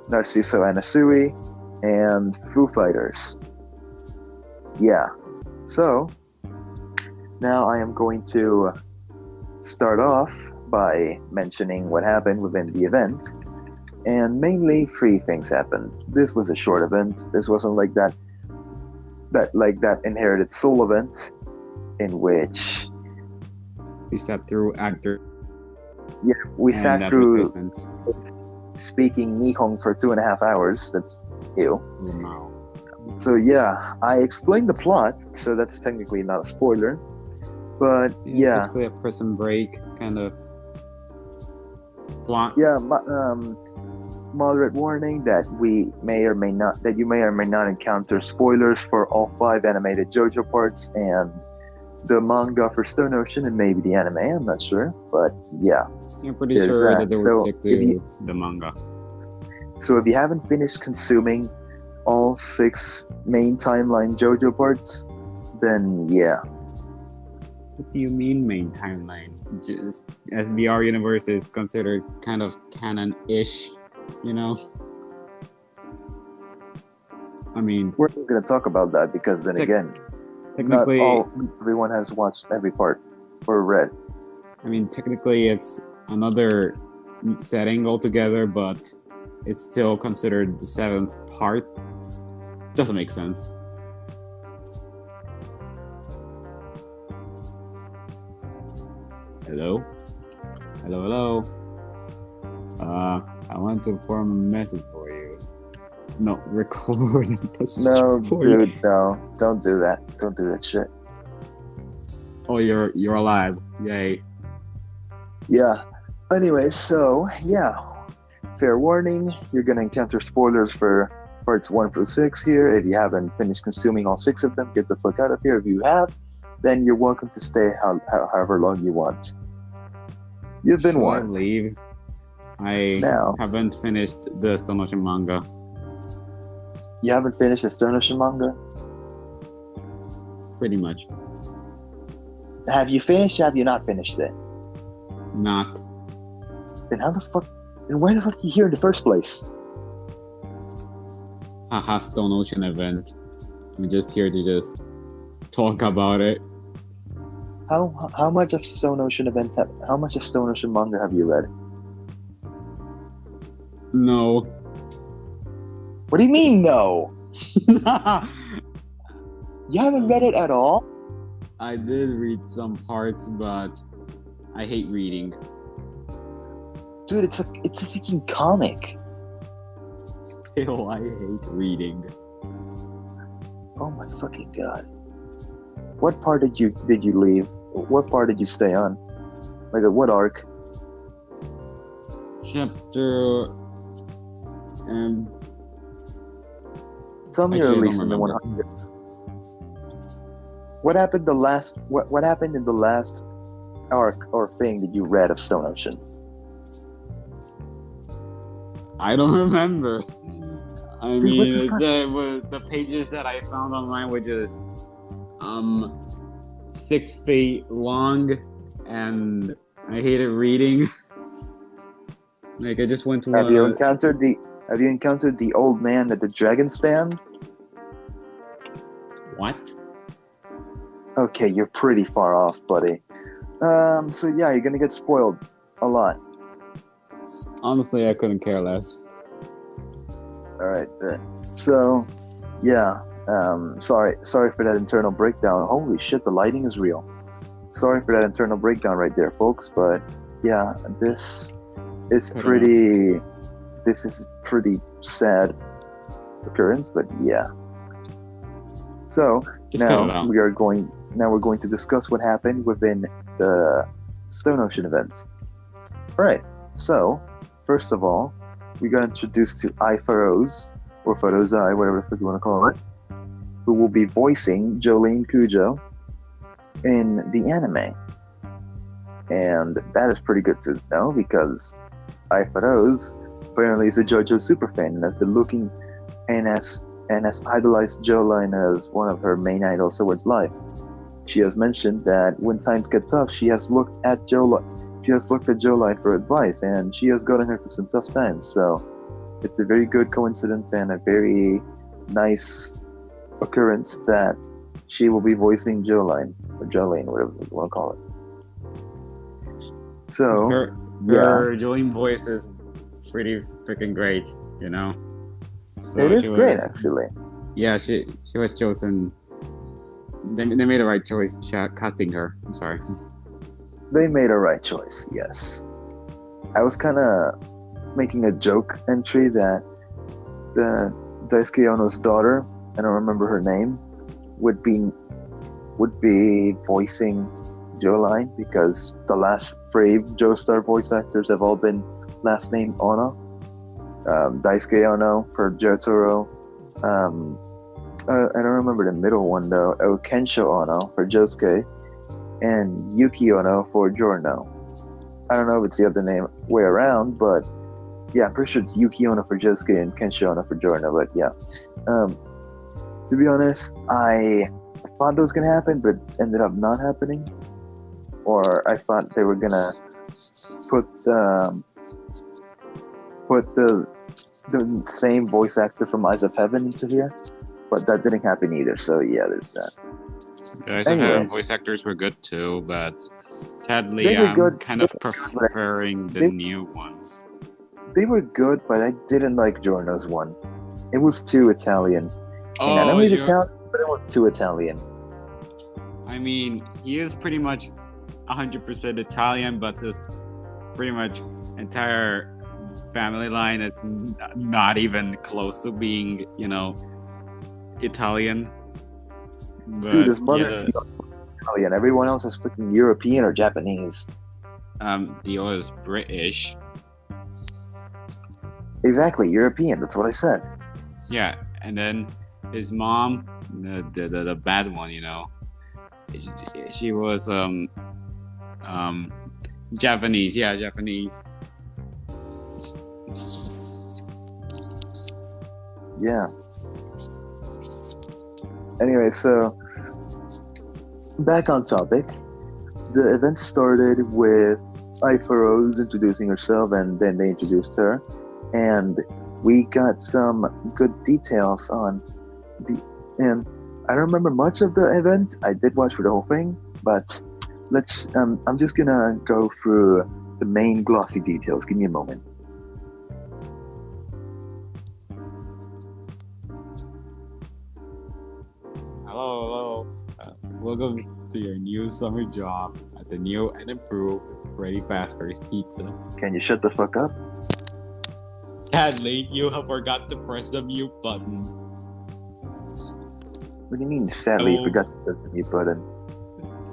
Narciso Anasui, and Foo Fighters. Yeah. So, now I am going to start off by mentioning what happened within the event. And mainly 3 things happened. This was a short event. This wasn't like that Inherited Soul event in which We sat through actor. we and sat through advertisements. speaking Nihon for 2.5 hours. That's ew. Wow. So yeah, I explained the plot, so that's technically not a spoiler. But yeah, Basically a prison break kind of plot. yeah, moderate warning that you may or may not encounter spoilers for all 5 animated JoJo parts and the manga for Stone Ocean and maybe the anime. I'm not sure, but yeah. I'm pretty There's sure that. that they So, will stick if to you- the manga. So if you haven't finished consuming all 6 main timeline JoJo parts, then yeah. What do you mean main timeline? Just SBR universe is considered kind of canon-ish, you know? I mean, We're not going to talk about that because then again, technically, not everyone has watched every part or read. technically it's another setting altogether, but it's still considered the 7th part. Doesn't make sense. Hello? Hello? I want to form a message for you. No, record a message No, for you. dude, no. Don't do that. Don't do that shit. Oh, you're alive. Yay. Yeah. Anyway, so yeah. Fair warning, you're gonna encounter spoilers for parts 1 through 6 here. If you haven't finished consuming all 6 of them, get the fuck out of here. If you have, then you're welcome to stay however long you want. You've been Should I warned. leave? I Now. haven't finished the Stone Ocean manga. You haven't finished the Stone Ocean manga? Pretty much. Have you finished or have you not finished it? Not. Then how the fuck? And why the fuck are you here in the first place? Haha, Stone Ocean event. I'm just here to just talk about it. How much of Stone Ocean how much of Stone Ocean manga have you read? No. What do you mean no? You haven't read it at all? I did read some parts, but I hate reading. Dude, it's a freaking comic. Still, I hate reading. Oh my fucking god. What part did you leave? What part did you stay on? Like at what arc? Chapter. Tell me Actually, I at least don't in the remember. 100s. What happened what happened in the last arc or thing that you read of Stone Ocean? I don't remember. I Dude, what mean, the fuck? the pages that I found online were just 6 feet long, and I hated reading. Like I just went to Have you encountered the old man at the dragon stand? what? Okay, you're pretty far off, buddy. So yeah, you're gonna get spoiled a lot. Honestly, I couldn't care less. Alright, so yeah, sorry for that internal breakdown. Holy shit, the lighting is real. Sorry for that internal breakdown right there, folks, but yeah, this is pretty sad occurrence, but yeah. So Just cut it now out. we're going to discuss what happened within the Stone Ocean event. Alright, so first of all, we got introduced to Farouz, or Farozai, whatever the fuck you want to call it, who will be voicing Jolene Cujo in the anime. And that is pretty good to know because Farouz apparently is a JoJo superfan and has been looking and has idolized Jolene as one of her main idols towards life. She has mentioned that when times get tough, she has looked at Jolene for advice, and she has gotten her through some tough times. So it's a very good coincidence and a very nice occurrence that she will be voicing Jolene, or Jolene, whatever you want to call it. So Her Jolene voice is pretty freaking great, you know. So it is great, actually. Yeah, she was chosen. They made the right choice casting her. I'm sorry. They made a right choice, yes. I was kind of making a joke entry that the Daisuke Ono's daughter, I don't remember her name, would be voicing Jolene because the last Brave Joestar voice actors have all been last name Ono. Daisuke Ono for Jotaro. I don't remember the middle one though. Kensho Ono for Josuke, and Yuki Ono for Giorno. I don't know if it's the other name way around, but yeah, I'm pretty sure it's Yuki Ono for Josuke and Kensho Ono for Giorno. But yeah, to be honest, I thought that was gonna happen, but ended up not happening. Or I thought they were gonna put the same voice actor from Eyes of Heaven into here, but that didn't happen either. So yeah, there's that. The Eyes of Heaven voice actors were good too, but sadly, good. kind of preferring the new ones. They were good, but I didn't like Giorno's one. It was too Italian. And I know he's Italian, but it was too Italian. I mean, he is pretty much 100% Italian, but his pretty much entire family line is not even close to being, Italian. But, dude, his mother is Italian. Everyone else is freaking European or Japanese. Dio is British. Exactly, European. That's what I said. Yeah, and then his mom, the bad one, she was Japanese. Yeah, Japanese. Yeah. Anyway, so back on topic. The event started with Ifa Rose introducing herself, and then they introduced her, and we got some good details on and I don't remember much of the event. I did watch for the whole thing, but I'm just gonna go through the main glossy details. Give me a moment. Hello. Welcome to your new summer job at the new and improved Freddy Fazbear's Pizza. Can you shut the fuck up? Sadly, you have forgot to press the mute button. What do you mean, sadly, you forgot to press the mute button?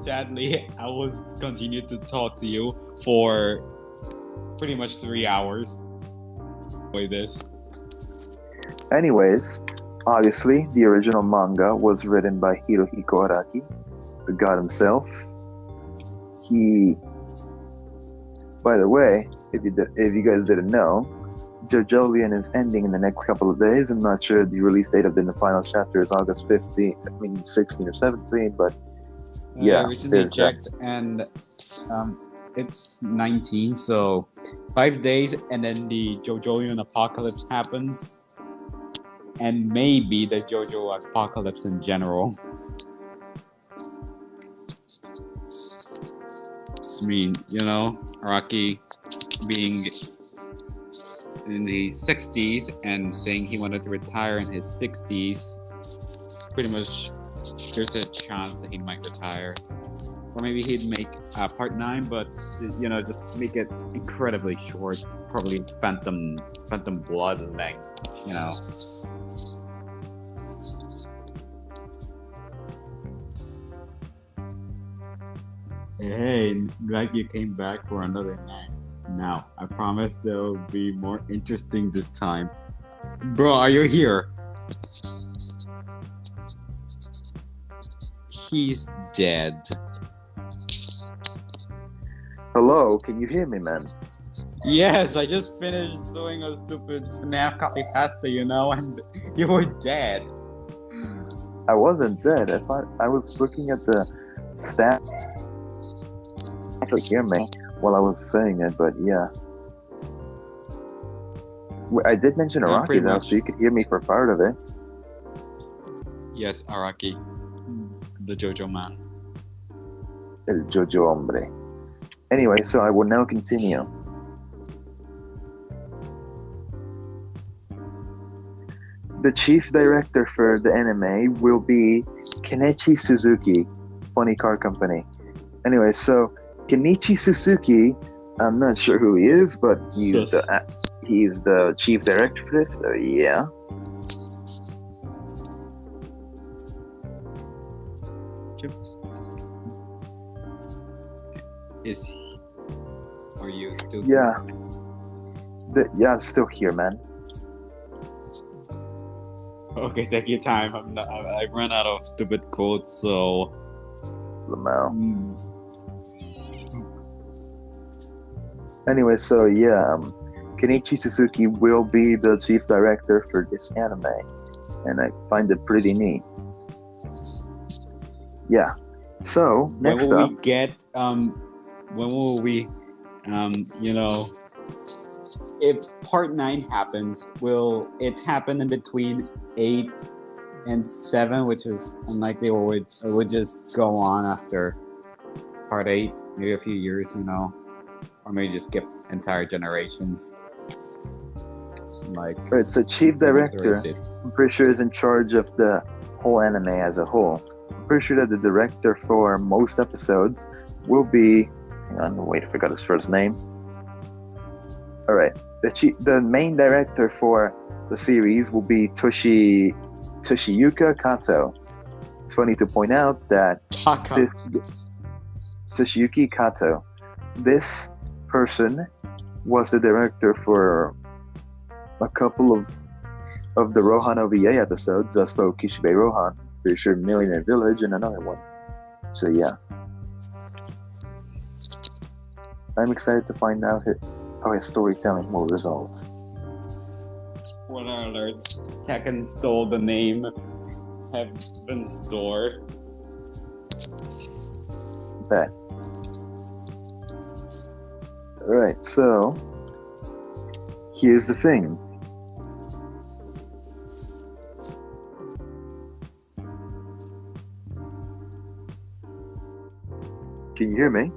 Sadly, I was continued to talk to you for pretty much 3 hours. Play this. Anyways, obviously, the original manga was written by Hirohiko Araki, the god himself. By the way, if you guys didn't know, JoJolion is ending in the next couple of days. I'm not sure the release date of the final chapter is August 15, 16 or 17, but yeah. I recently checked, and it's 19, so 5 days, and then the JoJolion apocalypse happens, and maybe the JoJo apocalypse in general. I mean, Araki being in the 60s and saying he wanted to retire in his 60s, pretty much there's a chance that he might retire. Or maybe he'd make part 9, but just make it incredibly short, probably Phantom Blood length, Hey, glad you came back for another Now, I promise they'll be more interesting this time. Bro, are you here? He's dead. Hello, can you hear me, man? Yes, I just finished doing a stupid FNAF copy pasta, and you were dead. I wasn't dead. I was looking at the stats. You could hear me while I was saying it, but yeah. I did mention Yeah, Araki pretty though, much. so you could hear me for part of it. Yes, Araki. The JoJo man. El JoJo hombre. Anyway, so I will now continue. The chief director for the anime will be Kenichi Suzuki, Funny Car Company. Anyway, so Kenichi Suzuki, I'm not sure who he is, but he's the chief director for this. So yeah. Is he? Are you still? Yeah. I'm still here, man. Okay, take your time. I ran out of stupid quotes, so. Lamau. Anyway, so yeah, Kenichi Suzuki will be the chief director for this anime, and I find it pretty neat. Yeah. So next when will up, we get? When will we? If part 9 happens, will it happen in between 8 and 7, which is unlikely, or it would just go on after part 8, maybe a few years, or maybe just skip entire generations. Like, right, so chief director, did. I'm pretty sure is in charge of the whole anime as a whole. I'm pretty sure that the director for most episodes will be. Hang on, wait, I forgot his first name. All right, the main director for the series will be Toshiyuka Kato. It's funny to point out that Toshiyuki Kato, this person was the director for a couple of the Rohan OVA episodes, Zaspo Kishibe Rohan, pretty sure Millionaire Village, and another one. So yeah. I'm excited to find out how his storytelling will result. Spoiler alert, Tekken stole the name Heaven's Door. Bet. Alright, so here's the thing. Can you hear me?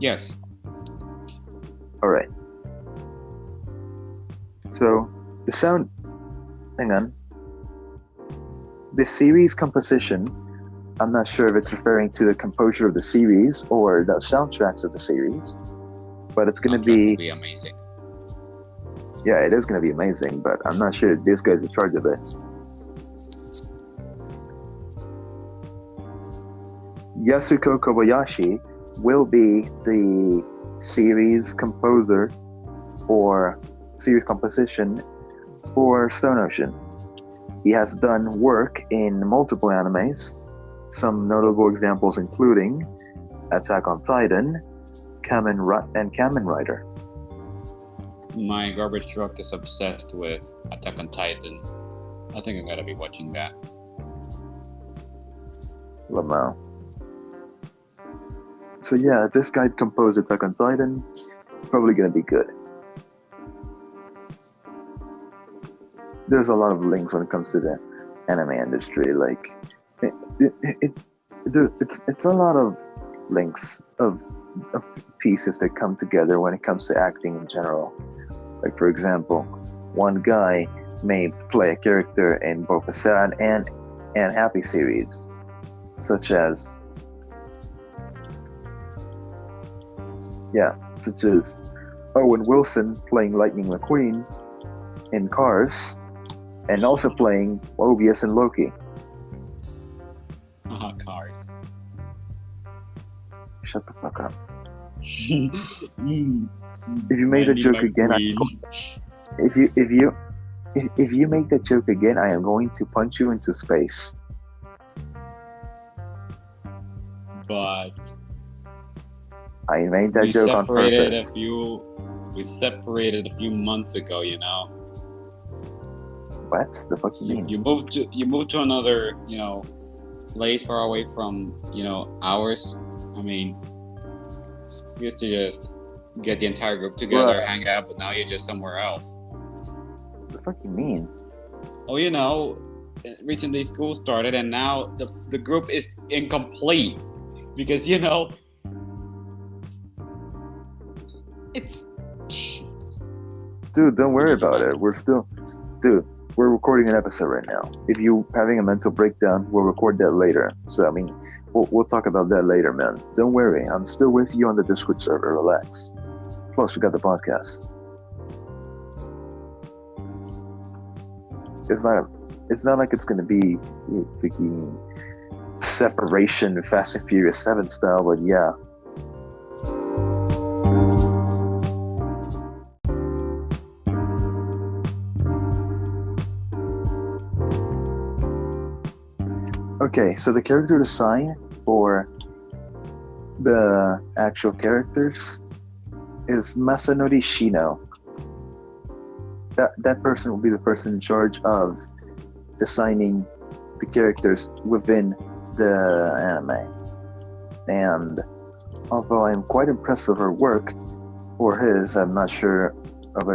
Yes. Alright. So, the sound... Hang on. The series composition, I'm not sure if it's referring to the composure of the series or the soundtracks of the series, but it's going to Soundtrack will be amazing. Yeah, it is going to be amazing, but I'm not sure if this guy's in charge of it. Yasuko Kobayashi will be the series composer or series composition for Stone Ocean. He has done work in multiple animes, some notable examples including Attack on Titan, Kamen Rider. My garbage truck is obsessed with Attack on Titan. I think I'm gonna be watching that. Lamau. So yeah, if this guy composed Attack on Titan, it's probably gonna be good. There's a lot of links when it comes to the anime industry. Like, it's a lot of links of pieces that come together when it comes to acting in general. Like, for example, one guy may play a character in both a sad and happy series, such as Owen Wilson playing Lightning McQueen in Cars, and also playing Mobius in Loki. Cars. Shut the fuck up. If you made the joke again, if you make that joke again, I am going to punch you into space. But I made that we joke on separated purpose. we separated a few months ago, you know. What the fuck you mean? You moved to another, place far away from, ours. I mean, we used to just get the entire group together, Bruh. hang out, but now you're just somewhere else. The fuck you mean? Oh, recently school started, and now the group is incomplete because it's. Dude, don't worry about it. We're recording an episode right now. If you having a mental breakdown, we'll record that later. So I mean, we'll talk about that later, man. Don't worry. I'm still with you on the Discord server. Relax. Plus, we got the podcast. It's not like it's gonna be freaking separation, Fast and Furious 7 style, but yeah. Okay, so the character design for the actual characters is Masanori Shino. That person will be the person in charge of designing the characters within the anime. And although I'm quite impressed with her work, or his, I'm not sure of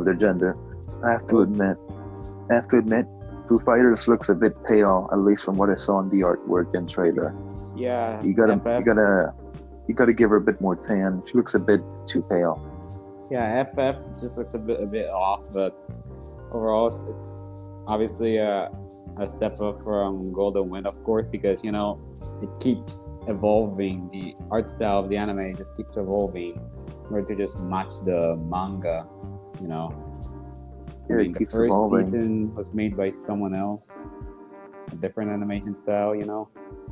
their gender. I have to admit, Foo Fighters looks a bit pale, at least from what I saw in the artwork and trailer. Yeah. You gotta give her a bit more tan. She looks a bit too pale. Yeah, FF just looks a bit off, but overall it's obviously a step up from Golden Wind, of course, because it keeps evolving. The art style of the anime just keeps evolving, in order to just match the manga. Yeah, it keeps the first evolving. season was made by someone else, a different animation style,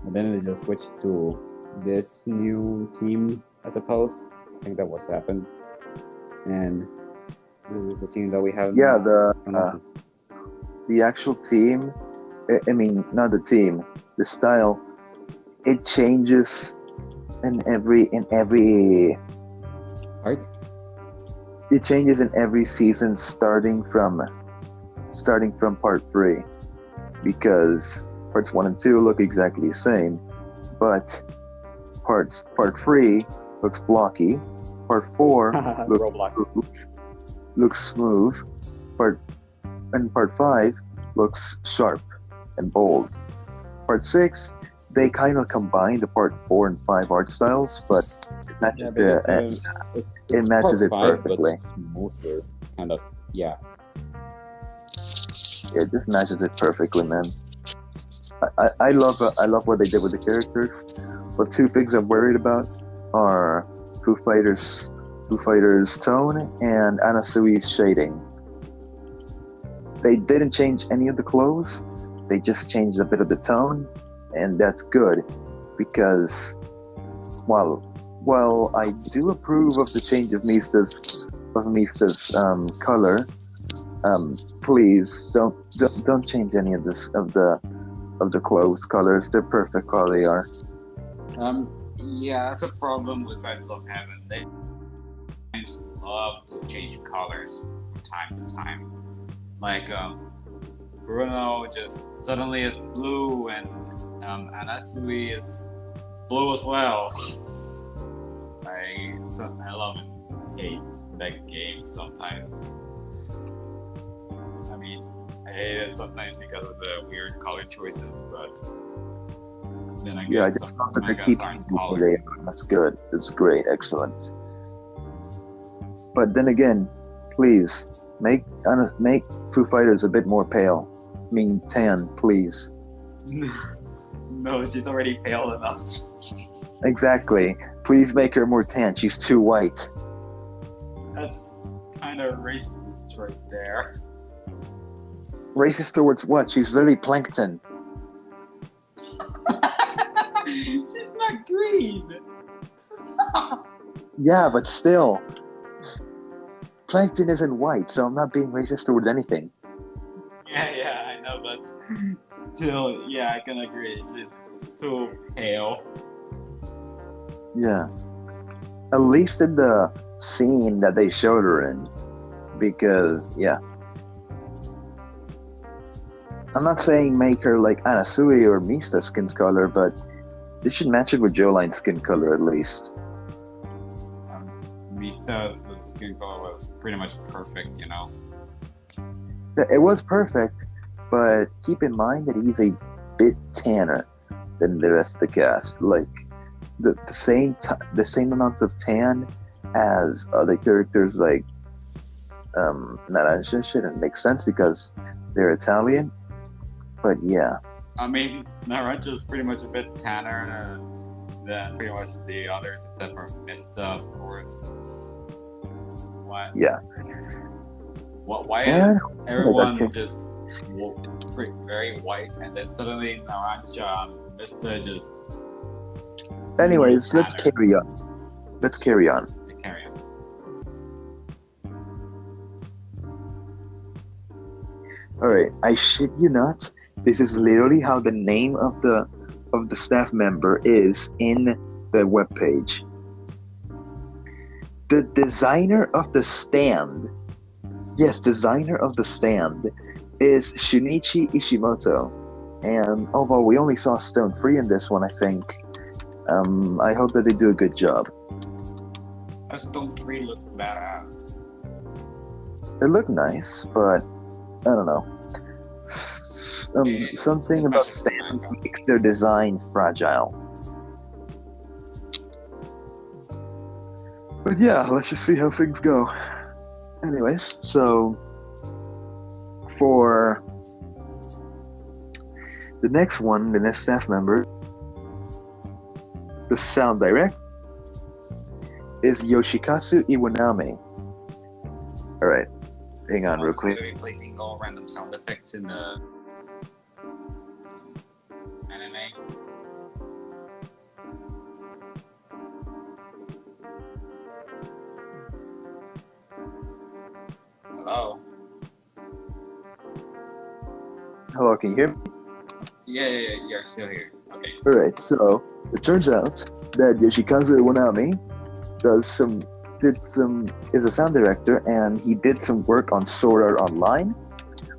but then they just switched to this new team, I suppose. I think that was happened. And this is the team that we have. Yeah, now. the actual team. I mean, not the team. The style. It changes in every art. It changes in every season, starting from part 3, because parts 1 and 2 look exactly the same, but part 3 looks blocky. Part 4 looks smooth. Part 5 looks sharp and bold. Part 6, they kind of combine the part 4 and 5 art styles, but it matches it perfectly. But smoother, kind of, yeah. Yeah, it just matches it perfectly, man. I love what they did with the characters, but two things I'm worried about are Foo Fighters' tone and Anasui's shading. They didn't change any of the clothes; they just changed a bit of the tone, and that's good because, while I do approve of the change of Mista's color, please don't change any of the clothes colors. They're perfect how they are. Yeah, that's a problem with Sides of Heaven. They love to change colors from time to time. Like Bruno just suddenly is blue, and Anasui is blue as well. I love and hate that game sometimes. I mean, I hate it sometimes because of the weird color choices, but then again, yeah, I just love that they're keeping color. That's good. It's great. Excellent. But then again, please make Foo Fighters a bit more pale. I mean, tan, please. No, she's already pale enough. Exactly. Please make her more tan. She's too white. That's kind of racist right there. Racist towards what? She's literally plankton. She's not green. Yeah, but still, Plankton isn't white, so I'm not being racist towards anything. Yeah, I know, but still, yeah, I can agree. She's too pale. Yeah. At least in the scene that they showed her in. Because, yeah. I'm not saying make her like Anasui or Mista skin color, but they should match it with Joline's skin color at least. Mista's skin color was pretty much perfect, you know. It was perfect, but keep in mind that he's a bit tanner than the rest of the cast. Like the same amount of tan as other characters like Naranja shouldn't make sense because they're Italian. But yeah. I mean, Naranja's pretty much a bit tanner than pretty much the others, except for Mista, of course. Why? Yeah. Why is everyone just very white, and then suddenly Naranja, Mista just... Anyways, let's carry on. Carry on. Alright, I shit you not. This is literally how the name of the staff member is in the webpage. The designer of the stand, is Shunichi Ishimoto. And although we only saw Stone Free in this one, I think, I hope that they do a good job. Stone Free looked badass. It looked nice, but I don't know. Something about stand makes their design fragile. But yeah, let's just see how things go. Anyways, so for the next one, the next staff member, the sound direct is Yoshikazu Iwanami. Alright, hang on real quick. Replacing all random sound effects in the anime. Hello? Hello, can you hear me? Yeah, you're still here. Okay. Alright, so it turns out that Yoshikazu Iwanami is a sound director, and he did some work on Sword Art Online,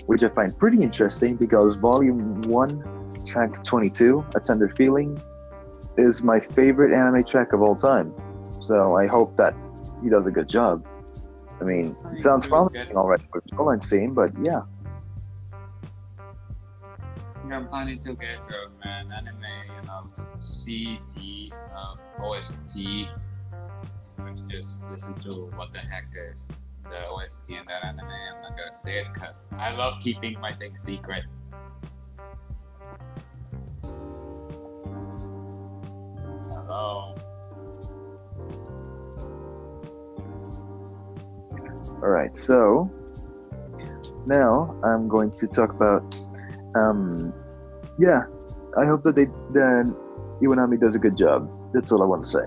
which I find pretty interesting because Volume 1, Track 22, A Tender Feeling, is my favorite anime track of all time. So I hope that he does a good job. I mean, it sounds promising already with Joline's theme, but yeah. I'm planning to get an anime, CD, OST, which just listen to what the heck is the OST in that anime. I'm not gonna say it because I love keeping my things secret. Hello. Alright, so now I'm going to talk about I hope that Iwanami does a good job. That's all I want to say.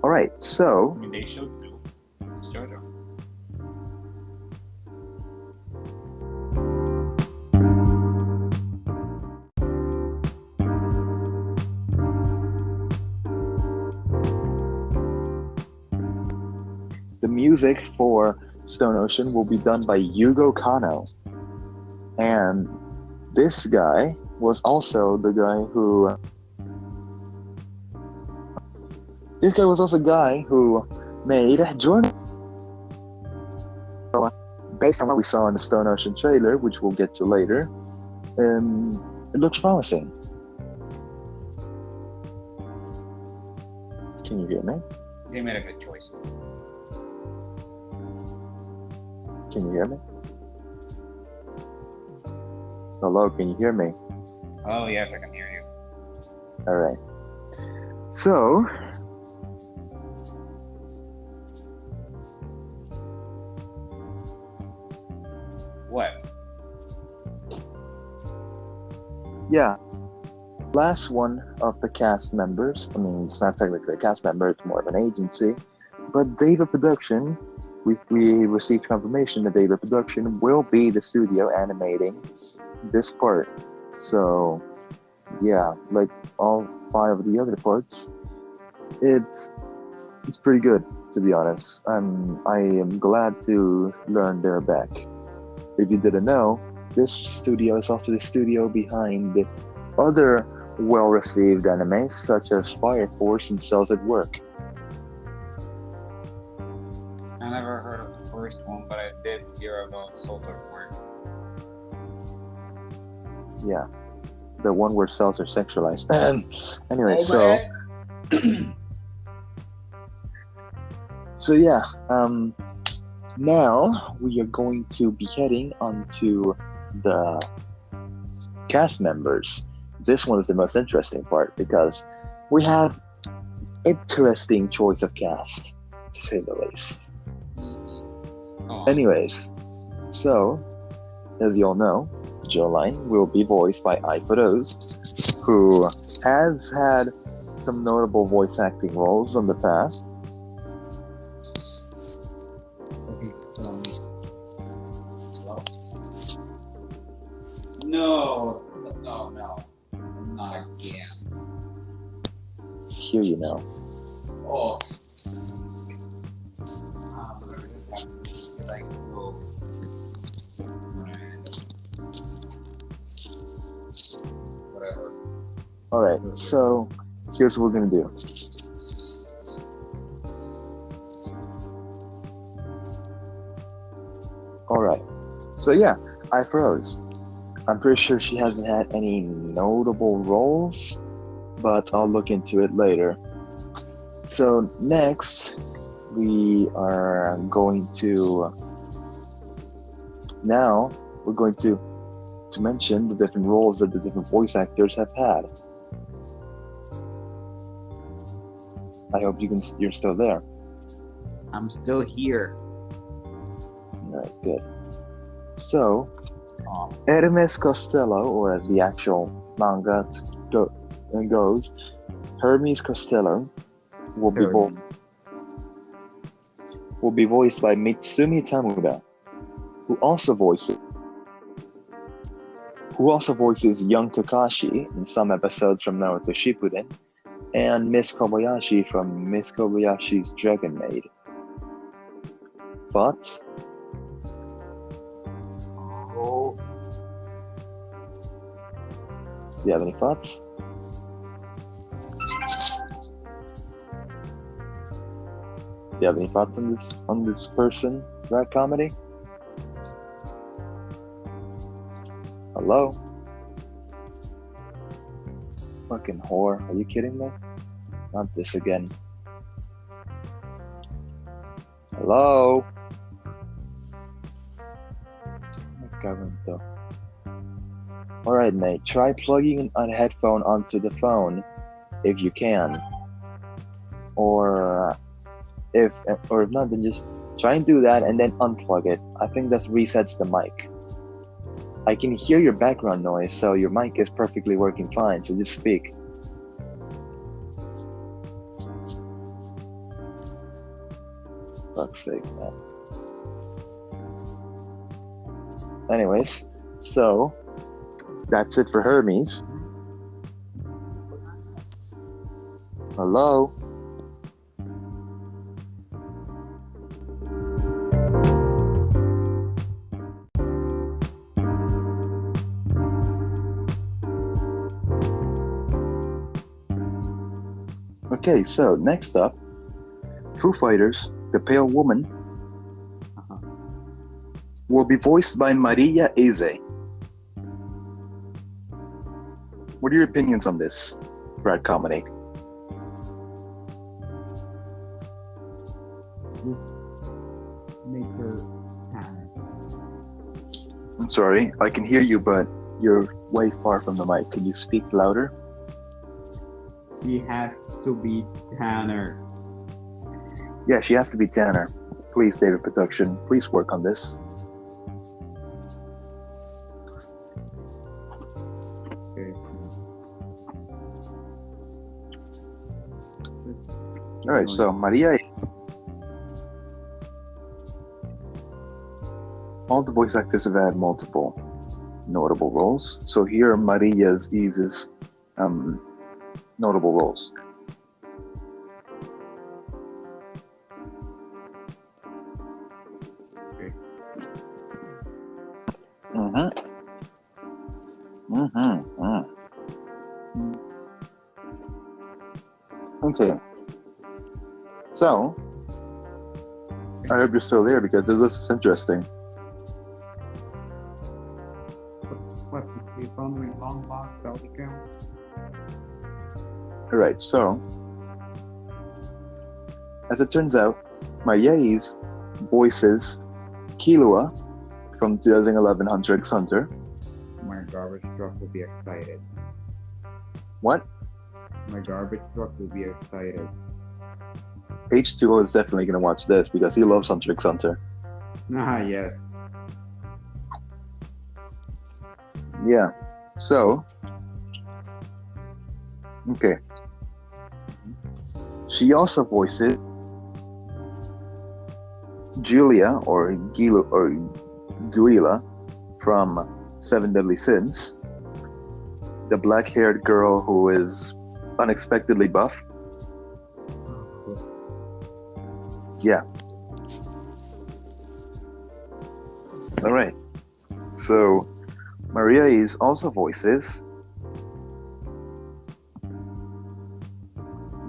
Alright, so I mean, they should do. It's JoJo. the music for Stone Ocean will be done by Yugo Kano. And this guy was also the guy who... This guy was also the guy who made Jordan. Based on what we saw in the Stone Ocean trailer, which we'll get to later, it looks promising. Can you hear me? They made a good choice. Can you hear me? Hello, can you hear me? Oh, yes, I can hear you. Alright. So... What? yeah. Last one of the cast members, I mean, it's not technically a cast member, it's more of an agency, but David Production, we received confirmation that David Production will be the studio animating this part. So, yeah, like all 5 of the other parts, it's pretty good, to be honest. I am glad to learn they're back. If you didn't know, this studio is also the studio behind the other well-received animes such as Fire Force and Cells at Work. I never heard of the first one, but I did hear about Salt of Work. Yeah, the one where cells are sexualized. Anyway, so yeah, now we are going to be heading onto the cast members. This one is the most interesting part because we have interesting choice of cast, to say the least. Oh. Anyways, so as you all know, Joline will be voiced by iPhotos, who has had some notable voice acting roles in the past. No, not again. Here you know. Oh. Like, oh. Whatever. Alright, so here's what we're gonna do. Alright, so yeah, I froze. I'm pretty sure she hasn't had any notable roles, but I'll look into it later. So next, we're going to mention the different roles that the different voice actors have had. I hope you're still there. I'm still here. Alright, good. So, Hermes Costello, or as the actual manga goes, Hermes Costello will be voiced by Mitsumi Tamura, who also voices young Kakashi in some episodes from Naruto Shippuden, and Miss Kobayashi from Miss Kobayashi's Dragon Maid. Thoughts? Oh. Do you have any thoughts? Do you have any thoughts on this person, Rat Comedy? Hello? Fucking whore. Are you kidding me? Not this again. Hello? Alright, mate. Try plugging a headphone onto the phone if you can. Or if not, then just try and do that and then unplug it. I think that resets the mic. I can hear your background noise, so your mic is perfectly working fine, so just speak. Fuck's sake, man. Anyways, so that's it for Hermes. Hello? Okay, so next up, Foo Fighters, The Pale Woman, will be voiced by Maria Eze. What are your opinions on this, Brad Comedy? Make her tanner. I'm sorry, I can hear you, but you're way far from the mic. Can you speak louder? She has to be tanner. Yeah, she has to be Tanner. Please, David Production, please work on this. Okay. All right, so Maria. All the voice actors have had multiple notable roles. So here are Maria's Ease's notable roles. Okay. Okay. So, I hope you're still there because this is interesting. What's the following long box count? Alright, so, as it turns out, Maria voices Killua from 2011 Hunter x Hunter. My garbage truck will be excited. What? My garbage truck will be excited. H2O is definitely going to watch this because he loves Hunter x Hunter. Ah, yes. Yeah. So, okay. She also voices Julia or Guila from Seven Deadly Sins, the black-haired girl who is unexpectedly buff. Yeah. All right. So, Maria is also voices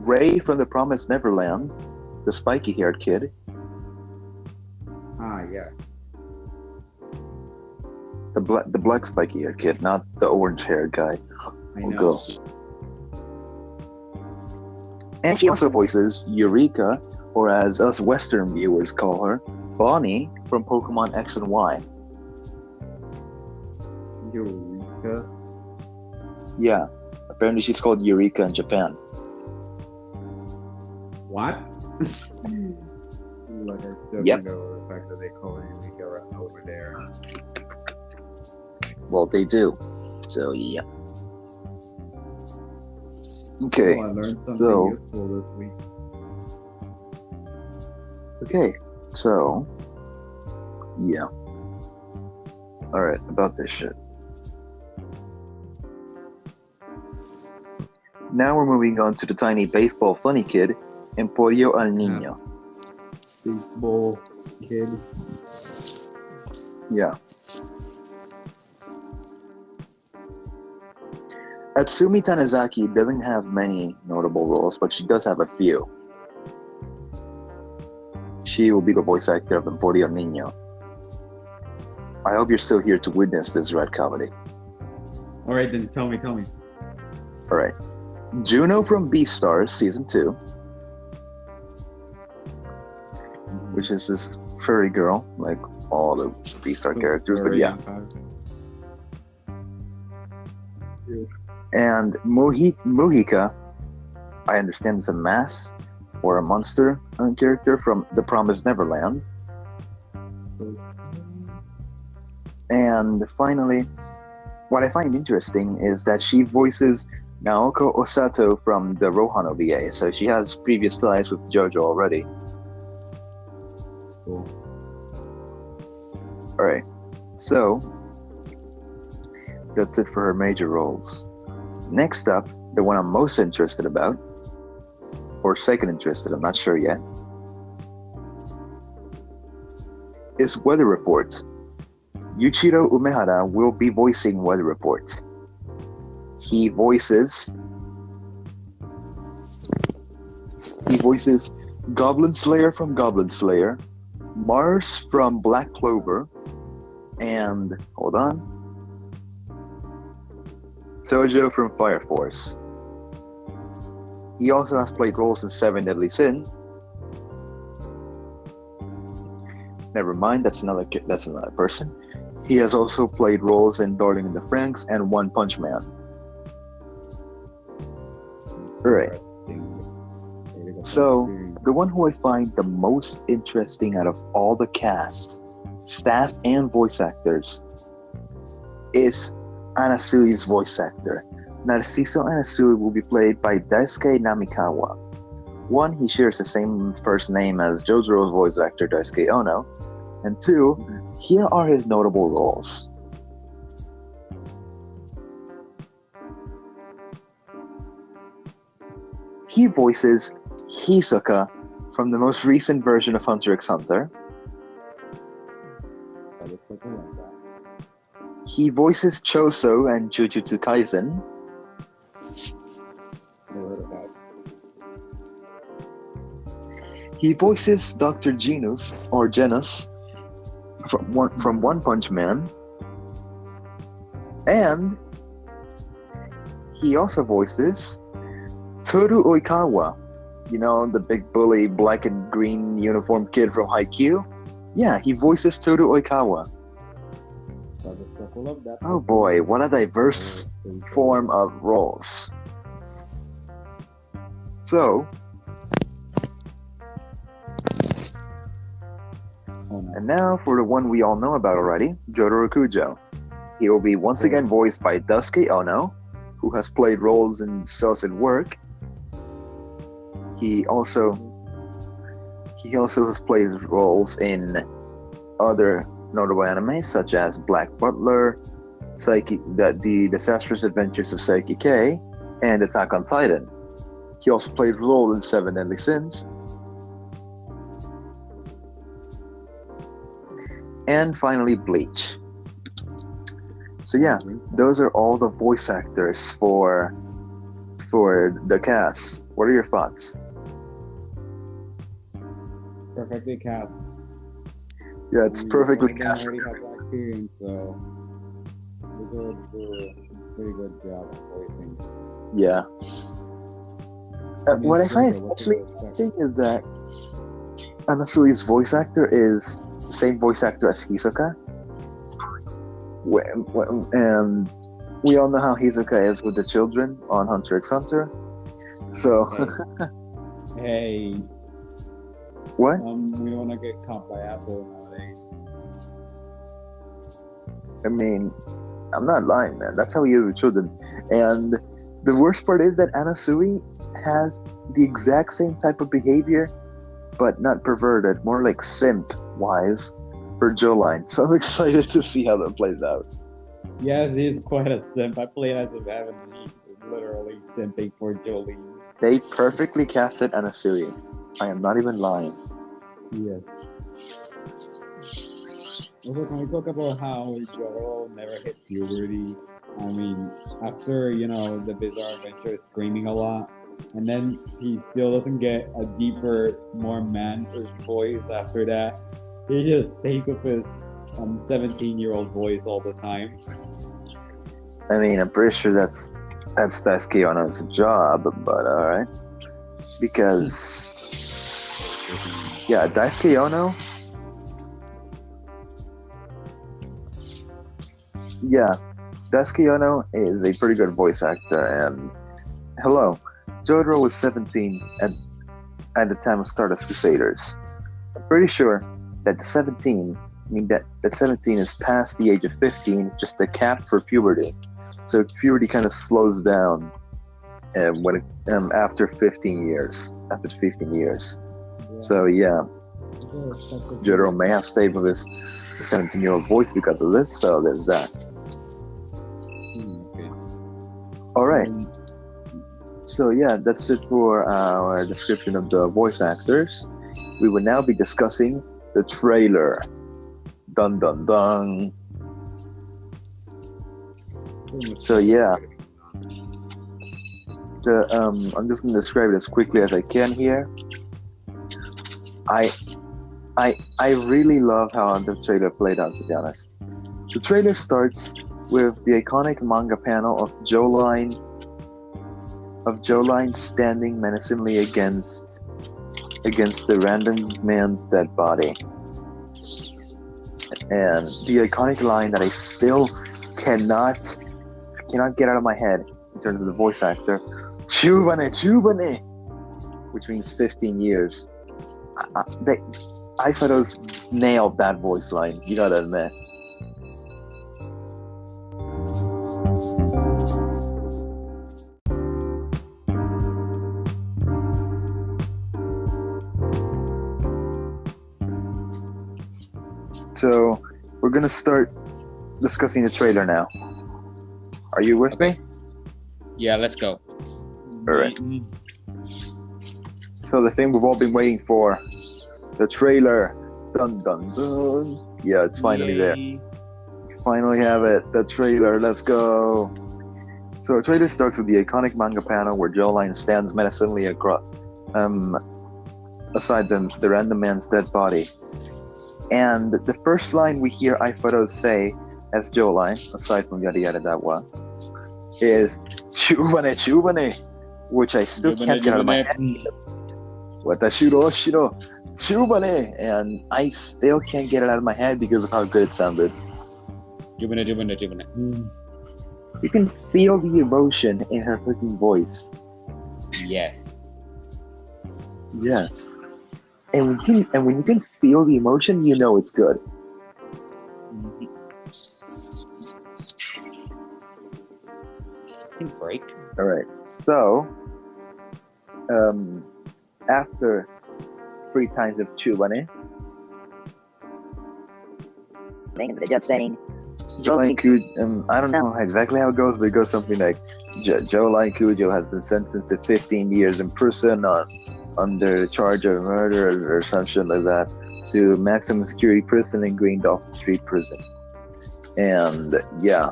Ray from The Promised Neverland, the spiky-haired kid. Ah, yeah. The black spiky-haired kid, not the orange-haired guy. I Or know. girl. And she also voices Eureka, or as us Western viewers call her, Bonnie from Pokemon X and Y. Eureka. Yeah, apparently she's called Eureka in Japan. What? Like I still Yep. know the fact that they call Eureka right over there. Well, they do. So, yeah. Okay, Oh, I learned something so- useful this week. okay, so, yeah. Alright, about this shit. Now we're moving on to the tiny baseball funny kid, Emporio al Niño. Baseball kid. Yeah. Atsumi Tanizaki doesn't have many notable roles, but she does have a few. She will be the voice actor of Emporio al Niño. I hope you're still here to witness this red comedy. Alright then, tell me. Alright. Juno from Beastars Season 2, which is this furry girl, like all the Beastar characters, but yeah. And Mohika, I understand is a mask or a monster character from The Promised Neverland. And finally, what I find interesting is that she voices Naoko Osato from the Rohan OVA, so she has previous ties with JoJo already. Cool. Alright, so that's it for her major roles. Next up, the one I'm most interested about, or second interested, I'm not sure yet, is Weather Report. Yuichiro Umehara will be voicing Weather Report. He voices Goblin Slayer from Goblin Slayer, Mars from Black Clover, and hold on, JoJo from Fire Force. He also has played roles in Seven Deadly Sin. Never mind, that's another person. He has also played roles in Darling in the Franxx and One Punch Man. Alright. So, the one who I find the most interesting out of all the cast, staff, and voice actors is Anasui's voice actor. Narciso Anasui will be played by Daisuke Namikawa. One, he shares the same first name as JoJo's voice actor Daisuke Ono. And two, here are his notable roles. He voices Hisoka from the most recent version of Hunter x Hunter. He voices Choso and Jujutsu Kaisen. He voices Dr. Genus or Genus from One Punch Man. And he also voices Toru Oikawa. You know, the big bully black and green uniform kid from Haikyuu? Yeah, he voices Toru Oikawa. Oh boy, what a diverse form of roles. So, and now for the one we all know about already, Jotaro Kujo. He will be once again voiced by Daisuke Ono, who has played roles in Cells at Work. He also has played roles in other notable animes such as Black Butler, The Disastrous Adventures of Saiki K, and Attack on Titan. He also played roles in Seven Deadly Sins. And finally, Bleach. So yeah, those are all the voice actors for the cast. What are your thoughts? Perfectly cast. Yeah, it's perfectly cast. I already have that experience, so they did a pretty good job of voicing. Yeah. What I find especially interesting is that Anasui's voice actor is the same voice actor as Hisoka. And we all know how Hisoka is with the children on Hunter x Hunter. So, hey. What? We don't want to get caught by Apple nowadays. I mean, I'm not lying, man. That's how he is with children. And the worst part is that Anasui has the exact same type of behavior, but not perverted, more like simp-wise, for Jolene. So I'm excited to see how that plays out. Yes, he's quite a simp. I played as a Evan, and he's literally simping for Jolene. They perfectly casted Anasui. I am not even lying. Yes. Also, can we talk about how Jotaro never hit puberty? I mean, after, the Bizarre Adventure screaming a lot, and then he still doesn't get a deeper, more manly voice after that. He just stays with his 17-year-old voice all the time. I mean, I'm pretty sure that's Daisuke Ono's job, but alright. Because, yeah, Daisuke Ono... Yeah, Daisuke Ono is a pretty good voice actor, and hello, Jotaro was 17 at the time of Stardust Crusaders. I'm pretty sure that 17 is past the age of 15, just the cap for puberty. So puberty kind of slows down after 15 years. After 15 years. Yeah. So yeah, Jotaro may have stayed with his 17-year-old voice because of this. So there's that. Okay. All right. So yeah, that's it for our description of the voice actors. We will now be discussing the trailer. Dun dun dun. So yeah, I'm just gonna describe it as quickly as I can here. I really love how the trailer played out, to be honest. The trailer starts with the iconic manga panel of Jolene standing menacingly against the random man's dead body. And the iconic line that I still cannot get out of my head in terms of the voice actor, Chubane, which means 15 years. I thought those nailed that voice line, you gotta admit. So we're gonna start discussing the trailer now. Are you with me? Yeah, let's go. All right. So the thing we've all been waiting for, the trailer. Dun dun dun. Yeah, it's finally there. Yay. We finally have it. The trailer. Let's go. So the trailer starts with the iconic manga panel where Jolene stands menacingly across, aside the random man's dead body. And the first line we hear Ifado say as Jolene, aside from yada yada that one, is "Chubane, chubane," which I still can't get out of my head. Watashiro shiro, chubane, and I still can't get it out of my head because of how good it sounded. Jubane, jubane, jubane. You can feel the emotion in her freaking voice. Yes. Yes. And when you can feel the emotion, you know it's good. Something break. All right. So, after 3 times of chubane, they're just saying, Jolene Cujo, I don't know exactly how it goes, but it goes something like, Jolene Cujo has been sentenced to 15 years in prison under charge of murder or some shit like that to maximum security prison in Green Dolphin Street prison. And yeah,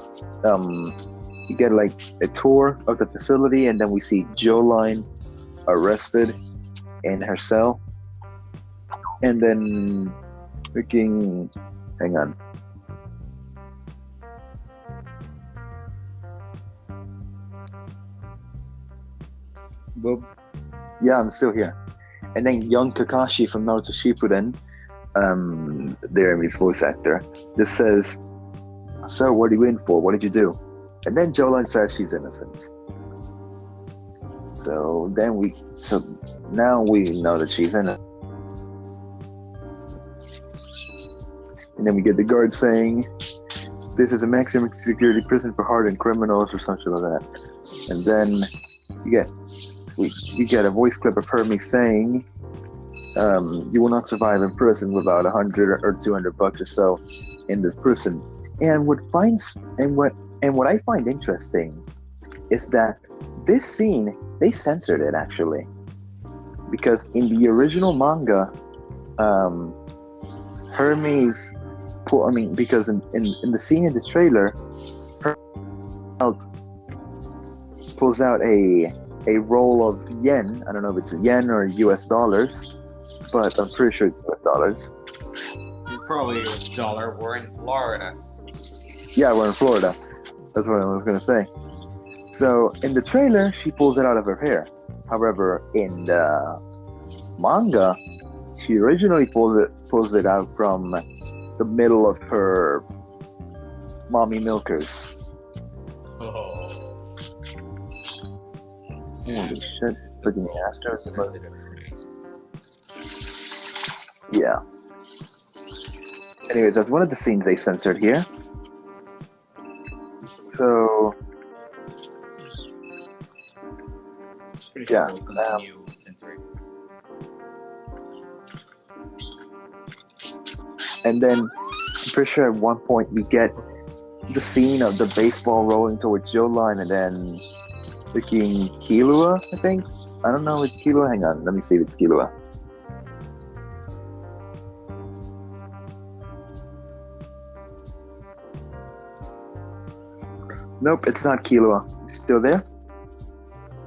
you get like a tour of the facility, and then we see Jolene arrested in her cell, and then freaking, hang on. Boop. Yeah, I'm still here. And then young Kakashi from Naruto Shippuden, Jeremy's voice actor, just says, "So, what are you in for? What did you do?" And then Jolene says she's innocent. So now we know that she's innocent. And then we get the guard saying, "This is a maximum security prison for hardened criminals," or something like that. And then we get a voice clip of Hermie saying, "You will not survive in prison without $100 or $200 or so in this prison." And what I find interesting is that this scene, they censored it actually, because in the original manga, Hermes, because in the scene in the trailer, Hermes pulls out a roll of yen. I don't know if it's yen or US dollars, but I'm pretty sure it's US dollars. Probably US dollar. We're in Florida. Yeah, we're in Florida. That's what I was gonna say. So in the trailer, she pulls it out of her hair. However, in the manga, she originally pulls it out from the middle of her mommy milkers. Oh. Holy shit! Freaking Astros. Yeah. Anyways, that's one of the scenes they censored here. So yeah, and then I'm pretty sure at one point we get the scene of the baseball rolling towards Jolene, and then freaking Killua, I think. I don't know if it's Killua. Hang on, let me see if it's Killua. Nope, it's not Killua. Still there?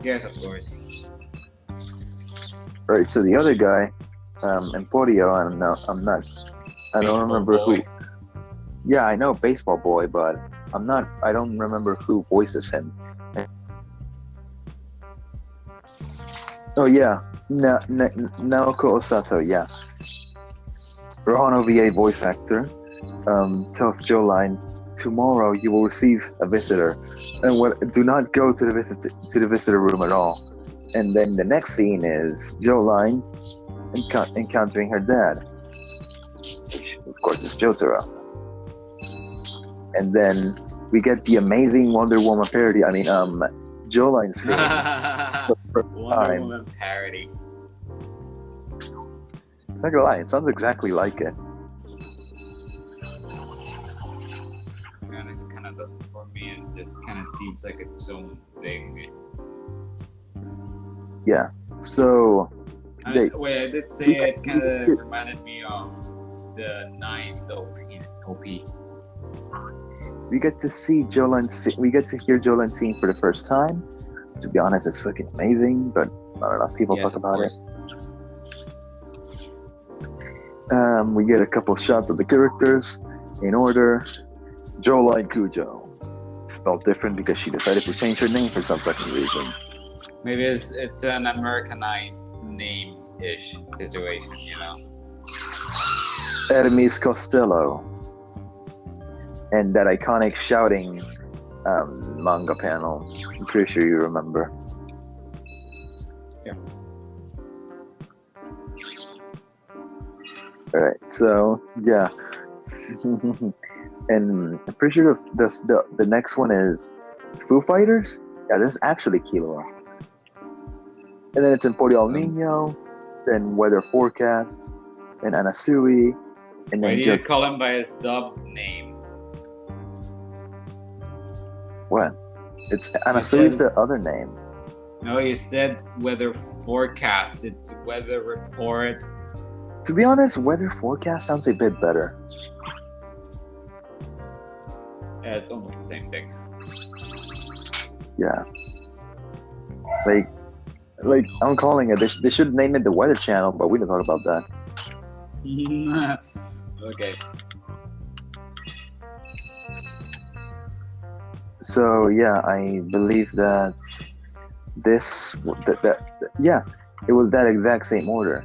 Yes, of course. Right, so the other guy, Emporio, I don't remember who. Yeah, I know Baseball Boy, but I don't remember who voices him. Oh yeah, Naoko Osato, yeah. Rohan OVA voice actor tells Jolene, "Tomorrow you will receive a visitor, and do not go to the visitor room at all." And then the next scene is Jolene encountering her dad, which of course is Jotaro. And then we get the amazing Wonder Woman parody. Jolene's face. Wonder Woman parody. Not gonna lie, it sounds exactly like it. of doesn't for me. It just kind of seems like its own thing. Yeah. So I did say it kind of reminded me of the 9th OP. we get to see we get to hear Jolan's theme for the first time. To be honest, it's fucking amazing, but not enough people talk about it. We get a couple shots of the characters in order. Joline Cujo, spelled different because she decided to change her name for some fucking reason. Maybe it's an Americanized name-ish situation, you know. Hermes Costello, and that iconic shouting manga panel. I'm pretty sure you remember. Yeah. All right. So yeah, and I'm pretty sure the next one is Foo Fighters. Yeah, there's actually Killua. And then it's Emporio El Nino, then Weather Forecast, and Anasui, and Why then do you call him by his dub name? what? It's Anasui's the other name. No, you said weather forecast. It's weather report. To be honest, Weather Forecast sounds a bit better. Yeah, it's almost the same thing. Yeah. Like I'm calling it. They should name it the Weather Channel, but we don't talk about that. Okay. So yeah, I believe that it was that exact same order,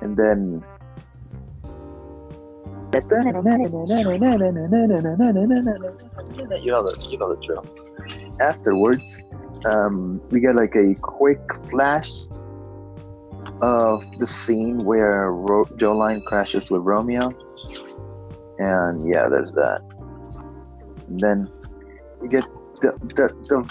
and then you know the drill. Afterwards, we get like a quick flash of the scene where Joline crashes with Romeo, and yeah, there's that. And then we get the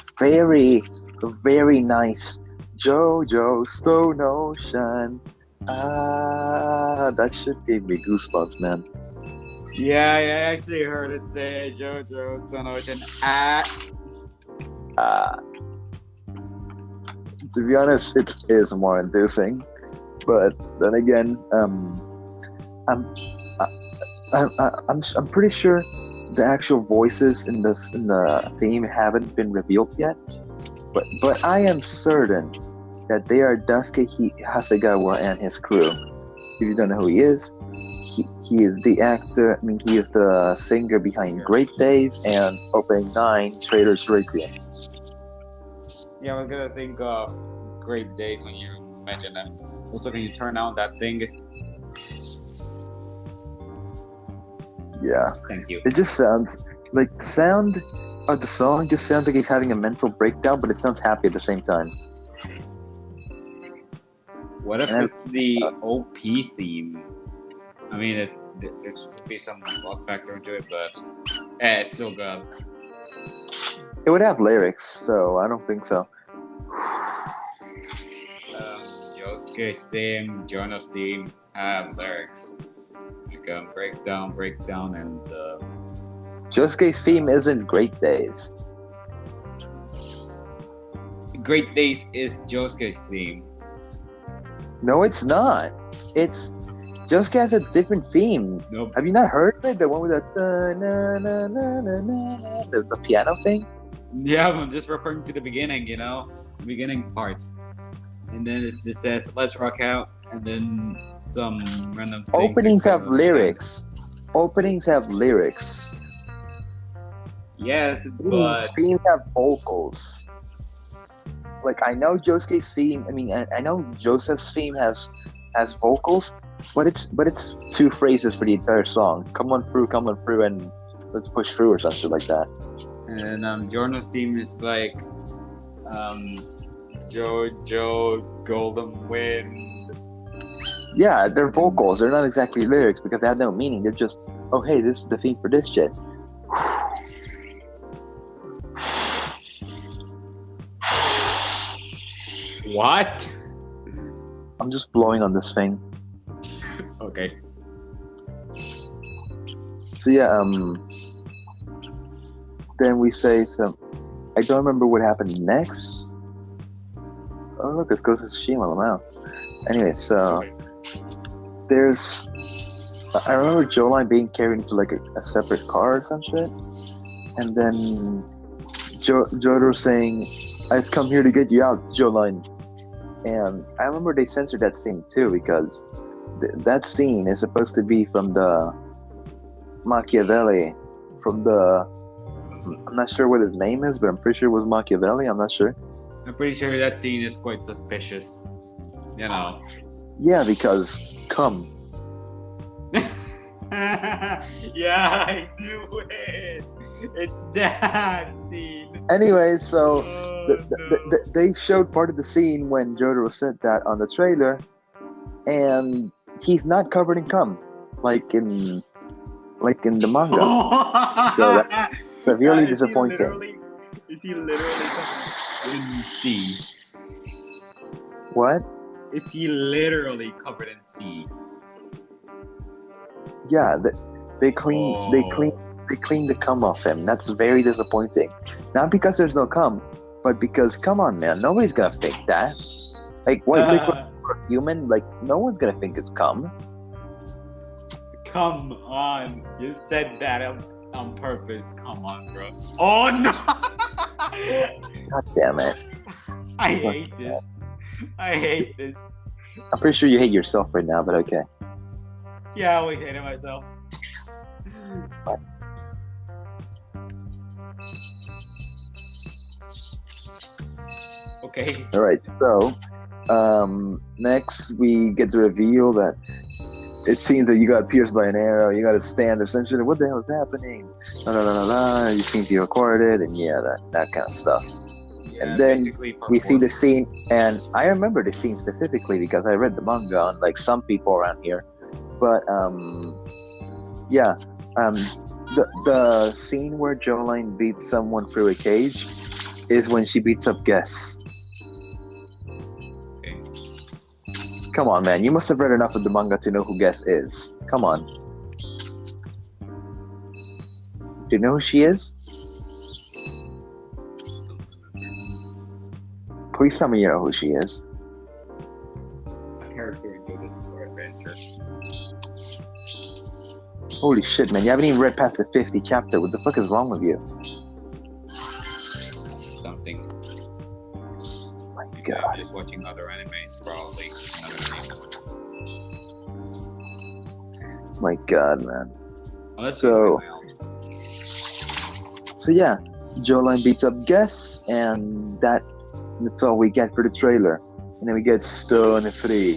very nice JoJo Stone Ocean. That shit gave me goosebumps, man. Yeah, I actually heard it say JoJo Stone Ocean. To be honest, it is more inducing, but then again, I'm pretty sure the actual voices in the theme haven't been revealed yet. But I am certain that they are Daisuke Hasegawa and his crew. If you don't know who he is the actor. I mean, he is the singer behind Great Days and Opening 9 Trader's Requiem. Yeah, I was gonna think of Great Days when you mentioned them. Also, can you turn on that thing? Yeah. Thank you. It just sounds like the sound of the song just sounds like he's having a mental breakdown, but it sounds happy at the same time. What if it's the OP theme? I mean, there should be some luck factor into it, but it's still good. It would have lyrics, so I don't think so. Yosuke's theme, Jonah's theme have lyrics. Like breakdown, and Josuke's theme isn't Great Days. Great Days is Josuke's theme. No, it's not. It's Josuke has a different theme. Nope. Have you not heard it? The one with the the piano thing? Yeah, I'm just referring to the beginning, the beginning part. And then it just says, let's rock out, and then some random things. Openings have lyrics. Openings have lyrics. Yes, but Themes have vocals. Like, I know Josuke's theme, I know Joseph's theme has vocals, but it's two phrases for the entire song. Come on through, and let's push through or something like that. And Jorno's theme is like JoJo Golden Wind. Yeah, they're vocals. They're not exactly lyrics because they have no meaning. They're just, oh hey, this is the theme for this shit. What? I'm just blowing on this thing. Okay. So yeah, then we say some. I don't remember what happened next. Oh look, it's Ghost of Tsushima on the mouse. Anyway, so there's. I remember Joline being carried into like a separate car or some shit, and then Jotaro saying, "I've come here to get you out, Joline." And I remember they censored that scene too because that scene is supposed to be from the Machiavelli, from the. I'm not sure what his name is, but I'm pretty sure it was Machiavelli. I'm not sure. I'm pretty sure that scene is quite suspicious. You know. Yeah, because come. Yeah, I knew it. It's that scene. Anyway, so No. they showed part of the scene when Jotaro said that on the trailer, and he's not covered in cum, like in the manga. So that's severely disappointing. Is he literally covered in C? What? Is he literally covered in C? Yeah, they clean the cum off him. That's very disappointing. Not because there's no cum, but because come on, man, nobody's gonna fake that. Like white liquid for a human, like no one's gonna think it's cum. Come on, you said that on purpose. Come on, bro. Oh no! God damn it! I hate this. I hate this. I'm pretty sure you hate yourself right now, but okay. Yeah, I always hated myself. What? Okay. All right. So, next we get the reveal that it seems that you got pierced by an arrow. You got to stand or some shit. What the hell is happening? La la la la la. You seem to record it, and yeah, that kind of stuff. Yeah, And then basically part we see one. the scene, and I remember the scene specifically because I read the manga on like some people around here. But yeah, the scene where Joline beats someone through a cage is when she beats up Guess. Okay. Come on, man, you must have read enough of the manga to know who Guess is. Come on, do you know who she is? Please tell me you know who she is. A character in JoJo's Bizarre Adventure. Holy shit, man, you haven't even read past the 50th chapter. What the fuck is wrong with you? Something. My Maybe God. I'm just watching other animes, probably. My God, man. Oh, that's So- wild. So yeah, Joline beats up Guess, and that's all we get for the trailer. And then we get Stone Free.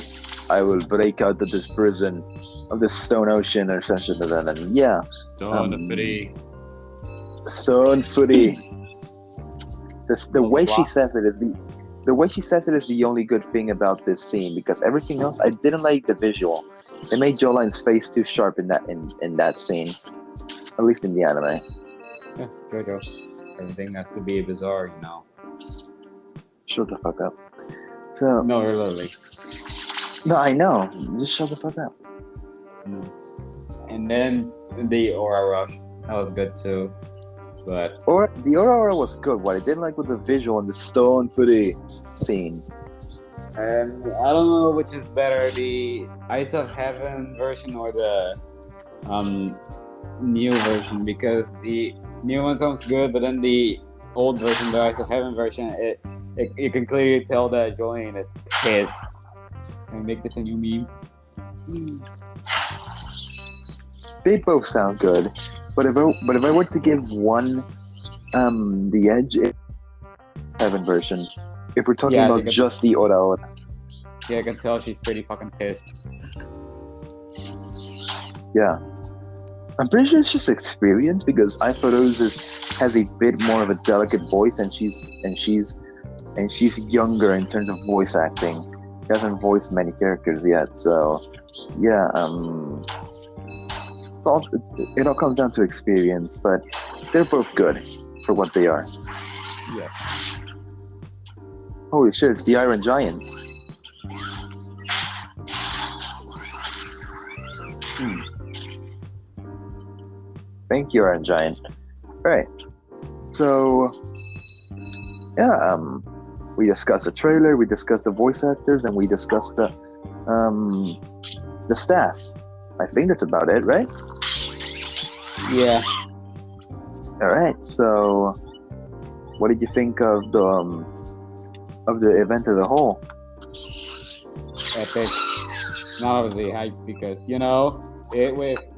I will break out of this prison, of this stone ocean or something like that. And yeah, Stone Free. Stone Free. The way she Wow. says it is the way she says it is the only good thing about this scene, because everything else I didn't like the visual. They made Joline's face too sharp in that scene, at least in the anime. Yeah, JoJo. Everything has to be bizarre, you know. Shut the fuck up. So No, literally. no, I know. Just shut the fuck up. And then the Aura Rush. That was good too. But Or the Aurora was good. What I didn't like was the visual and the Stone Free scene. and I don't know which is better, the Ice of Heaven version or the new version, because the new one sounds good, but then the old version, the Ice of Heaven version, it you can clearly tell that Jolene is pissed. Can I make this a new meme? They both sound good, but if I were to give one the edge, Heaven version. If we're talking Yeah, about because- just the Ora. Yeah, I can tell she's pretty fucking pissed. Yeah. I'm pretty sure it's just experience, because Iphoro's has a bit more of a delicate voice, and she's younger in terms of voice acting. She hasn't voiced many characters yet, so yeah. It all comes down to experience, but they're both good for what they are. Yeah. Holy shit! It's the Iron Giant. Thank you, Iron Giant. All right. So, yeah, we discussed the trailer, we discussed the voice actors, and we discussed the staff. I think that's about it, right? Yeah. All right. So, what did you think of the event as a whole? Epic. Not obviously hype because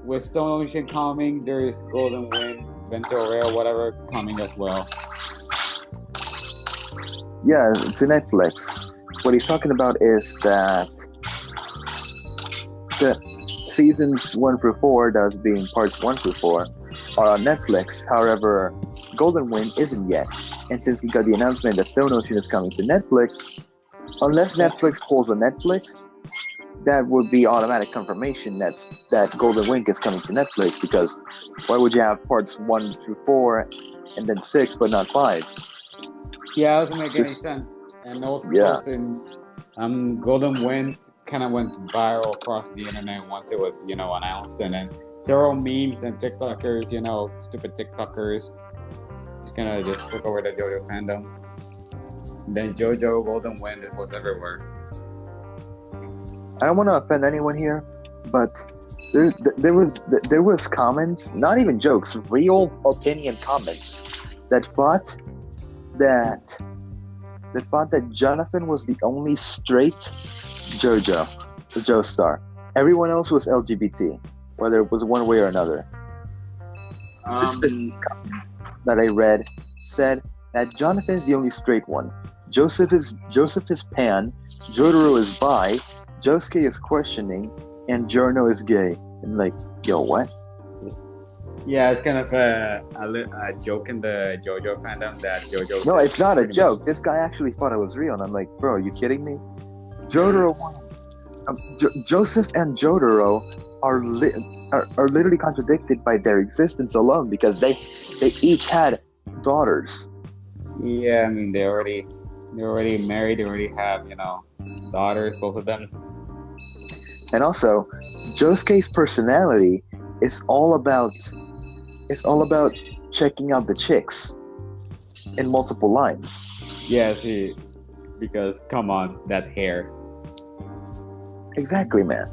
with Stone Ocean coming, there is Golden Wind, Ventura, whatever coming as well. Yeah, to Netflix. What he's talking about is that the seasons 1 through 4, those being parts 1 through 4, are on Netflix. However, Golden Wind isn't yet. And since we got the announcement that Stone Ocean is coming to Netflix, unless Netflix pulls a Netflix, that would be automatic confirmation that Golden Wind is coming to Netflix, because why would you have parts 1 through 4 and then 6 but not 5? Yeah, it doesn't make any sense. And also since Golden Wind kind of went viral across the internet once it was, announced, and then several memes and TikTokers, stupid TikTokers, kind of just took over the JoJo fandom. And then JoJo, Golden Wind, it was everywhere. I don't want to offend anyone here, but there was comments, not even jokes, real opinion comments that thought that Jonathan was the only straight JoJo star. Everyone else was LGBT, whether it was one way or another. The specific comment that I read said that Jonathan is the only straight one. Joseph is pan, Jotaro is bi, Josuke is questioning, and Giorno is gay. And like, yo, what? Yeah, it's kind of a joke in the JoJo fandom that JoJo. No, it's not a joke. This guy actually thought it was real, and I'm like, bro, are you kidding me? Jotaro, Joseph and Jotaro are literally contradicted by their existence alone, because they each had daughters. Yeah, I mean they're already married. They already have daughters, both of them. And also, Josuke's personality is all about checking out the chicks in multiple lines. Yeah, see, because come on, that hair. Exactly, man.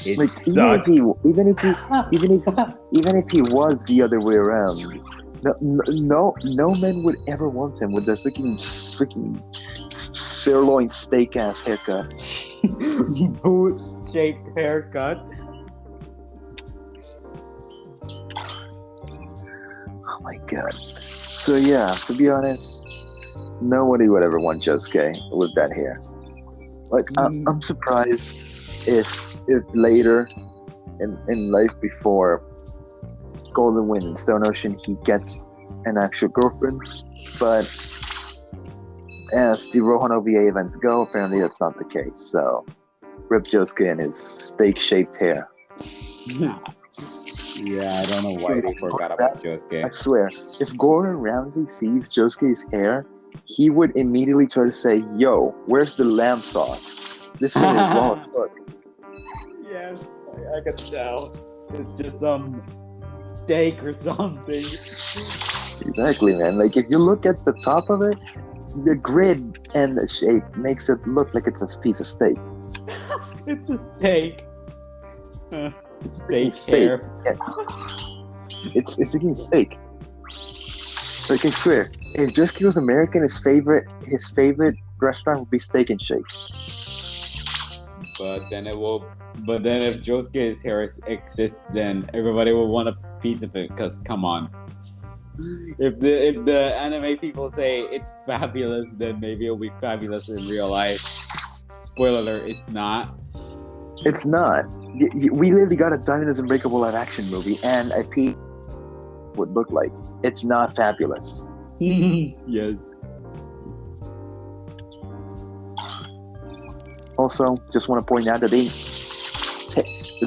It like sucks. even if he was the other way around, no man would ever want him with the freaking sirloin steak ass haircut. Boot shaped haircut. Oh my god. So yeah, to be honest, nobody would ever want Josuke with that hair. Like I'm surprised if later in life, before Golden Wind and Stone Ocean, he gets an actual girlfriend. But as the Rohan OVA events go, apparently that's not the case. So rip Josuke and his steak-shaped hair. Yeah, I don't know why they forgot about Josuke. I swear, if Gordon Ramsay sees Josuke's hair, he would immediately try to say, "Yo, where's the lamb sauce? This thing is raw as fuck." Yes, I can tell. It's just some steak or something. Exactly, man. Like, if you look at the top of it, the grid and the shape makes it look like it's a piece of steak. It's a steak. Steak. Yeah. It's freaking steak. Like, I swear, if Josuke was American, his favorite restaurant would be Steak and Shake. But then if Josuke's hair exists, then everybody will want a piece of it. Cause come on, if the anime people say it's fabulous, then maybe it'll be fabulous in real life. Spoiler alert: it's not. It's not. We literally got a Diamond Unbreakable live action movie, and a piece would look like. It's not fabulous. Yes. Also, just want to point out that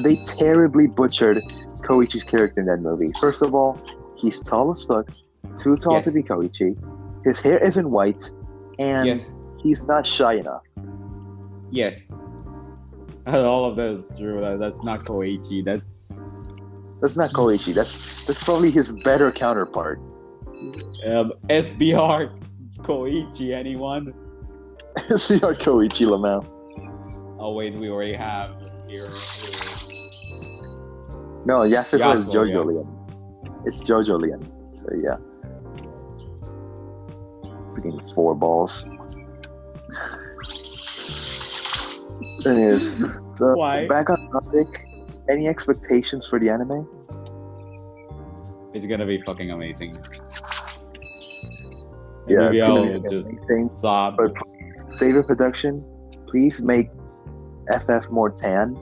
they terribly butchered Koichi's character in that movie. First of all, he's tall as fuck, too tall to be Koichi. His hair isn't white, and he's not shy enough. Yes. All of that is true. That's not Koichi. That's not Koichi. That's probably his better counterpart. SBR Koichi, anyone? SBR Koichi Lamau. Oh wait, we already have here. No, Yasuo is Yasuo, JoJo yeah. Lian. It's JoJo Lian. So yeah. Freaking 4 balls. Anyways, so Why? back on topic. Any expectations for the anime? It's gonna be fucking amazing. Yeah, Maybe it's gonna be I'll just amazing. sob. But favorite production, please make FF more tan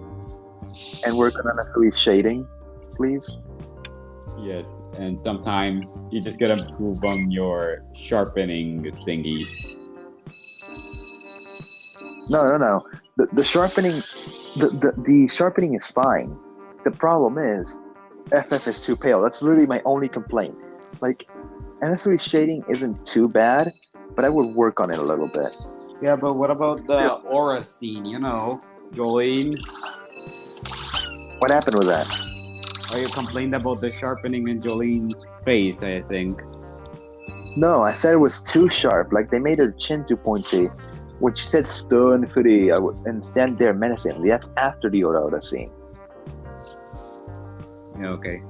and work on enough shading, please. Yes, and sometimes you just gotta improve on your sharpening thingies. No. The sharpening, the sharpening is fine. The problem is, FF is too pale. That's literally my only complaint. Like, NSOE shading isn't too bad, but I would work on it a little bit. Yeah, but what about the aura scene? You know, Jolene. What happened with that? Oh, you complained about the sharpening in Jolene's face, I think. No, I said it was too sharp. Like, they made her chin too pointy. When she said stun free and stand there menacingly, that's after the Aurora scene. Yeah, okay.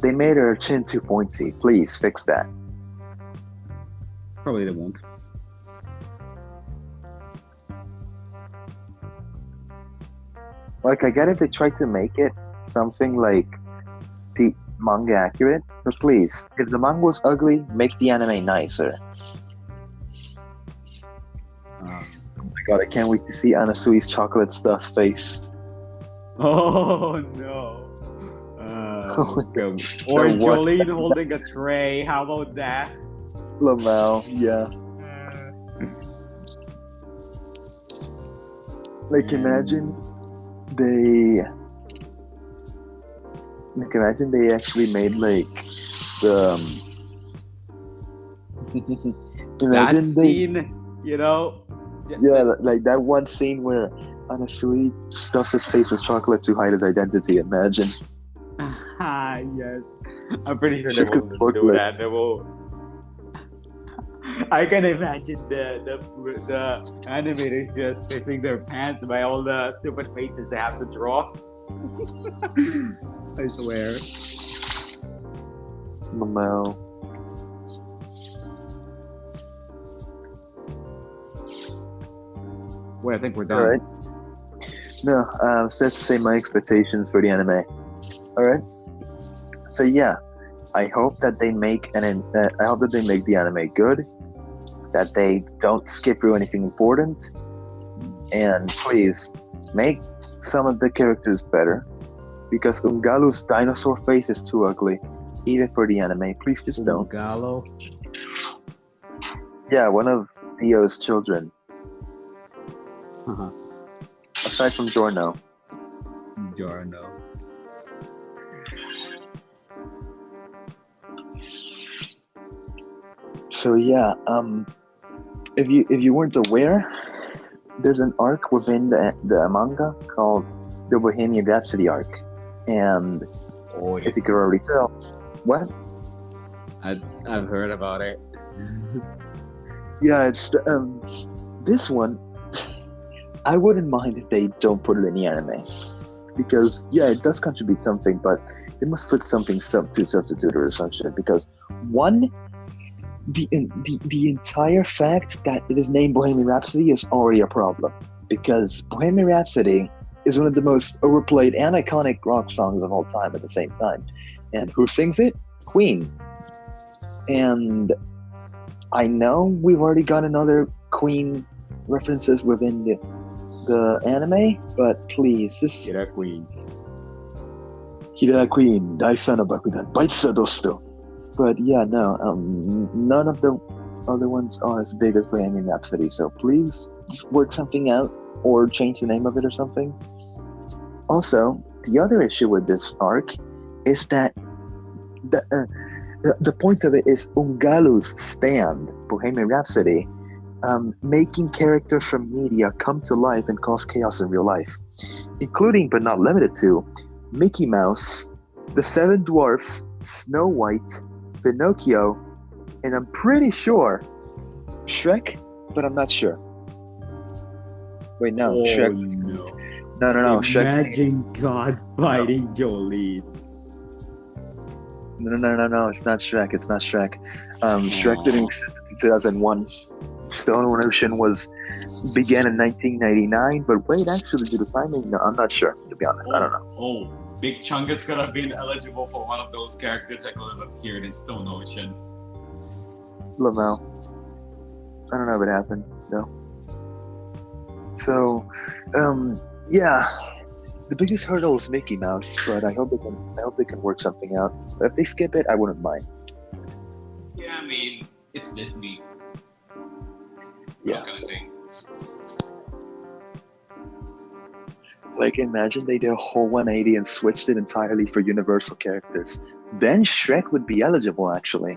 They made her chin too pointy. Please fix that. Probably they won't. Like, I get if they tried to make it something like the manga accurate, but please, if the manga was ugly, make the anime nicer. Oh my god, I can't wait to see Anasui's chocolate stuffed face. Oh no. Oh my Or what? Jolene holding a tray. How about that? Lamau, yeah. Like, imagine they actually made like the imagine that they scene, you know. yeah, like that one scene where Anasui stuffs his face with chocolate to hide his identity. Imagine. Yes, I'm pretty sure Just they a will do booklet. that. They will. I can imagine the animators just pissing their pants by all the stupid faces they have to draw. I swear. Lamau. Wait, I think we're done. Alright. No, so that's to say my expectations for the anime. Alright. So yeah, I hope that they make I hope that they make the anime good. That they don't skip through anything important. And please make some of the characters better. Because Ungalu's dinosaur face is too ugly, even for the anime. Please just don't. Gallo. Yeah, one of Theo's children. Uh-huh. Aside from Giorno. Giorno. So yeah, if you weren't aware, there's an arc within the manga called the Bohemian Rhapsody arc, and Oh, as you can already tell, what? I've heard about it. Yeah, it's this one. I wouldn't mind if they don't put it in the anime, because yeah, it does contribute something, but they must put something to substitute or some shit. Because one, the entire fact that it is named Bohemian Rhapsody is already a problem, because Bohemian Rhapsody is one of the most overplayed and iconic rock songs of all time at the same time. And who sings it? Queen. And I know we've already got another Queen references within the anime, but please, just Kira Queen. Kira Queen, Daisana Bakudan, Baitsa Dosto. But yeah, no, none of the other ones are as big as Bohemian Rhapsody, so please just work something out or change the name of it or something. Also, the other issue with this arc is that the point of it is Ungalu's stand, Bohemian Rhapsody, making characters from media come to life and cause chaos in real life, including but not limited to Mickey Mouse, the Seven Dwarfs, Snow White, Pinocchio, and I'm pretty sure Shrek, but I'm not sure. Wait, no, Shrek. No, Shrek. Imagine God fighting Jolene. No, it's not Shrek. Shrek didn't exist in 2001. Stone Ocean began in 1999, but wait, actually, due to timing, no, I'm not sure, to be honest. I don't know. Oh, Big Chungus could have been eligible for one of those characters that could have appeared in Stone Ocean. Lamau. I don't know if it happened, no. So, yeah. The biggest hurdle is Mickey Mouse, but I hope they can work something out. But if they skip it, I wouldn't mind. Yeah, I mean, it's Disney. Yeah. What can I say? Like, imagine they did a whole 180 and switched it entirely for Universal characters. Then Shrek would be eligible, actually.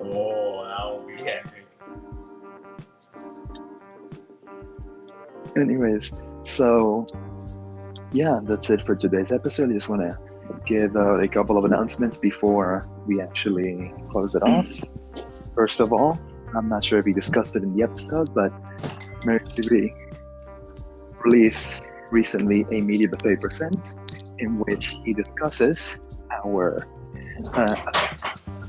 Oh, that would be epic. Anyways, so yeah, that's it for today's episode. I just want to give a couple of announcements before we actually close it off. First of all, I'm not sure if we discussed it in the episode, but Mercury released recently a Media Buffet Presents, in which he discusses our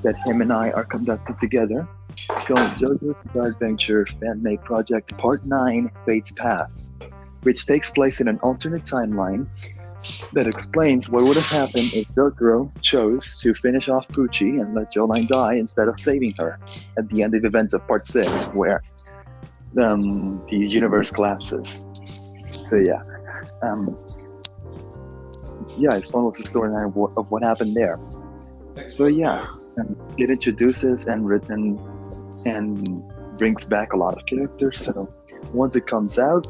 that him and I are conducting together, called JoJo's Bizarre Adventure Fan-Made Project Part 9 Fate's Path, which takes place in an alternate timeline that explains what would have happened if JoJo chose to finish off Poochie and let Jolene die instead of saving her at the end of events of Part 6, where the universe collapses. So yeah. It follows the storyline of what happened there. So yeah, it introduces and brings back a lot of characters. So once it comes out,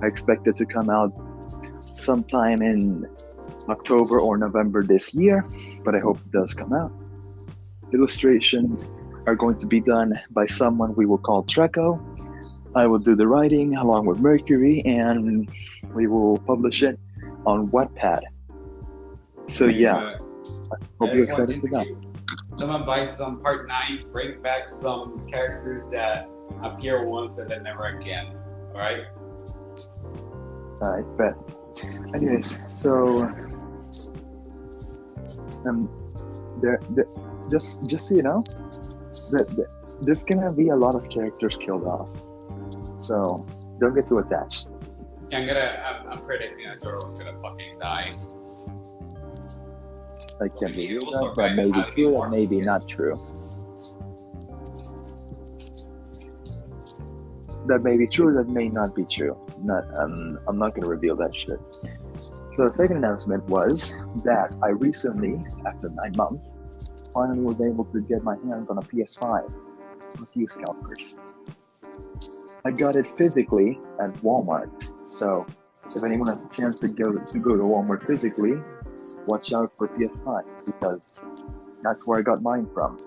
I expect it to come out sometime in October or November this year, but I hope it does come out. Illustrations are going to be done by someone we will call Treco. I will do the writing along with Mercury, and we will publish it on Wattpad. So yeah, I hope you're excited for that. Someone buys some Part 9, bring back some characters that appear once and then never again. Alright? I bet. Anyways, so just so you know, there's gonna be a lot of characters killed off. So don't get too attached. Yeah, I'm predicting that Zoro's gonna fucking die. I can't believe that, but maybe true and maybe not true. That may be true, that may not be true. I'm not gonna reveal that shit. So the second announcement was that I recently, after 9 months, finally was able to get my hands on a PS5 with a few scalpers. I got it physically at Walmart. So if anyone has a chance to go to Walmart physically, watch out for PS5, because that's where I got mine from.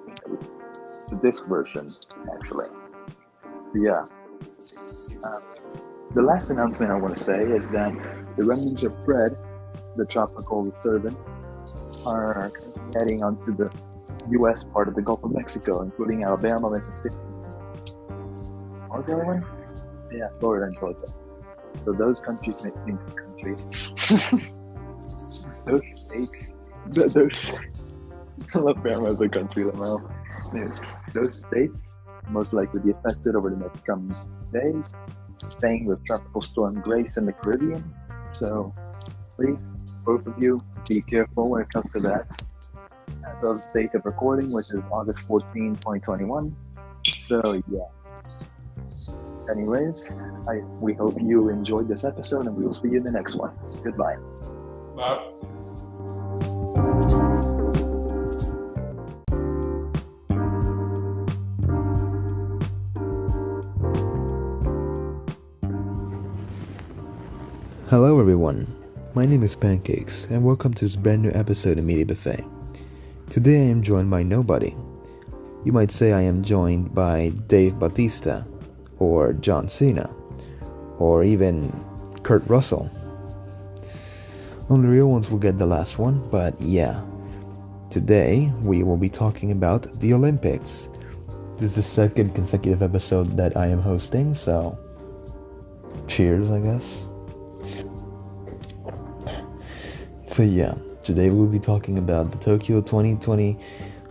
The disc version, actually. Yeah. The last announcement I want to say is that the remnants of Fred, the tropical servant, are heading onto the U.S. part of the Gulf of Mexico, including Alabama, Mississippi. What was the other one? Yeah, Florida and Georgia. So those countries make countries. Those states. Those. Alabama is a country, Lamau. Those states most likely be affected over the next coming days. Staying with Tropical Storm Grace in the Caribbean. So please, both of you, be careful when it comes to that. As of the date of recording, which is August 14, 2021. So yeah. Anyways, we hope you enjoyed this episode, and we will see you in the next one. Goodbye. Bye. Hello everyone, my name is Pancakes, and welcome to this brand new episode of Media Buffet. Today I am joined by nobody. You might say I am joined by Dave Bautista, or John Cena, or even Kurt Russell. Only real ones will get the last one, but yeah. Today, we will be talking about the Olympics. This is the second consecutive episode that I am hosting, so cheers, I guess. So yeah, today we'll be talking about the Tokyo 2020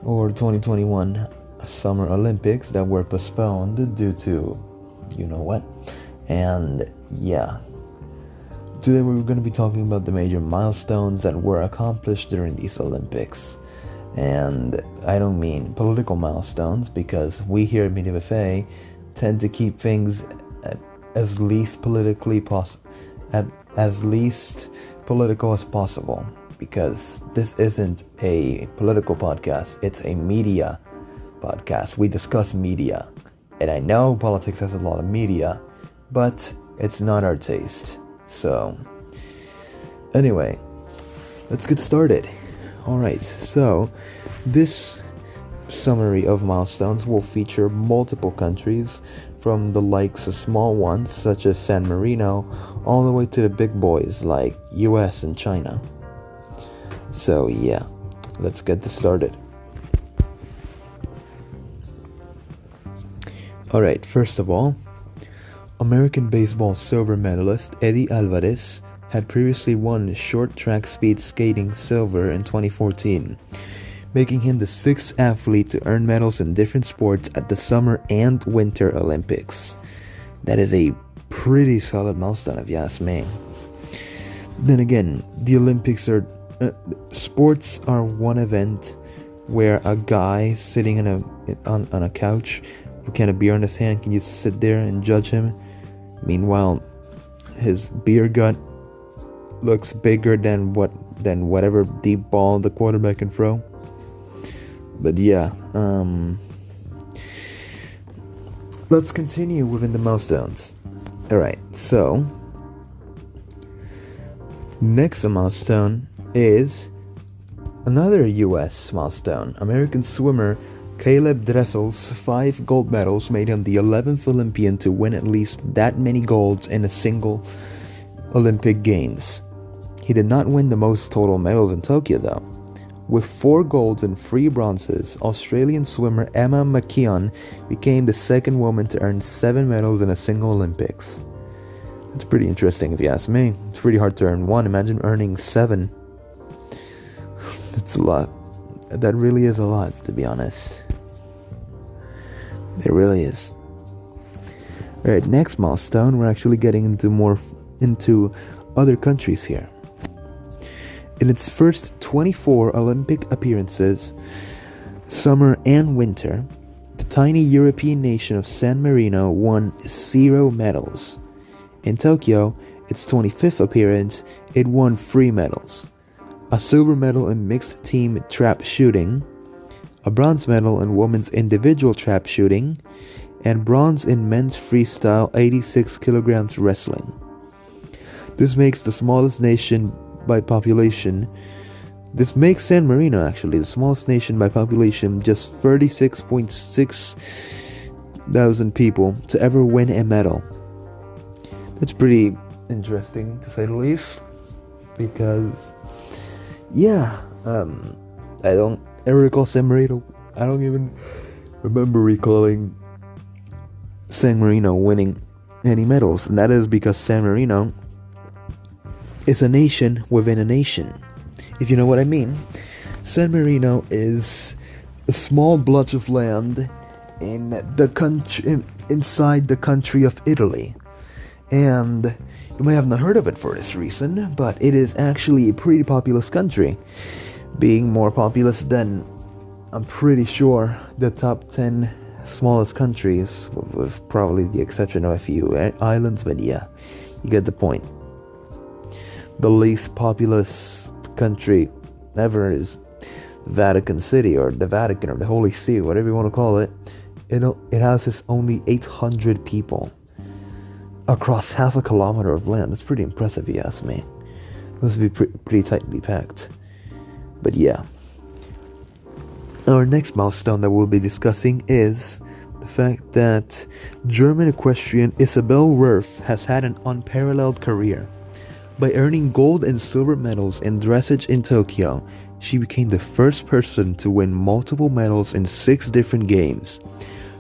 or 2021 Summer Olympics that were postponed due to you know what. And yeah, today we're going to be talking about the major milestones that were accomplished during these Olympics. And I don't mean political milestones, because we here at Media Buffet tend to keep things as least politically as least political as possible, because this isn't a political podcast, it's a media podcast. We discuss media, and I know politics has a lot of media, but it's not our taste. So anyway, let's get started. Alright, so this summary of milestones will feature multiple countries, from the likes of small ones such as San Marino all the way to the big boys like US and China. So yeah, let's get this started. Alright, first of all, American baseball silver medalist Eddie Alvarez had previously won short track speed skating silver in 2014, making him the sixth athlete to earn medals in different sports at the Summer and Winter Olympics. That is a pretty solid milestone if you ask me. Then again, the Olympics are sports are one event where a guy sitting on a couch with a can of beer in his hand can just sit there and judge him. Meanwhile, his beer gut looks bigger than whatever deep ball the quarterback can throw. But yeah, let's continue within the milestones. Alright, so next milestone is another US milestone. American swimmer Caleb Dressel's 5 gold medals made him the 11th Olympian to win at least that many golds in a single Olympic Games. He did not win the most total medals in Tokyo though. With 4 golds and 3 bronzes, Australian swimmer Emma McKeon became the second woman to earn 7 medals in a single Olympics. That's pretty interesting if you ask me. It's pretty hard to earn 1. Imagine earning 7. That's a lot. That really is a lot, to be honest. It really is. Alright, next milestone, we're actually getting into other countries here. In its first 24 Olympic appearances, summer and winter, the tiny European nation of San Marino won 0 medals. In Tokyo, its 25th appearance, it won 3 medals. A silver medal in mixed team trap shooting, a bronze medal in women's individual trap shooting, and bronze in men's freestyle 86 kilograms wrestling. This makes the smallest nation by population. This makes San Marino actually the smallest nation by population, just 36.6 thousand people to ever win a medal. That's pretty interesting to say the least, because yeah, I don't ever recall San Marino. I don't even remember recalling San Marino winning any medals, and that is because San Marino is a nation within a nation, if you know what I mean. San Marino is a small blotch of land in the country, inside the country of Italy, and you may have not heard of it for this reason, but it is actually a pretty populous country, being more populous than, I'm pretty sure, the top 10 smallest countries, with probably the exception of a few islands, but yeah, you get the point. The least populous country ever is Vatican City, or the Vatican, or the Holy See, whatever you want to call it. It has only 800 people across half a kilometer of land. That's pretty impressive, if you ask me. It must be pretty tightly packed. But yeah. Our next milestone that we'll be discussing is the fact that German equestrian Isabel Wurf has had an unparalleled career. By earning gold and silver medals in dressage in Tokyo, she became the first person to win multiple medals in 6 different games.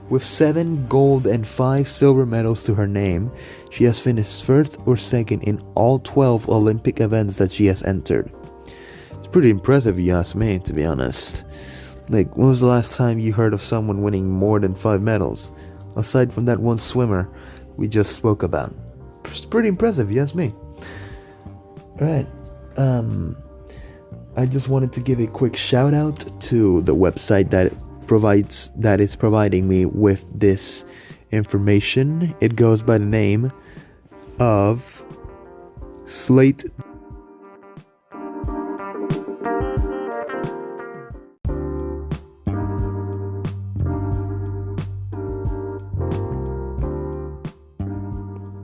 With 7 gold and 5 silver medals to her name, she has finished first or second in all 12 Olympic events that she has entered. It's pretty impressive, if you ask me, to be honest. Like, when was the last time you heard of someone winning more than 5 medals? Aside from that one swimmer we just spoke about. It's pretty impressive, if you ask me. Alright, I just wanted to give a quick shout out to the website that is providing me with this information. It goes by the name of Slate.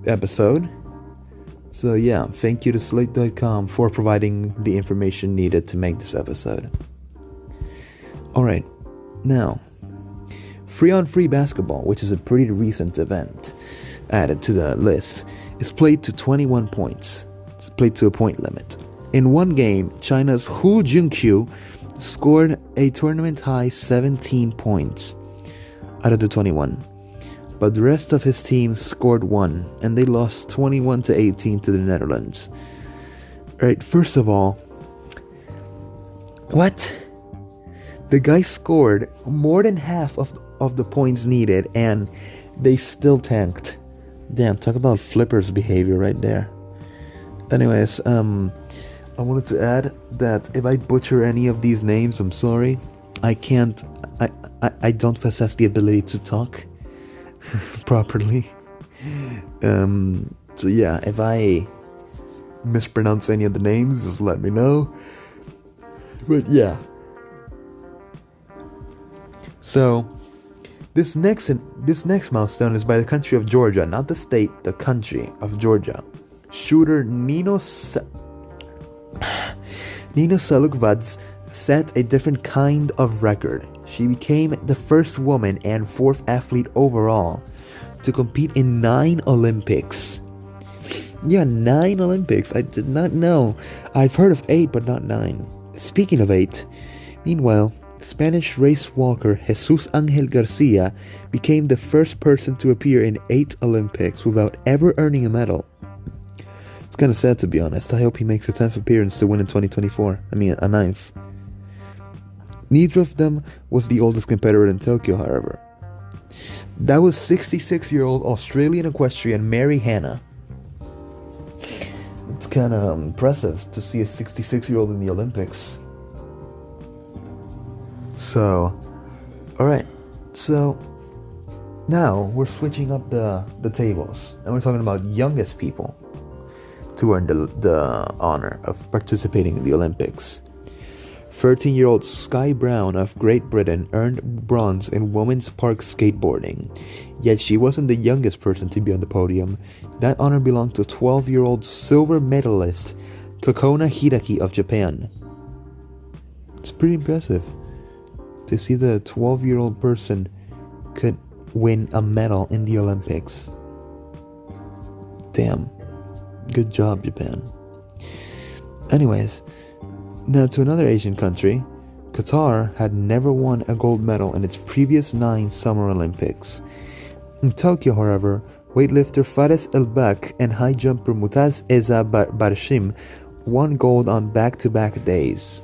Episode. So yeah, thank you to Slate.com for providing the information needed to make this episode. Alright, now, free-on-free basketball, which is a pretty recent event added to the list, is played to 21 points. It's played to a point limit. In one game, China's Hu Junkyu scored a tournament-high 17 points out of the 21. But the rest of his team scored 1, and they lost 21-18 to the Netherlands. Alright, first of all, what? The guy scored more than half of the points needed, and they still tanked. Damn, talk about flippers behavior right there. Anyways, I wanted to add that if I butcher any of these names, I'm sorry. I don't possess the ability to talk properly. So yeah, if I mispronounce any of the names, just let me know. But yeah. So this next milestone is by the country of Georgia, not the state, the country of Georgia. Shooter Nino Salukvads set a different kind of record. She became the first woman and 4th athlete overall to compete in 9 Olympics. Yeah, 9 Olympics. I did not know. I've heard of 8, but not 9. Speaking of 8, meanwhile, Spanish race walker Jesus Angel Garcia became the first person to appear in 8 Olympics without ever earning a medal. It's kind of sad, to be honest. I hope he makes a 10th appearance to win in 2024. I mean, a 9th. Neither of them was the oldest competitor in Tokyo, however. That was 66-year-old Australian equestrian Mary Hannah. It's kind of impressive to see a 66-year-old in the Olympics. So, alright. So, now we're switching up the tables. And we're talking about youngest people to earn the honor of participating in the Olympics. 13-year-old Sky Brown of Great Britain earned bronze in women's park skateboarding. Yet she wasn't the youngest person to be on the podium. That honor belonged to 12-year-old silver medalist Kokona Hiraki of Japan. It's pretty impressive to see the 12-year-old person could win a medal in the Olympics. Damn. Good job, Japan. Anyways, now to another Asian country. Qatar had never won a gold medal in its previous 9 Summer Olympics. In Tokyo, however, weightlifter Fares El-Bak and high jumper Mutaz Eza Barshim won gold on back-to-back days.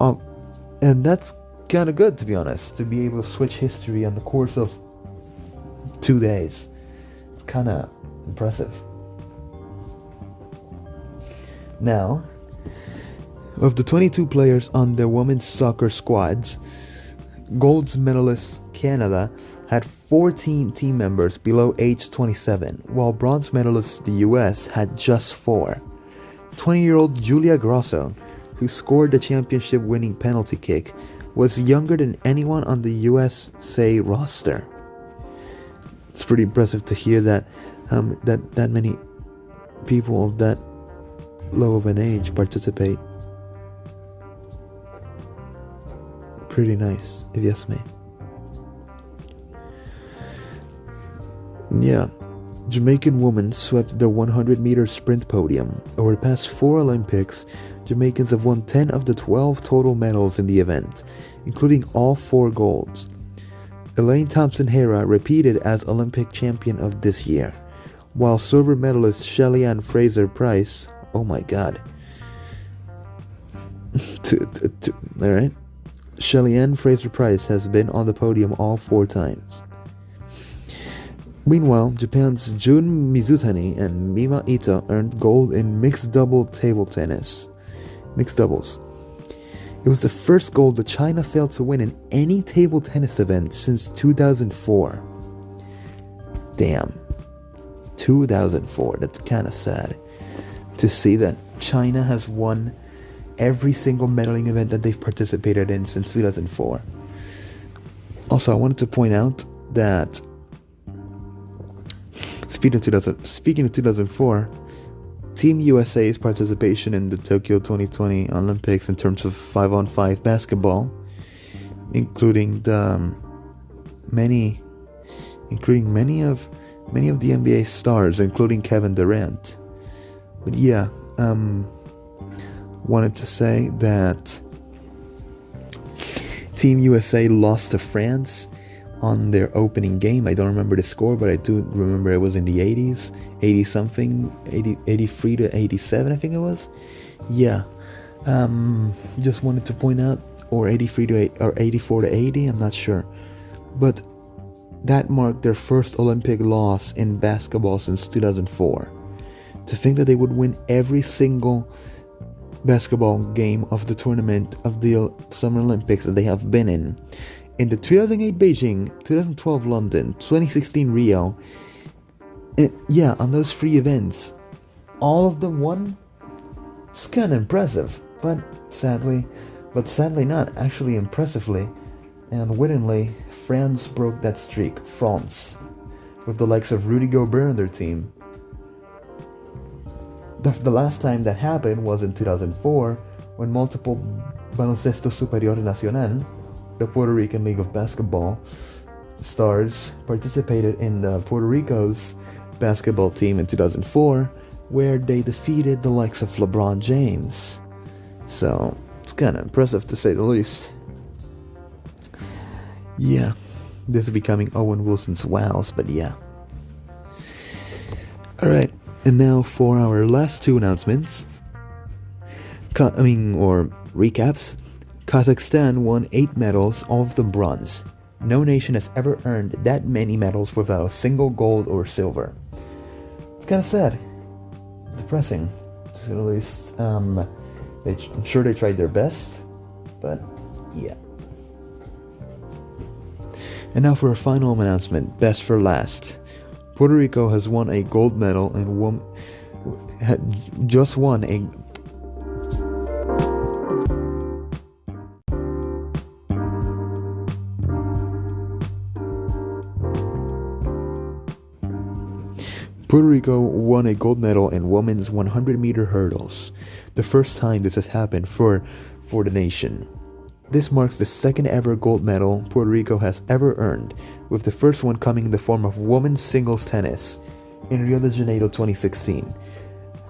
And that's kind of good, to be honest, to be able to switch history on the course of 2 days. It's kind of impressive. Now, of the 22 players on the women's soccer squads, gold medalist Canada had 14 team members below age 27, while bronze medalist the US had just 4. 20-year-old Julia Grosso, who scored the championship-winning penalty kick, was younger than anyone on the USA roster. It's pretty impressive to hear that that many people of that low of an age participate. Pretty nice, if you ask me. Yeah. Jamaican women swept the 100-meter sprint podium. Over the past 4 Olympics, Jamaicans have won 10 of the 12 total medals in the event, including all 4 golds. Elaine Thompson-Hera repeated as Olympic champion of this year, while silver medalist Shelly-Ann Fraser-Price, oh my god, alright, Shelly-Ann Fraser-Price has been on the podium all 4 times. Meanwhile, Japan's Jun Mizutani and Mima Ito earned gold in mixed table tennis. Mixed doubles. It was the first gold that China failed to win in any table tennis event since 2004. Damn. 2004. That's kind of sad to see that China has won every single medaling event that they've participated in since 2004. Also, I wanted to point out that speaking of 2004, Team USA's participation in the Tokyo 2020 Olympics in terms of 5-on-5 basketball, including many of the NBA stars, including Kevin Durant. But yeah, wanted to say that Team USA lost to France on their opening game. I don't remember the score, but I do remember it was in the 80s, 80 something, 83 to 87, I think it was. Yeah, just wanted to point out, or 83 to 8, or 84 to 80, I'm not sure, but that marked their first Olympic loss in basketball since 2004. To think that they would win every single basketball game of the tournament of the Summer Olympics that they have been in the 2008 Beijing, 2012 London, 2016 Rio, and yeah, on those 3 events, all of them won. It's kind of impressive, but sadly not, actually impressively and wittingly, France broke that streak, France, with the likes of Rudy Gobert on their team. The last time that happened was in 2004, when multiple Baloncesto Superior Nacional, the Puerto Rican League of Basketball stars, participated in the Puerto Rico's basketball team in 2004, where they defeated the likes of LeBron James. So, it's kind of impressive to say the least. Yeah, this is becoming Owen Wilson's wows, but yeah. Alright, and now for our last 2 announcements. Or recaps. Kazakhstan won 8 medals, all of them bronze. No nation has ever earned that many medals without a single gold or silver. It's kind of sad. Depressing, to say the least. I'm sure they tried their best, but yeah. And now for a final announcement, best for last. Puerto Rico has won a gold medal and just won a Puerto Rico won a gold medal in women's 100-meter hurdles, the first time this has happened for the nation. This marks the second ever gold medal Puerto Rico has ever earned, with the first one coming in the form of women's singles tennis in Rio de Janeiro 2016,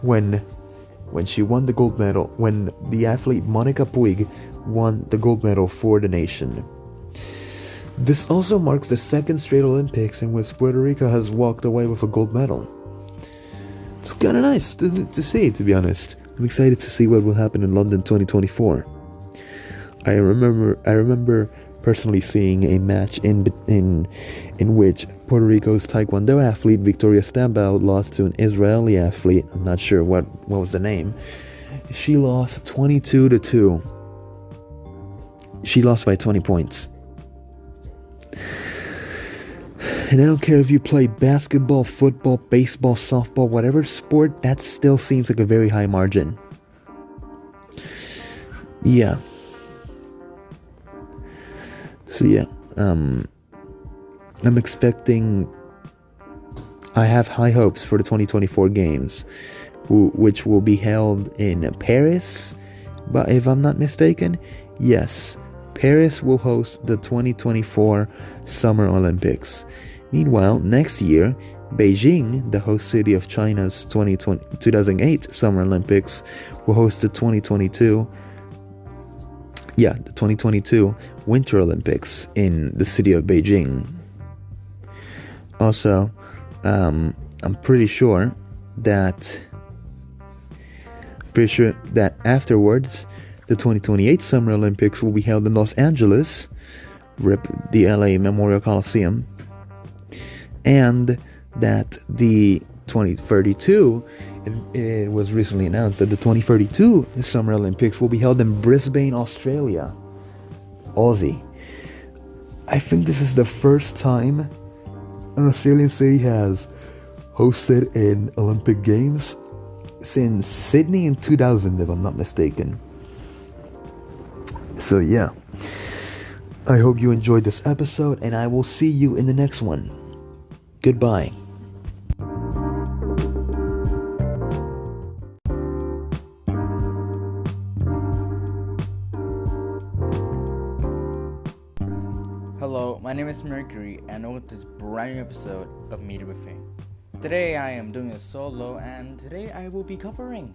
when she won the gold medal, when the athlete Monica Puig won the gold medal for the nation. This also marks the second straight Olympics in which Puerto Rico has walked away with a gold medal. It's kind of nice to see, to be honest. I'm excited to see what will happen in London 2024. I remember personally seeing a match in which Puerto Rico's Taekwondo athlete Victoria Stambau lost to an Israeli athlete. I'm not sure what was the name. She lost 22-2. She lost by 20 points. And I don't care if you play basketball, football, baseball, softball, whatever sport, that still seems like a very high margin. Yeah. So yeah, I'm expecting, I have high hopes for the 2024 games, which will be held in Paris, but if I'm not mistaken, yes, Paris will host the 2024 Summer Olympics. Meanwhile, next year, Beijing, the host city of China's 2008 Summer Olympics, will host the 2022 Winter Olympics in the city of Beijing. Also, I'm pretty sure that afterwards, the 2028 Summer Olympics will be held in Los Angeles, RIP the LA Memorial Coliseum, and that the 2032, it was recently announced that the 2032 Summer Olympics will be held in Brisbane, Australia. Aussie. I think this is the first time an Australian city has hosted an Olympic Games since Sydney in 2000, if I'm not mistaken. So yeah, I hope you enjoyed this episode, and I will see you in the next one. Goodbye. Hello, my name is Mercury, and I'm with this brand new episode of Media Buffet. Today I am doing a solo, and today I will be covering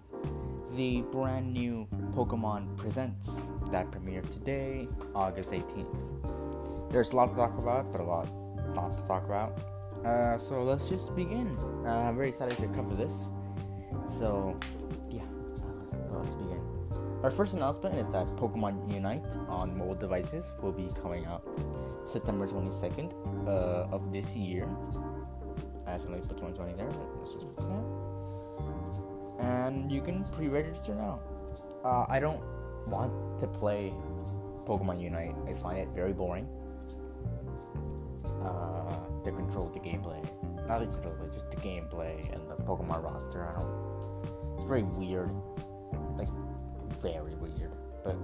the brand new Pokemon Presents that premiered today, August 18th. There's a lot to talk about, but a lot not to talk about. So let's just begin. I'm very excited to cover this. So, yeah, let's begin. Our first announcement is that Pokemon Unite on mobile devices will be coming out September 22nd of this year. I accidentally put 2020 there, but let's just put that. And you can pre-register now. I don't want to play Pokemon Unite. I find it very boring. The control, the gameplay. Not the control, but just the gameplay and the Pokemon roster. It's very weird. Like, very weird. But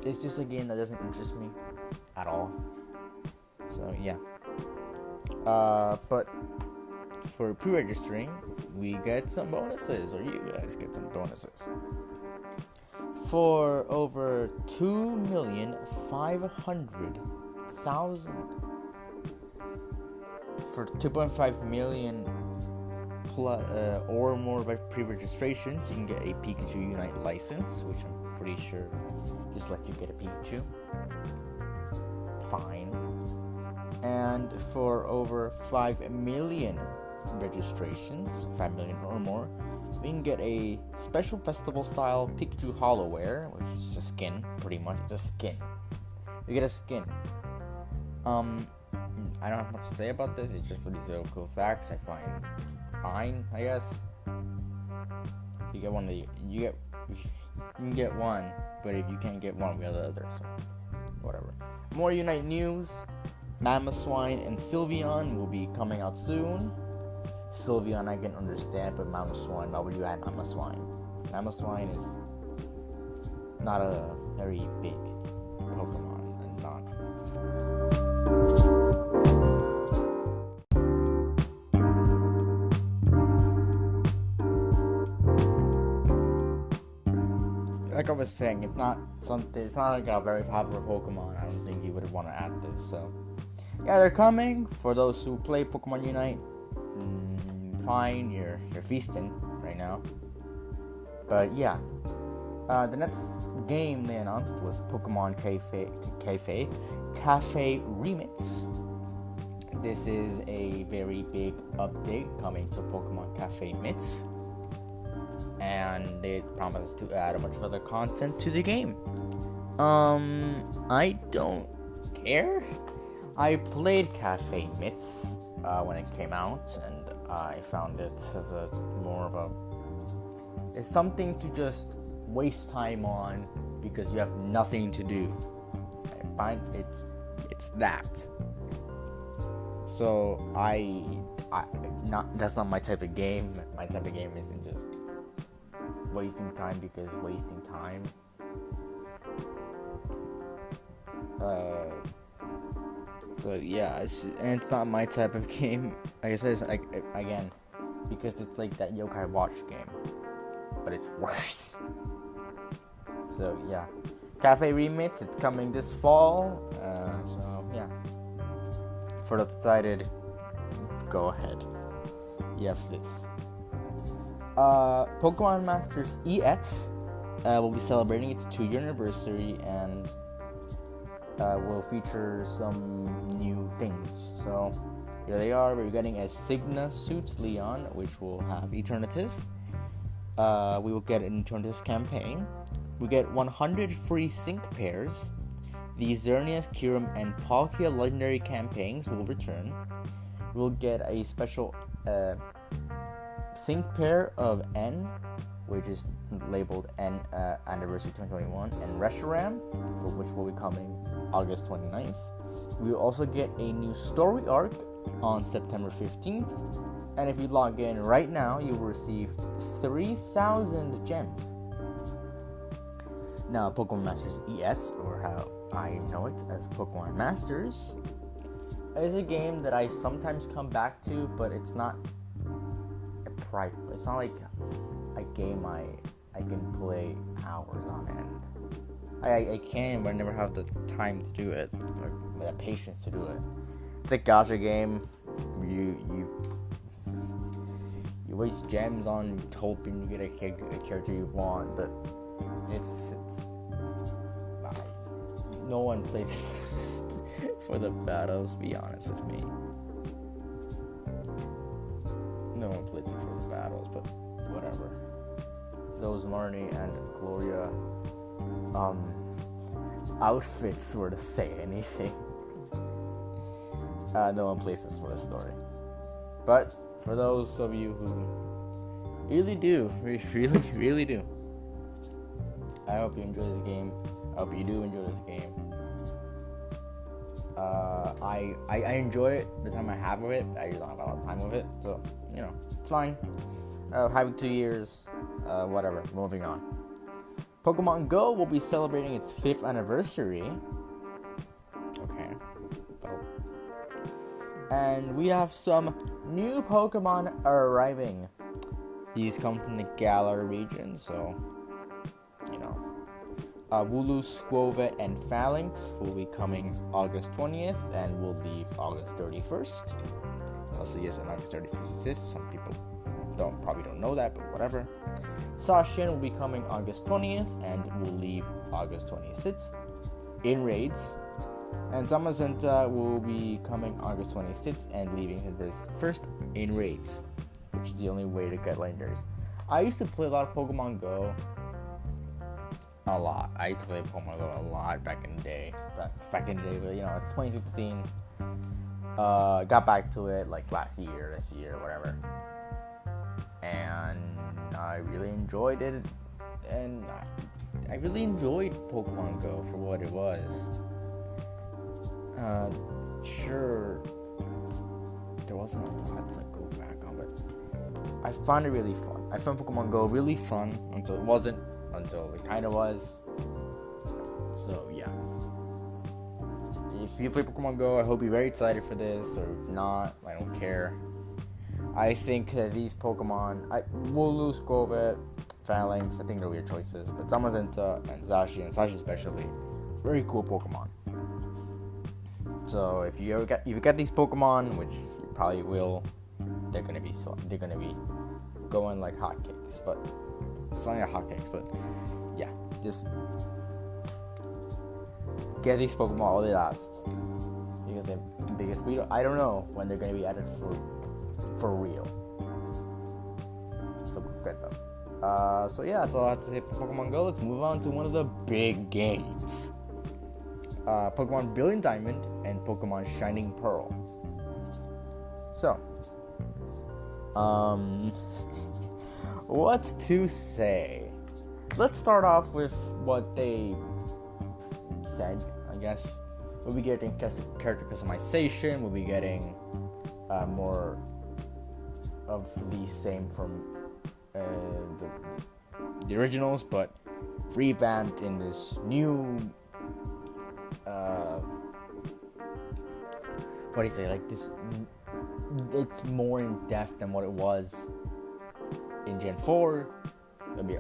it's just a game that doesn't interest me at all. So, yeah. But for pre-registering, we get some bonuses, or you guys get some bonuses. For over 2,500,000, for 2.5 million plus or more pre-registrations, you can get a Pikachu Unite license, which I'm pretty sure just let you get a Pikachu. Fine. And for over 5 million registrations, 5 million or more, we can get a special festival style Pikachu Hollowware, which is a skin, pretty much. It's a skin. You get a skin. I don't have much to say about this. It's just for these little cool facts. I find fine, I guess. You get one, you can get one, but if you can't get one, we have the other. So whatever. More Unite news. Mamoswine and Sylveon will be coming out soon. Sylveon I can understand, but Mamoswine, why would you add Mamoswine? Mamoswine is not a very big Pokemon, and not. Like I was saying, it's not like a very popular Pokemon. I don't think you would want to add this, so. Yeah, they're coming. For those who play Pokemon Unite, fine, you're feasting right now. But yeah, the next game they announced was Pokemon Cafe Remix. This is a very big update coming to Pokemon Cafe Mitts, and it promises to add a bunch of other content to the game. I don't care. I played Cafe Mitts when it came out, and I found it as it's something to just waste time on because you have nothing to do. I find it's that. So that's not my type of game. My type of game isn't just wasting time because wasting time. So yeah, it's not my type of game. Like I said, again, because it's like that Yokai Watch game, but it's worse. So yeah, Cafe Remix, it's coming this fall. So yeah, for the decided, go ahead. you have this. Pokemon Masters EX will be celebrating its 2-year anniversary and will feature some new things. So here they are. We're getting a Signa suit Leon, which will have Eternatus. We will get an Eternatus campaign. We get 100 free sync pairs. The Xerneas, Kyurem, and Palkia legendary campaigns will return. We'll get a special sync pair of N, which is labeled N Anniversary 2021, and Reshiram, which will be coming August 29th. We will also get a new story arc on September 15th. And if you log in right now, you will receive 3,000 gems. Now, Pokemon Masters EX, or how I know it as Pokemon Masters, is a game that I sometimes come back to, but it's not a private. It's not like a game I can play hours on end. I can, but I never have the time to do it, or the patience to do it. It's a gacha game. You waste gems on hoping you get a character you want, but it's no one plays it for the battles. Be honest with me, no one plays it for the battles, but whatever. Those Marnie and Gloria outfits were to say anything. No one plays this for the story, but for those of you who really do, really do, I hope you enjoy this game. I hope you do enjoy this game. I enjoy it the time I have with it. I just don't have a lot of time with it, so it's fine. Having 2 years, whatever. Moving on. Pokemon Go will be celebrating its 5th anniversary. Okay. And we have some new Pokemon arriving. These come from the Galar region, so Wooloo, Squova, and Phalanx will be coming August 20th and will leave August 31st. Also, yes, and August 31st exists. Some people probably don't know that, but whatever. Sashian will be coming August 20th and will leave August 26th in raids. And Zamazenta will be coming August 26th and leaving his first in raids, which is the only way to get legendaries. I used to play a lot of Pokemon Go. A lot. I used to play Pokemon Go a lot back in the day. But it's 2016. Got back to it like this year, whatever. And I really enjoyed it. And I really enjoyed Pokemon Go for what it was. Sure, there wasn't a lot to go back on, but I found it really fun. I found Pokemon Go really fun until it wasn't, until it kind of was. So yeah, if you play Pokemon Go, I hope you're very excited for this, or if not, I don't care. I think that these Pokemon, Wooloo, Squova, Phalanx, I think they're weird choices, but Zamazenta and Zacian especially, very cool Pokemon. So if you get these Pokemon, which you probably will, they're gonna be going like hotcakes. But it's not like hotcakes, but yeah, just get these Pokemon while they last, because I don't know when they're gonna be added for real. So get them. So yeah, that's all I have to say for Pokemon Go. Let's move on to one of the big games. Pokemon Brilliant Diamond and Pokemon Shining Pearl. So, what to say? Let's start off with what they said, I guess. We'll be getting character customization, we'll be getting more of the same from the originals, but revamped in this new what do you say, like this, it's more in depth than what it was in Gen 4. It'll be,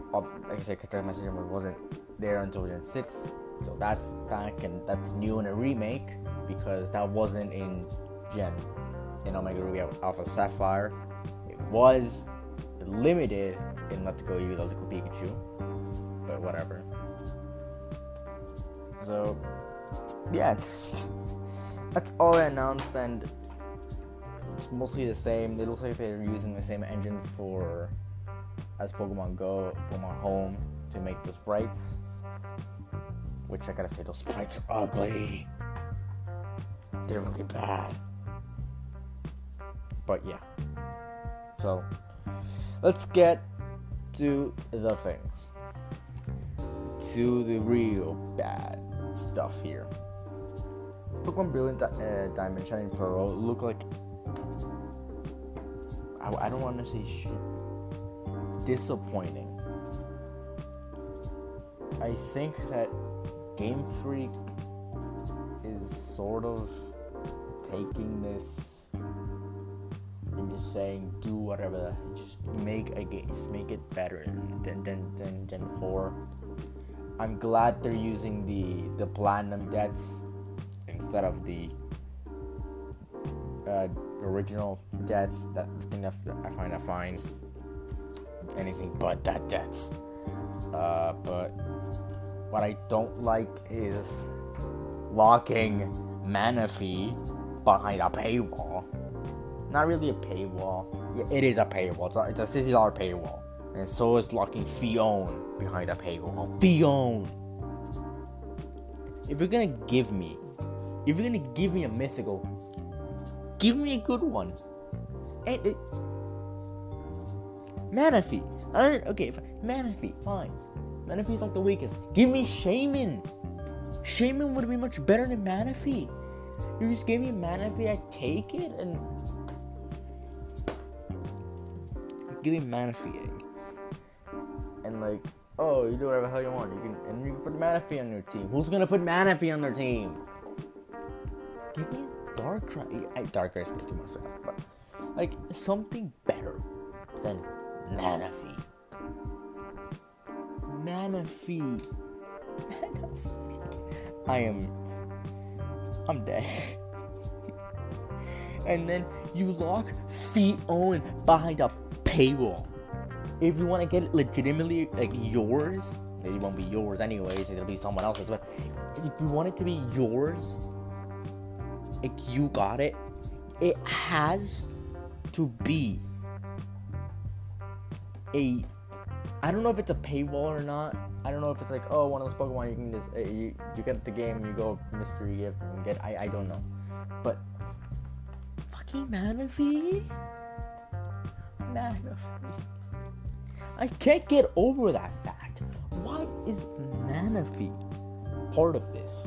like I said, character customization wasn't there until Gen 6, so that's back, and that's new in a remake, because that wasn't in Omega Ruby Alpha Sapphire. It was limited in Let's Go Eevee, Let's Go Pikachu, but whatever. So, yeah, that's all they announced, and it's mostly the same. It looks like they're using the same engine as Pokemon Go, Pokemon Home, to make the sprites. Which I gotta say, those sprites are ugly. They're really bad. But yeah. So, let's get to the things. To the real bad stuff here. Pokemon Brilliant Diamond Shining Pearl look like, I don't want to say shit, disappointing. I think that Game Freak is sort of taking this and just saying, do whatever, just make a game, just make it better than Gen 4. I'm glad they're using the platinum deaths instead of the original deaths. That thing that I find that fine. Anything but that deaths. But what I don't like is locking Manaphy behind a paywall. Not really a paywall. Yeah, it is a paywall. It's a $60 paywall. And so is locking Fion behind a paywall. Fion! If you're gonna give me a mythical, give me a good one. And Manaphy. Okay, Manaphy, fine. Manaphy's like the weakest. Give me Shaman. Shaman would be much better than Manaphy. You just gave me Manaphy, I take it, and give me Manaphy. And like, oh, you do whatever the hell you want. You can put Manaphy on your team. Who's gonna put Manaphy on their team? Give me a Darkrai. Darkrai is too much to ask, but like something better than Manaphy. Manaphy. I'm dead. And then you lock Fion behind a paywall. If you want to get it legitimately like yours, it won't be yours anyways, it'll be someone else's, but if you want it to be yours, like you got it, it has to be I don't know if it's a paywall or not. I don't know if it's like, oh, one of those Pokemon you can just you get the game and you go mystery gift and get. I don't know, but fucking Manaphy. I can't get over that fact. Why is Manaphy part of this?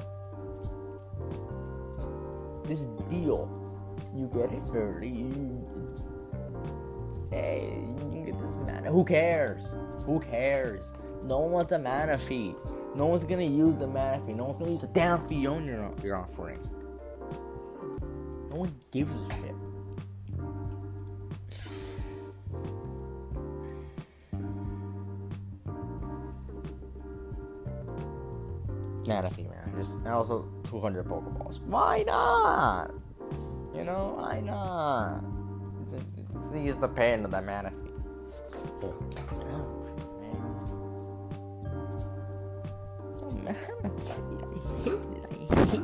This deal, you get it early. Hey, you can get this mana. Who cares? Who cares? No one wants a Manaphy. No one's gonna use the Manaphy. No one's gonna use the damn Fion you're offering. No one gives a shit. Manaphy, man. And also 200 Pokeballs. Why not? You know, why not? Use the pain of that Manaphy. Manaphy, I hate it.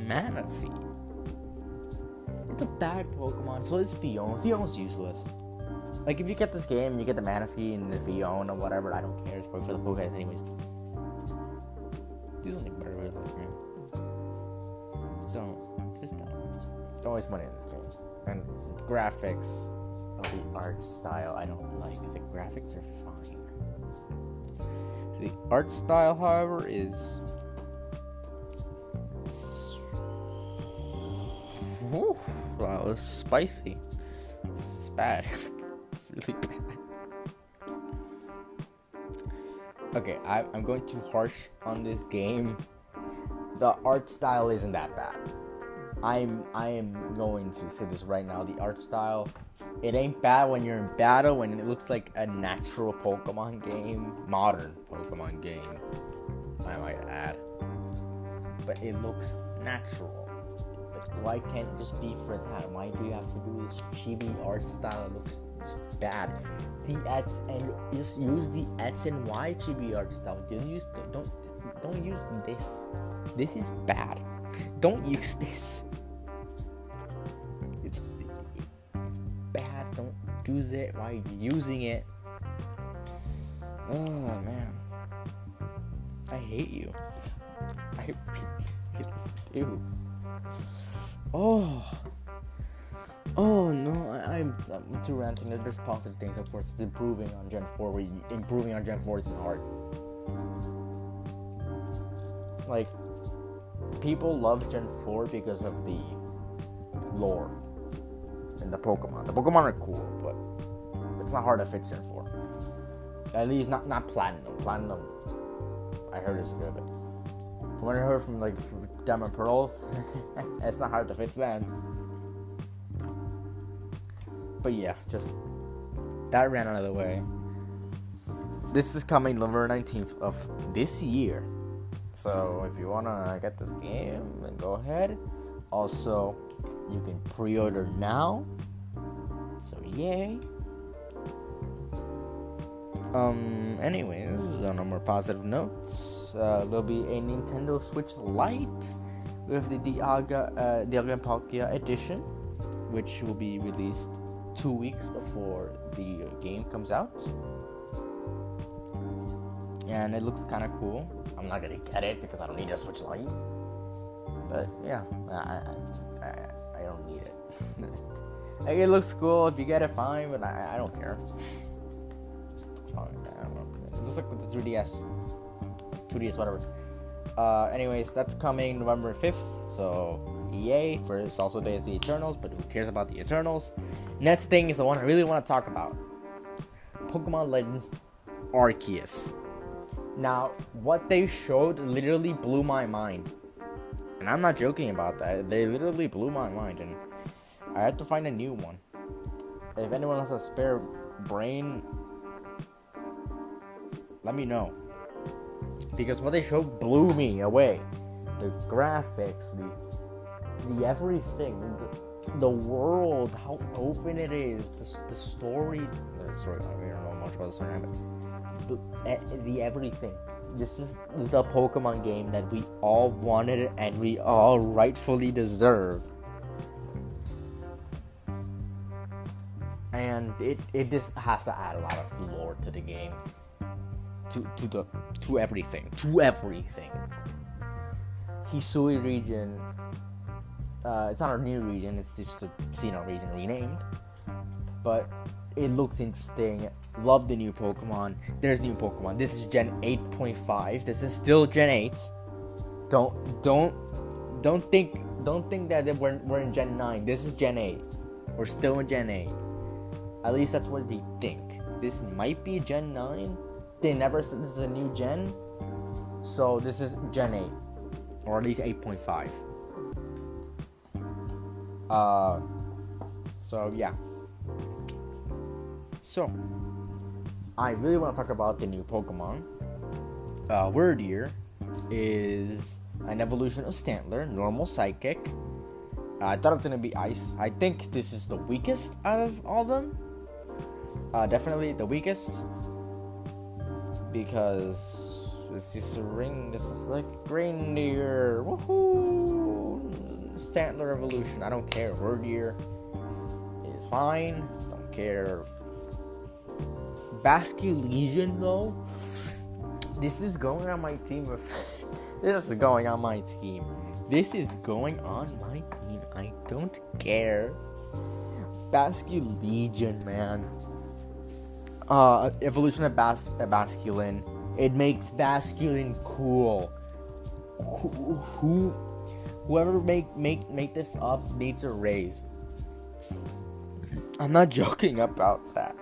Manaphy. It's a bad Pokemon. So is Fion. Fion's useless. Like if you get this game and you get the Manaphy and the Fion or whatever, I don't care. It's probably for the Pokedex anyways. Do something better with life, man. Don't waste money in this game. And graphics of the art style I don't like. The graphics are fine. The art style, however, is wow, it's spicy. It's bad. It's really bad. Okay, I'm going too harsh on this game. The art style isn't that bad. I am going to say this right now. The art style, it ain't bad when you're in battle, when it looks like a natural Pokemon game, modern Pokemon game, I might add. But it looks natural. But Why can't it just be for that? Why do you have to do this chibi art style? It looks just bad. The X and just use the X and Y chibi art style. Don't use this. This is bad. Don't use this. It's bad. Don't use it. Why are you using it? Oh man, I hate you. I really do. Oh no, I'm too ranting. There's positive things, of course. It's improving on Gen 4. Improving on Gen 4 is hard. Like, people love Gen 4 because of the lore and the Pokemon. The Pokemon are cool, but it's not hard to fix Gen 4. At least not Platinum. Platinum, I heard is good. From what I heard from Diamond Pearl, it's not hard to fix that. But yeah, just that ran out of the way. This is coming November 19th of this year. So if you wanna get this game, then go ahead. Also, you can pre-order now. So yay. Anyways, on a more positive notes, there'll be a Nintendo Switch Lite with the Dialga and Palkia edition, which will be released 2 weeks before the game comes out. And it looks kind of cool. I'm not gonna get it because I don't need a Switch Lite. But yeah, I don't need it. Like, it looks cool. If you get it, fine, but I don't care. It looks like the 2DS, whatever. Anyways, that's coming November 5th, so yay. For it's also Day of the Eternals, but who cares about the Eternals? Next thing is the one I really want to talk about. Pokemon Legends Arceus. Now, what they showed literally blew my mind. And I'm not joking about that. They literally blew my mind, and I had to find a new one. If anyone has a spare brain, let me know. Because what they showed blew me away. The graphics, the everything, the world, how open it is, the story. Sorry, I don't know much about the story, but the everything. This is the Pokemon game that we all wanted and we all rightfully deserve. And it just has to add a lot of lore to the game. To everything. Hisui region. It's not a new region, it's just a Sinnoh region renamed. But it looks interesting. Love the new Pokemon. There's new Pokemon. This is Gen 8.5. This is still Gen 8. Don't think that we're in Gen 9. This is Gen 8. We're still in Gen 8. At least that's what we think. This might be Gen 9. They never said this is a new gen. So this is Gen 8. Or at least 8.5. So yeah. So I really want to talk about the new Pokemon. Wordier is an evolution of Stantler, normal psychic. I thought it was gonna be ice. I think this is the weakest out of all of them. Definitely the weakest. Because it's just a ring. This is like reindeer. Woohoo! Stantler evolution. I don't care. Wordier is fine. Don't care. Basculegion though. This is going on my team. This is going on my team. I don't care. Basculegion, man. Evolution of Basculin. It makes Basculin cool. Whoever make this up needs a raise. I'm not joking about that.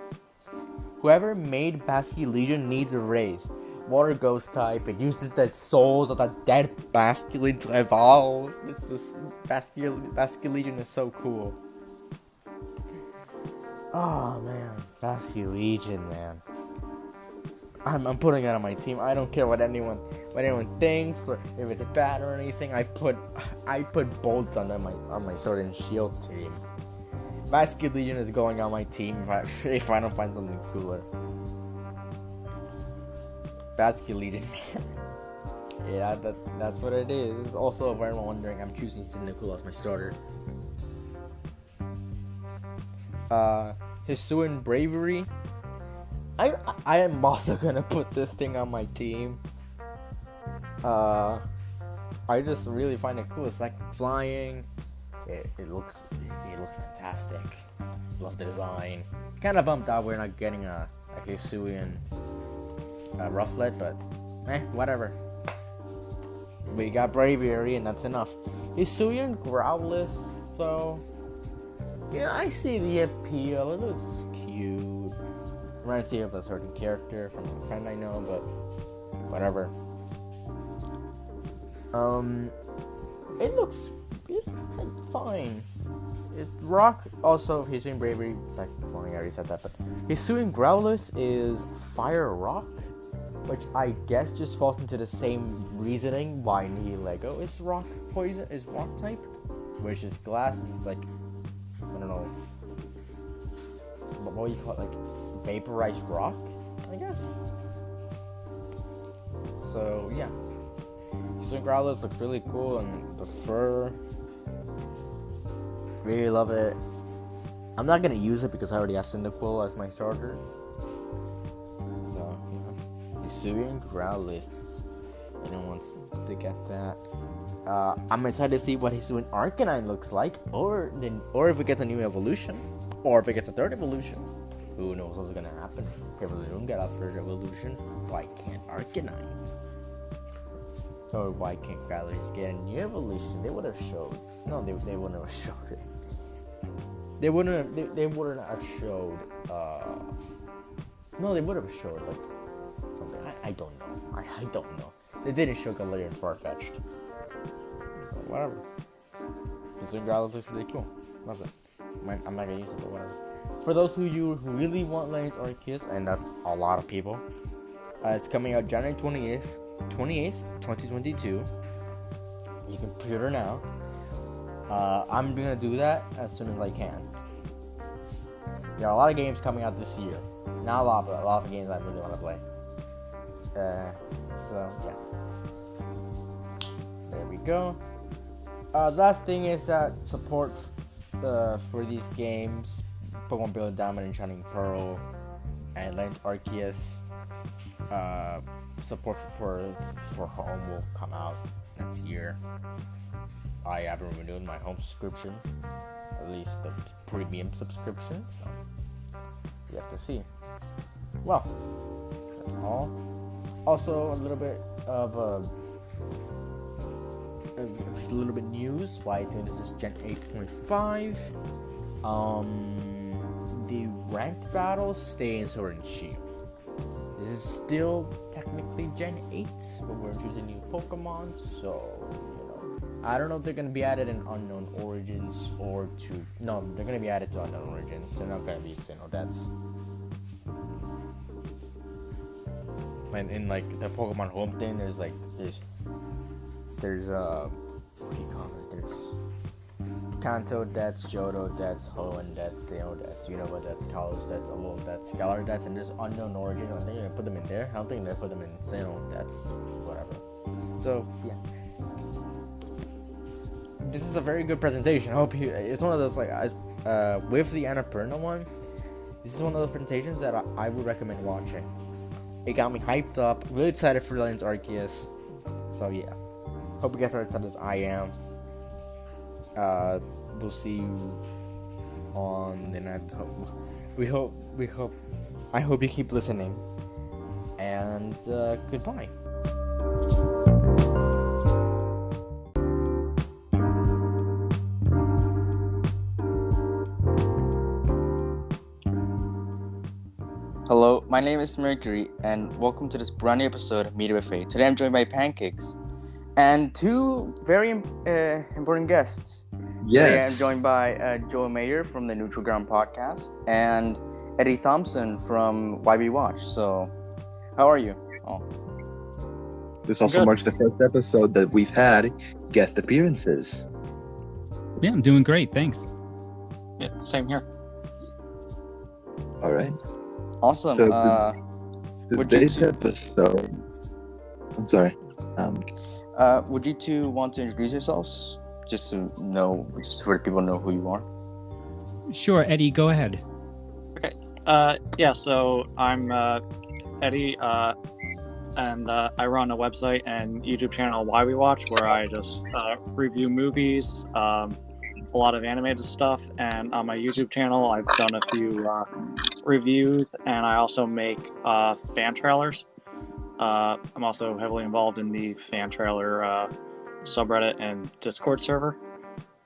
Whoever made Basculegion needs a raise. Water ghost type. It uses the souls of the dead Basculin to evolve. This is Basculegion is so cool. Oh man, Basculegion, man. I'm putting it on my team. I don't care what anyone thinks or if it's bad or anything. I put bolts on my sword and shield team. Vascular Legion is going on my team if I don't find something cooler. Vascular Legion, man. Yeah, that's what it is. Also, if anyone wondering, I'm choosing Cyndaquil as my starter. Hisuian Bravery. I am also gonna put this thing on my team. I just really find it cool. It's like flying. It looks fantastic. Love the design. Kind of bummed out we're not getting a Hisuian Rufflet, but whatever. We got Bravery and that's enough. Hisuian Growlithe, though. Yeah, I see the appeal. It looks cute. Reminds me of a certain character from a friend I know, but whatever. It looks fine. Rock also Hisuian Bravery. It's like flying. I already said that, but Hisuian Growlithe is Fire Rock, which I guess just falls into the same reasoning why Nihilego is rock poison is rock type, which is glass is like I don't know what do you call it, like vaporized rock, I guess. So yeah, Hisuian Growlithe looks really cool and the fur. Really love it. I'm not gonna use it because I already have Cyndaquil as my starter. So, Hisuian Growlithe. Anyone wants to get that? I'm excited to see what Hisuian Arcanine looks like, or if it gets a new evolution, or if it gets a third evolution. Who knows what's gonna happen? If we don't get a third evolution, why can't Arcanine? Or why can't Growlithe get a new evolution? They would have showed. No, they wouldn't have showed it. They wouldn't have showed. No, they would have showed like something. I don't know. I don't know. They didn't show Galarian Farfetch'd. So whatever. Hisuian Growlithe looks really cool. Love it. I'm not gonna use it, but whatever. For those of you who really want Legends Arceus, and that's a lot of people, it's coming out January 28th, 2022. You can pre-order now. I'm gonna do that as soon as I can. There are a lot of games coming out this year. Not a lot, but a lot of games I really want to play. So yeah. There we go. Last thing is that support for these games, Pokemon Brilliant Diamond and Shining Pearl, and Legends Arceus, support for home will come out next year. I haven't renewed my home subscription, at least the premium subscription, so we have to see. Well, that's all. Also, a little bit of news. Why I think this is Gen 8.5. The ranked battles stay in Sword and Shield. This is still technically Gen 8, but we're choosing new Pokemon, so I don't know if they're gonna be added in Unknown Origins or to. No, they're gonna be added to Unknown Origins. They're not gonna be Sinnoh. And in like the Pokemon Home thing, there's what do you call it? There's Kanto, that's Johto, that's Hoenn, that's Sinnoh, that's Unova, that's Kalos, that's Alola, that's Galar, that's, and there's Unknown Origins. I think they're gonna put them in there. I don't think they're gonna put them in Sinnoh. That's whatever. So yeah. This is a very good presentation. I hope it's one of those with the Annapurna one. This is one of those presentations that I would recommend watching. It got me hyped up, really excited for Legends Arceus. So yeah, hope you guys are excited as I am. We'll see you on the next. I hope you keep listening. And goodbye. Hello, my name is Mercury, and welcome to this brand new episode of Media Buffet. Today I'm joined by Pancakes and two very important guests. Yes. Today I'm joined by Joel Mayer from the Neutral Ground podcast and Eddie Thompson from YB Watch. So How are you? Oh, This also Good. marks the first episode that we've had guest appearances. Yeah, I'm doing great. Thanks. Yeah, same here. All right. awesome. So would you today's two- episode. I'm sorry. would you two want to introduce yourselves? Just to know, just for people to know who you are. Sure, Eddie, go ahead. Yeah, so I'm Eddie, and I run a website and YouTube channel, Why We Watch, where I just review movies, a lot of animated stuff, and on my YouTube channel, I've done a few reviews, and I also make fan trailers. I'm also heavily involved in the fan trailer subreddit and Discord server.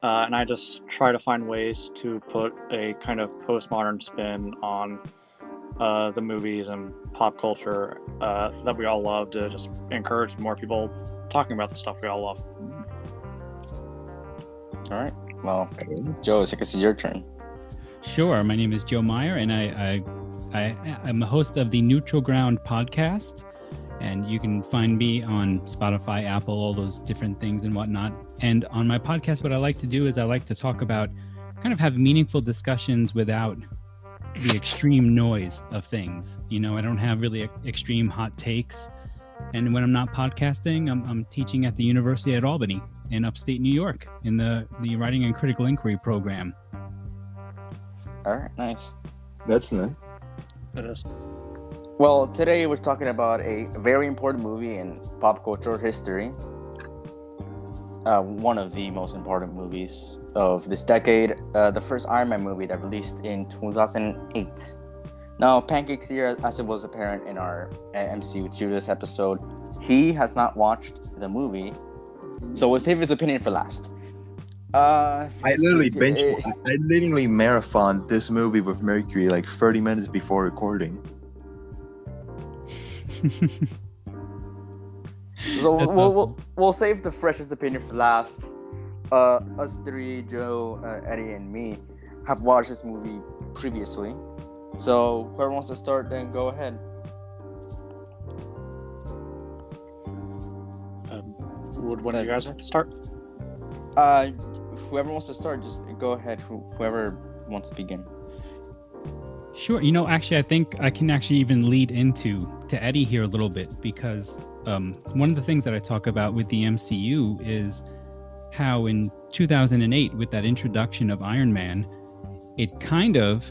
And I just try to find ways to put a kind of postmodern spin on the movies and pop culture that we all love, to just encourage more people talking about the stuff we all love. All right. Well, Joe, I guess it's your turn. Sure, my name is Joe Meyer, and I'm a host of the Neutral Ground podcast. And you can find me on Spotify, Apple, all those different things and whatnot. And on my podcast, what I like to do is I like to talk about, kind of have meaningful discussions without the extreme noise of things. You know, I don't have really extreme hot takes. And when I'm not podcasting, I'm teaching at the University at Albany in upstate New York in the Writing and Critical Inquiry program. All right. Nice. That's nice. It is. Well, today we're talking about a very important movie in pop culture history. One of the most important movies of this decade, the first Iron Man movie that released in 2008. Now, Pancakes here, as it was apparent in our MCU tier list episode, he has not watched the movie, so we'll save his opinion for last. I literally marathoned this movie with Mercury like 30 minutes before recording. So we'll save the freshest opinion for last. Us three, Joe, Eddie, and me, have watched this movie previously. So whoever wants to start, then go ahead. Would one of you guys like to start? Whoever wants to start, just go ahead. Whoever wants to begin. Sure. You know, actually, I think I can actually even lead into Eddie here a little bit, because one of the things that I talk about with the MCU is how in 2008, with that introduction of Iron Man, it kind of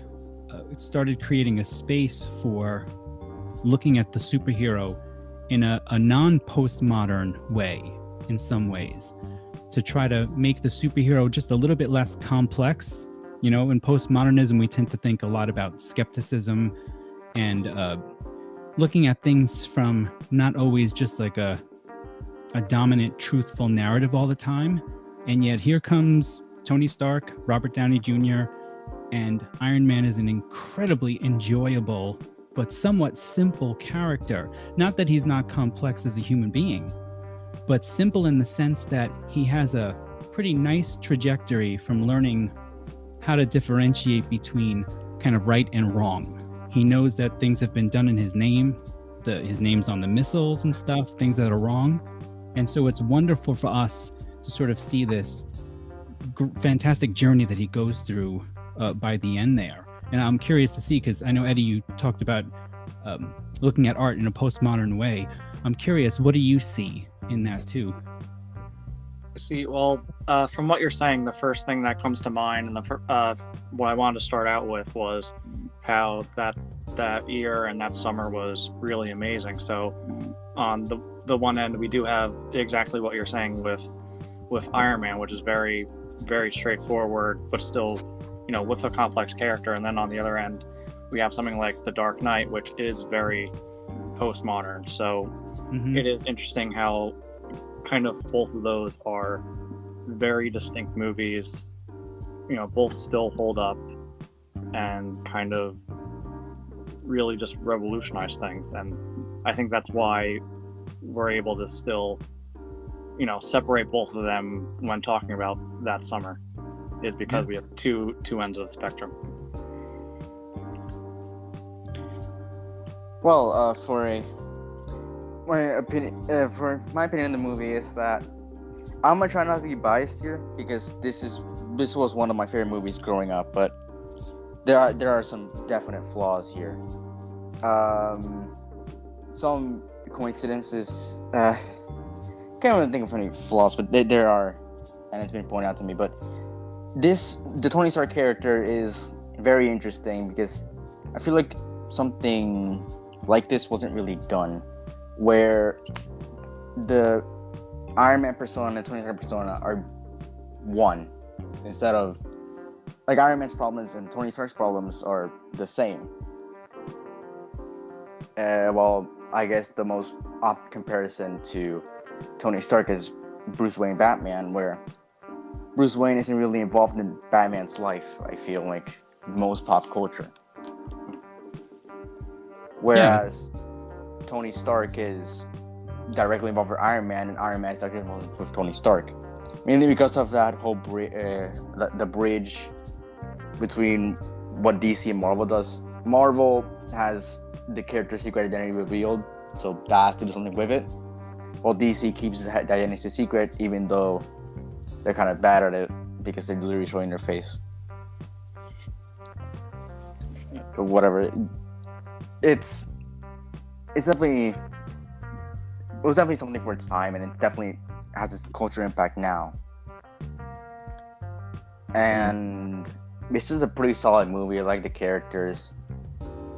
started creating a space for looking at the superhero in a non-postmodern way, in some ways, to try to make the superhero just a little bit less complex. You know, in postmodernism, we tend to think a lot about skepticism and looking at things from not always just like a dominant, truthful narrative all the time. And yet here comes Tony Stark, Robert Downey Jr., and Iron Man is an incredibly enjoyable but somewhat simple character. Not that he's not complex as a human being, but simple in the sense that he has a pretty nice trajectory from learning how to differentiate between kind of right and wrong. He knows that things have been done in his name, his name's on the missiles and stuff, things that are wrong. And so it's wonderful for us to sort of see this fantastic journey that he goes through by the end there. And I'm curious to see, because I know, Eddie, you talked about looking at art in a postmodern way. I'm curious, what do you see in that too? See, well, from what you're saying, the first thing that comes to mind, and what I wanted to start out with, was how that year and that summer was really amazing. So, on the one end, we do have exactly what you're saying with Iron Man, which is very, very straightforward, but still, you know, with a complex character. And then on the other end, we have something like The Dark Knight, which is very postmodern. So it is interesting how kind of both of those are very distinct movies, you know, both still hold up and kind of really just revolutionize things. And I think that's why we're able to still, you know, separate both of them when talking about that summer, is because we have two ends of the spectrum. Well, for a my opinion, for my opinion on the movie is that I'm gonna try not to be biased here because this was one of my favorite movies growing up, but there are some definite flaws here. Some coincidences. Can't really think of any flaws, but there are, and it's been pointed out to me. But the Tony Stark character is very interesting because I feel like something like this wasn't really done, where the Iron Man persona and the Tony Stark persona are one, instead of like Iron Man's problems and Tony Stark's problems are the same. Well, I guess the most apt comparison to Tony Stark is Bruce Wayne Batman, where Bruce Wayne isn't really involved in Batman's life, I feel like, most pop culture. Whereas Tony Stark is directly involved with Iron Man, and Iron Man is directly involved with Tony Stark. Mainly because of that whole the bridge between what DC and Marvel does. Marvel has the character's secret identity revealed, so that has to do something with it. While DC keeps the identity secret, even though they're kind of bad at it because they're literally showing their face. Or whatever. It was definitely something for its time, and it definitely has its cultural impact now. And this is a pretty solid movie. I like the characters.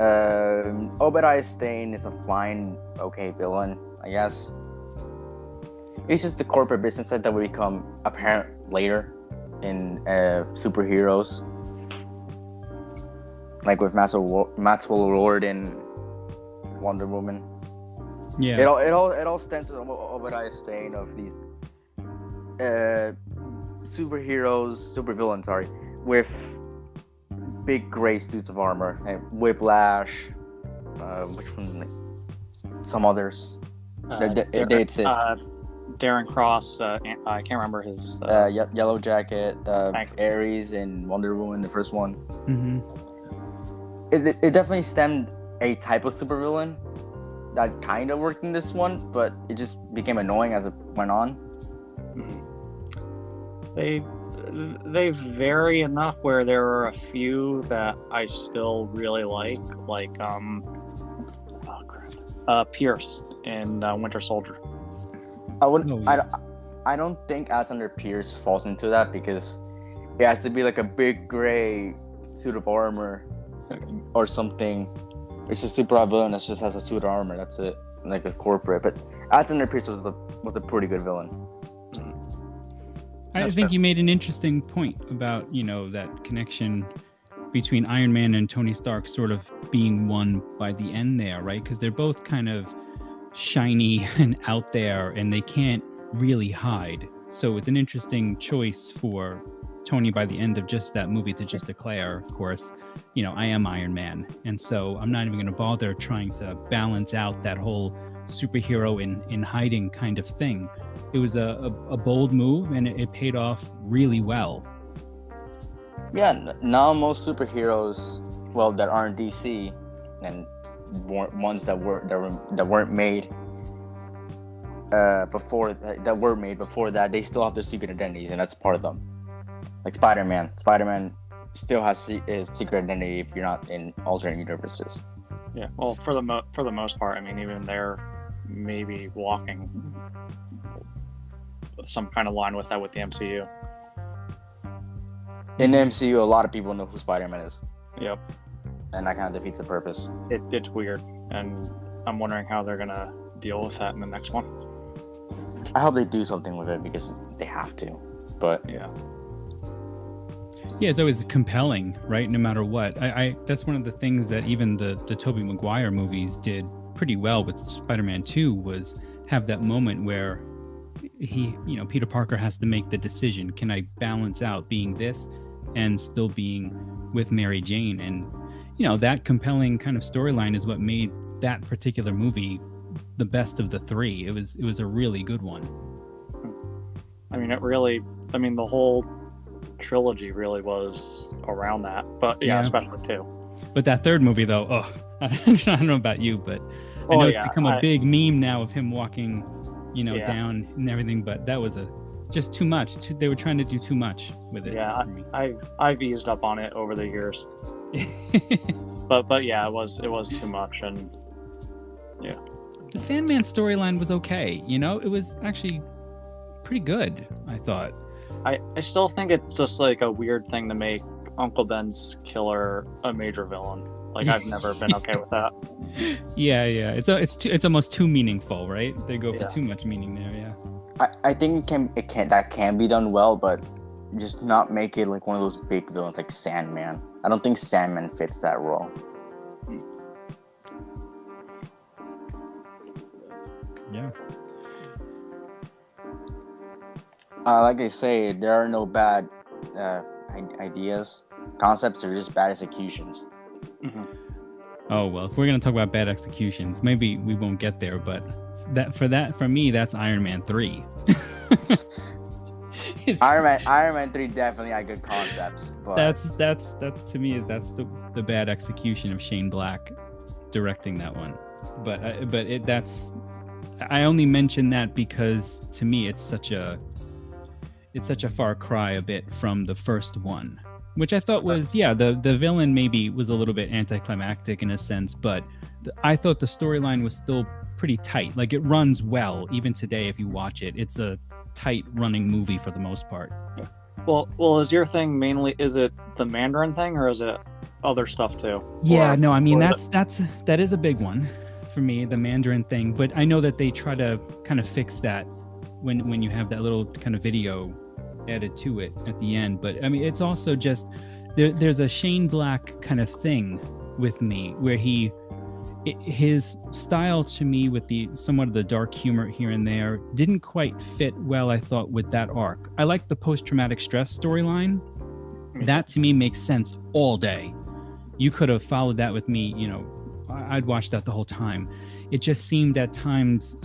Obadiah Stane is a fine, okay villain, I guess. It's just the corporate business side that will become apparent later in superheroes, like with Maxwell Lord in Wonder Woman. Yeah. It all stems from Obadiah Stane of these supervillains, with big gray suits of armor, and Whiplash, which one? Some others. They exist. Darren Cross, I can't remember his. Yellow Jacket, Ares in Wonder Woman, the first one. Mm-hmm. It definitely stemmed a type of supervillain that kind of worked in this one, but it just became annoying as it went on. They vary enough where there are a few that I still really like Pierce in Winter Soldier. I don't think Alexander Pierce falls into that because it has to be like a big gray suit of armor or something. It's a super villain that just has a suit of armor. That's it, like a corporate. But Alexander Pierce was a pretty good villain. I think you made an interesting point about, that connection between Iron Man and Tony Stark sort of being one by the end there, right? Because they're both kind of shiny and out there, and they can't really hide. So it's an interesting choice for Tony by the end of just that movie to just declare, of course, I am Iron Man. And so I'm not even going to bother trying to balance out that whole superhero in hiding kind of thing. It was a bold move, and it paid off really well. Yeah, now most superheroes, that aren't DC, and ones that weren't made before that, they still have their secret identities, and that's part of them. Like Spider-Man still has a secret identity if you're not in alternate universes. Yeah, well, for the most part, I mean, even they're maybe walking some kind of line with that with the MCU. In the MCU, a lot of people know who Spider-Man is. Yep. And that kind of defeats the purpose. It's weird, and I'm wondering how they're gonna deal with that in the next one. I hope they do something with it because they have to. But yeah, it's always compelling, right? No matter what. I that's one of the things that even the Tobey Maguire movies did pretty well with Spider-Man 2 was have that moment where Peter Parker has to make the decision. Can I balance out being this and still being with Mary Jane? And, that compelling kind of storyline is what made that particular movie the best of the three. It was a really good one. I mean, the whole trilogy really was around that, but yeah. Especially two. But that third movie, though, I don't know about you, but I know Oh, it's yeah, become a big meme now of him walking, Yeah. down and everything, but that was just too much. They were trying to do too much with it. Yeah, for me. I've eased up on it over the years, but yeah, it was too much, and The Sandman storyline was okay. It was actually pretty good, I thought. I still think it's just like a weird thing to make Uncle Ben's killer a major villain. Like, I've never been okay with that. Yeah. It's almost too meaningful, right? They go for Yeah. too much meaning there. Yeah. I think that can be done well, but just not make it like one of those big villains like Sandman. I don't think Sandman fits that role. Yeah. Like I say, there are no bad ideas. Concepts are just bad executions. Oh well, if we're gonna talk about bad executions, maybe we won't get there. But for me, that's Iron Man 3. Iron Man 3 definitely had good concepts, but that's to me that's the bad execution of Shane Black directing that one. But I only mention that because to me it's such a far cry a bit from the first one, which I thought was the villain maybe was a little bit anticlimactic in a sense, but I thought the storyline was still pretty tight. Like, it runs well even today if you watch it. It's a tight running movie for the most part. Well, is your thing mainly, is it the Mandarin thing, or is it other stuff too? Yeah, Or- no, I mean or that is a big one for me, the Mandarin thing. But I know that they try to kind of fix that when you have that little kind of video added to it at the end. But I mean, it's also just there's a Shane Black kind of thing with me where his style to me with somewhat of the dark humor here and there didn't quite fit well, I thought, with that arc. I like the post-traumatic stress storyline. That to me makes sense all day. You could have followed that with me, I'd watch that the whole time. It just seemed at times,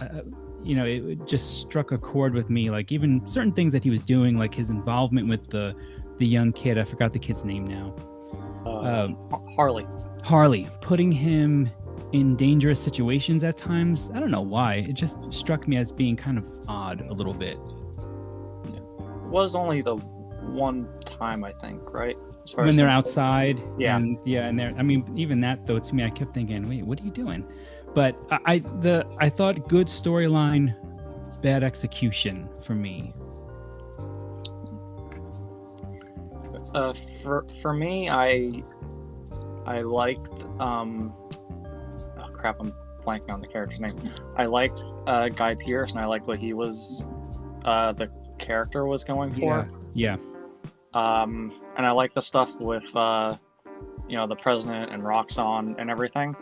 it just struck a chord with me, like even certain things that he was doing, like his involvement with the young kid. I forgot the kid's name now. Harley, putting him in dangerous situations at times. I don't know why. It just struck me as being kind of odd a little bit. It was only the one time, I think, right? As far When as they're the- outside. Yeah. And they're, I mean, even that though, to me, I kept thinking, wait, what are you doing? But I thought good storyline, bad execution for me. For me, I liked oh crap, I'm blanking on the character's name. I liked Guy Pearce, and I liked what he was the character was going for. Yeah. And I like the stuff with the president and Roxxon and everything.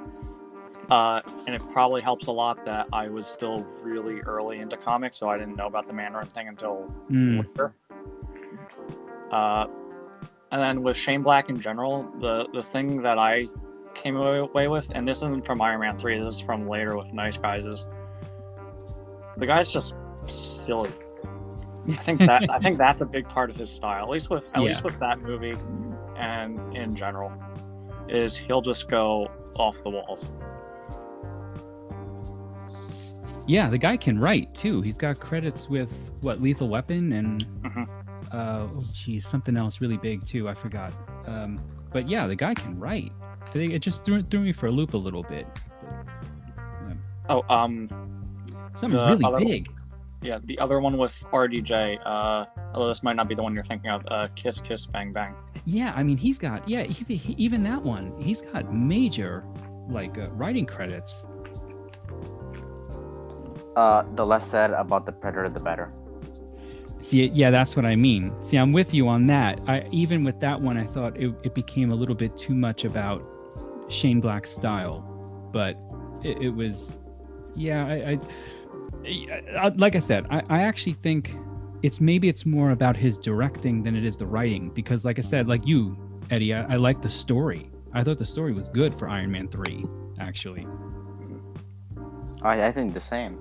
And it probably helps a lot that I was still really early into comics, so I didn't know about the Mandarin thing until later. And then with Shane Black in general, the thing that I came away with, and this isn't from Iron Man 3, this is from later with Nice Guys, is the guy's just silly. I think that's a big part of his style, at least with that movie, and in general, is he'll just go off the walls. Yeah, the guy can write too. He's got credits with Lethal Weapon and something else really big too. I forgot. But yeah, the guy can write. I think it just threw me for a loop a little bit. Something really big. Yeah, the other one with RDJ. Although this might not be the one you're thinking of. Kiss Kiss Bang Bang. Yeah, I mean he's got even that one. He's got major writing credits. The less said about the Predator, the better. See, yeah, that's what I mean. See, I'm with you on that. Even with that one, I thought it became a little bit too much about Shane Black's style, but it was, yeah. I like I said, I actually think it's more about his directing than it is the writing, because, like I said, like you, Eddie, I like the story. I thought the story was good for Iron Man 3, actually. I think the same.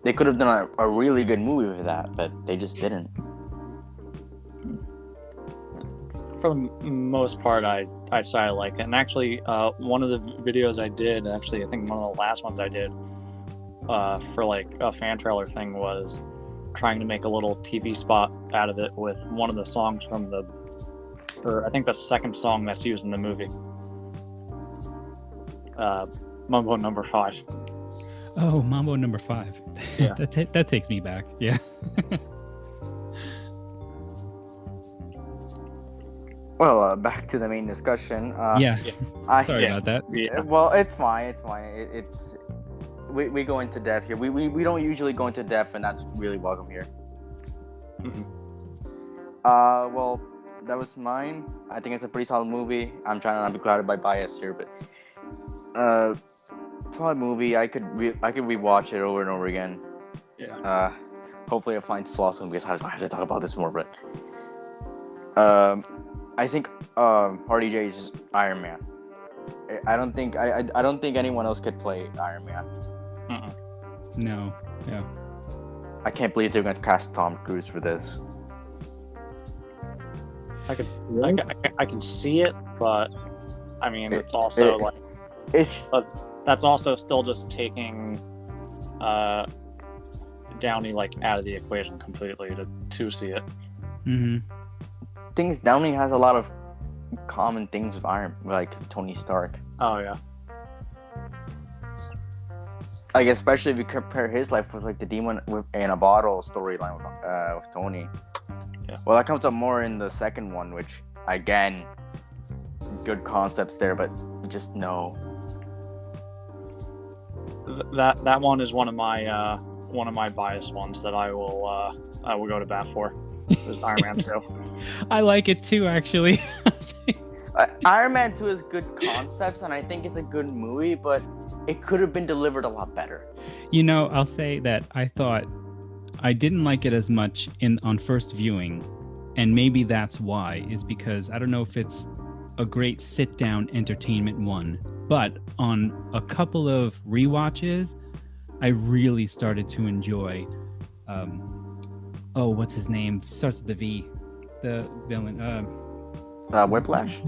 They could have done a really good movie with that, but they just didn't. For the most part, I I'd say I like it. And actually, one of the videos I did, actually, I think one of the last ones I did for like a fan trailer thing was trying to make a little TV spot out of it with one of the songs from I think the second song that's used in the movie. Mambo number 5. Oh, Mambo number 5. Yeah. that takes me back. Yeah. Well, back to the main discussion. Yeah. I, Sorry about that. Yeah. Well, it's fine. It's fine. It's we go into depth here. We don't usually go into depth, and that's really welcome here. Mhm. Well, that was mine. I think it's a pretty solid movie. I'm trying to not be clouded by bias here, but solid movie. I could rewatch it over and over again. Yeah. Hopefully I find flaws in because I have to talk about this more. But I think Hardy J is just Iron Man. I don't think anyone else could play Iron Man. No. Yeah. I can't believe they're going to cast Tom Cruise for this. I can see it, but I mean, it's also like it's that's also still just taking Downey like out of the equation completely to see it. Mm-hmm. Things Downey has a lot of common things with like Tony Stark. Oh yeah. Like especially if you compare his life with like the Demon in a Bottle storyline with Tony. Yeah. Well, that comes up more in the second one, which again, good concepts there, but just no. That one is one of my biased ones that I will go to bat for. Is Iron Man 2. I like it too, actually. Iron Man 2 is good concepts, and I think it's a good movie, but it could have been delivered a lot better. You know, I'll say that I thought I didn't like it as much on first viewing, and maybe that's why, is because I don't know if it's a great sit-down entertainment one, but on a couple of rewatches, I really started to enjoy what's his name? Starts with the V. The villain. Whiplash?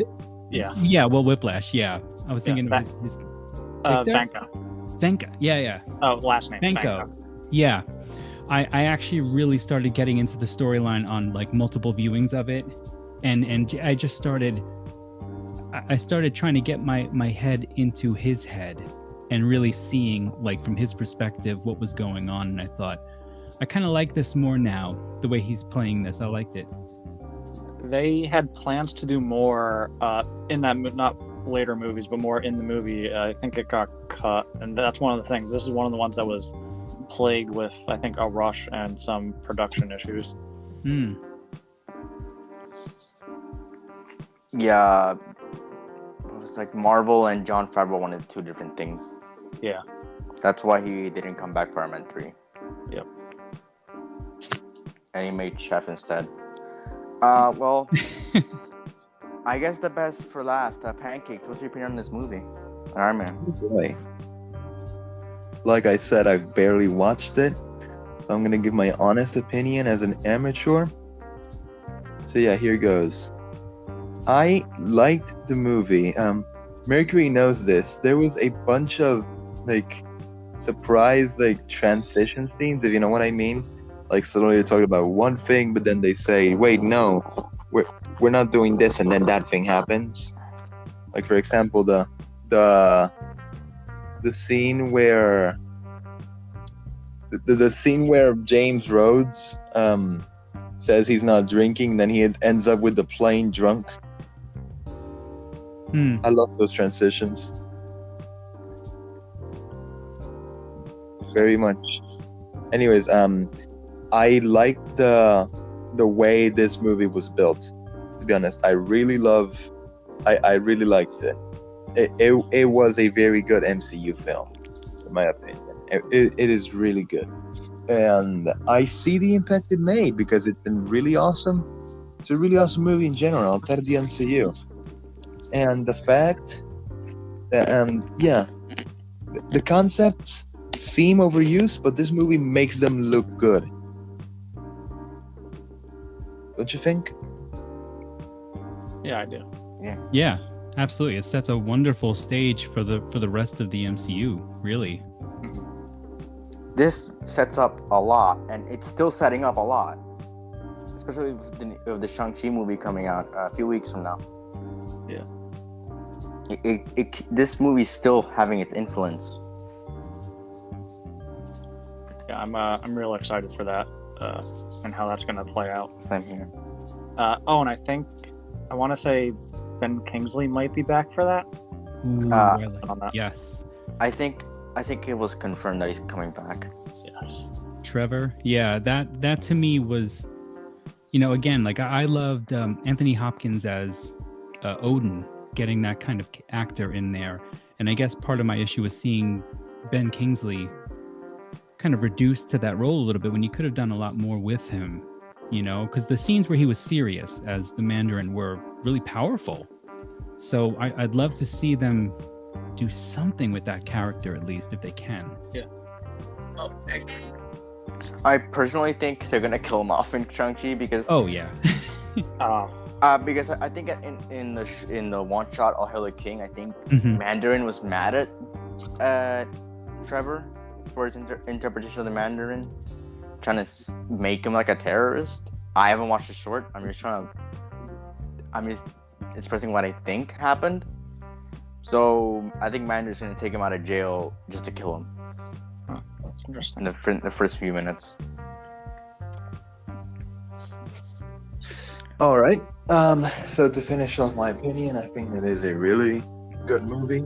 Yeah. Yeah, well, Whiplash, yeah. I was thinking of his Vanko. Venka, yeah. Oh, last name. Venko. Yeah. I actually really started getting into the storyline on like multiple viewings of it. And I just started trying to get my head into his head and really seeing like from his perspective what was going on. And I thought, I kind of like this more now, the way he's playing this. I liked it. They had plans to do more in that, not later movies, but more in the movie. I think it got cut, and that's one of the things. This is one of the ones that was plagued with, I think, a rush and some production issues. Yeah, it's like Marvel and Jon Favreau wanted 2 different things. Yeah. That's why he didn't come back for Iron Man 3. Yep. And he made Chef instead. Well, I guess the best for last. Pancakes. What's your opinion on this movie? Iron Man. Boy. Like I said, I've barely watched it, so I'm gonna give my honest opinion as an amateur. So yeah, here goes. I liked the movie. Mercury knows this. There was a bunch of like surprise like transition scenes, if you know what I mean. Like suddenly they're talking about one thing, but then they say, "Wait, no, we're not doing this," and then that thing happens. Like for example, the scene where the scene where James Rhodes says he's not drinking, then he ends up with the plane drunk. I love those transitions very much. Anyways, I like the way this movie was built. To be honest, I really liked it. It was a very good MCU film, in my opinion. It is really good, and I see the impact it made because it's been really awesome. It's a really awesome movie in general outside of the MCU, and the fact that the concepts seem overused, but this movie makes them look good. Don't you think? Yeah, I do. Yeah, Absolutely, it sets a wonderful stage for the rest of the MCU. Really. This sets up a lot, and it's still setting up a lot, especially with the Shang-Chi movie coming out a few weeks from now. Yeah. This movie's still having its influence. Yeah, I'm real excited for that, and how that's gonna play out. Same here. And I want to say Ben Kingsley might be back for that. Ooh, on that. Yes. I think it was confirmed that he's coming back. Yes. Trevor, yeah, that to me was, again, like I loved Anthony Hopkins as Odin, getting that kind of actor in there, and I guess part of my issue was seeing Ben Kingsley kind of reduced to that role a little bit when you could have done a lot more with him, because the scenes where he was serious as the Mandarin were really powerful. So I'd love to see them do something with that character, at least if they can. Yeah. I personally think they're gonna kill him off in Shang-Chi because. Oh yeah. Because I think in the one shot All Hail the King, I think Mhm. Mandarin was mad at Trevor for his interpretation of the Mandarin, trying to make him like a terrorist. I haven't watched the short. I'm just expressing what I think happened. So I think Mandarin's gonna take him out of jail just to kill him. That's interesting. In the first few minutes. All right. So to finish off my opinion, I think it is a really good movie,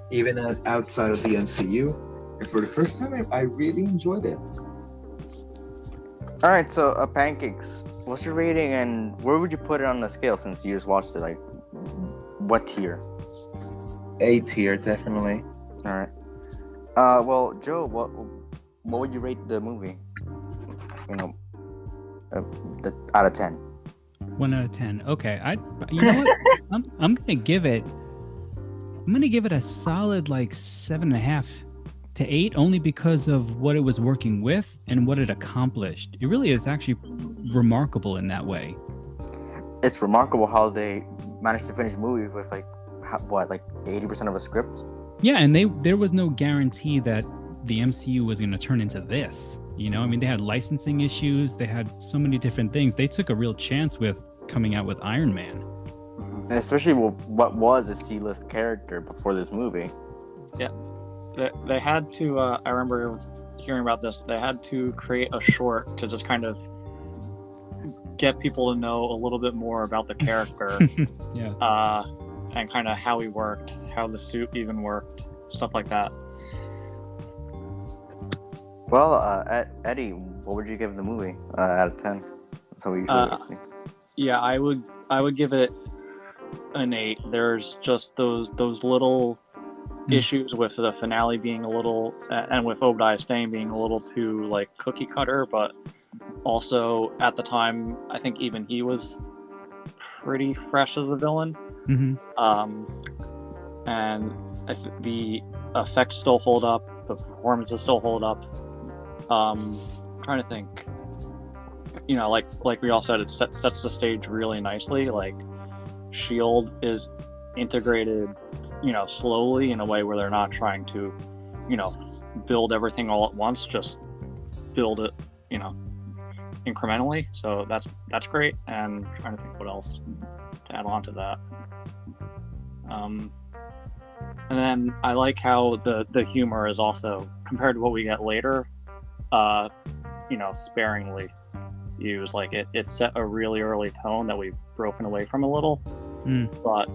even outside of the MCU. And for the first time, I really enjoyed it. All right, so Pancakes, what's your rating and where would you put it on the scale since you just watched it? Like, what tier? A tier, definitely. All right. Well, Joe, what would you rate the movie? Out of 10. 1 out of 10. Okay, you know what? I'm gonna give it a solid like 7.5 to 8, only because of what it was working with and what it accomplished. It really is actually remarkable in that way. It's remarkable how they managed to finish a movie with like 80% of a script. Yeah, and there was no guarantee that the MCU was going to turn into this. I mean, they had licensing issues. They had so many different things. They took a real chance with coming out with Iron Man. And especially what was a C-list character before this movie. Yeah. They had to, I remember hearing about this, they had to create a short to just kind of get people to know a little bit more about the character. Yeah. And kind of how he worked, how the suit even worked, stuff like that. Well, Eddie, what would you give the movie out of 10? So we usually Yeah, I would give it an 8. There's just those little issues with the finale being a little, and with Obadiah Stane being a little too like cookie cutter, but also at the time I think even he was pretty fresh as a villain. Mm-hmm. And the effects still hold up, the performances still hold up. Trying to think, like we all said, it sets the stage really nicely. Like SHIELD is integrated, slowly in a way where they're not trying to, build everything all at once. Just build it, incrementally. So that's great. And trying to think what else to add on to that. And then I like how the humor is also, compared to what we get later, sparingly used. Like it set a really early tone that we've broken away from a little, but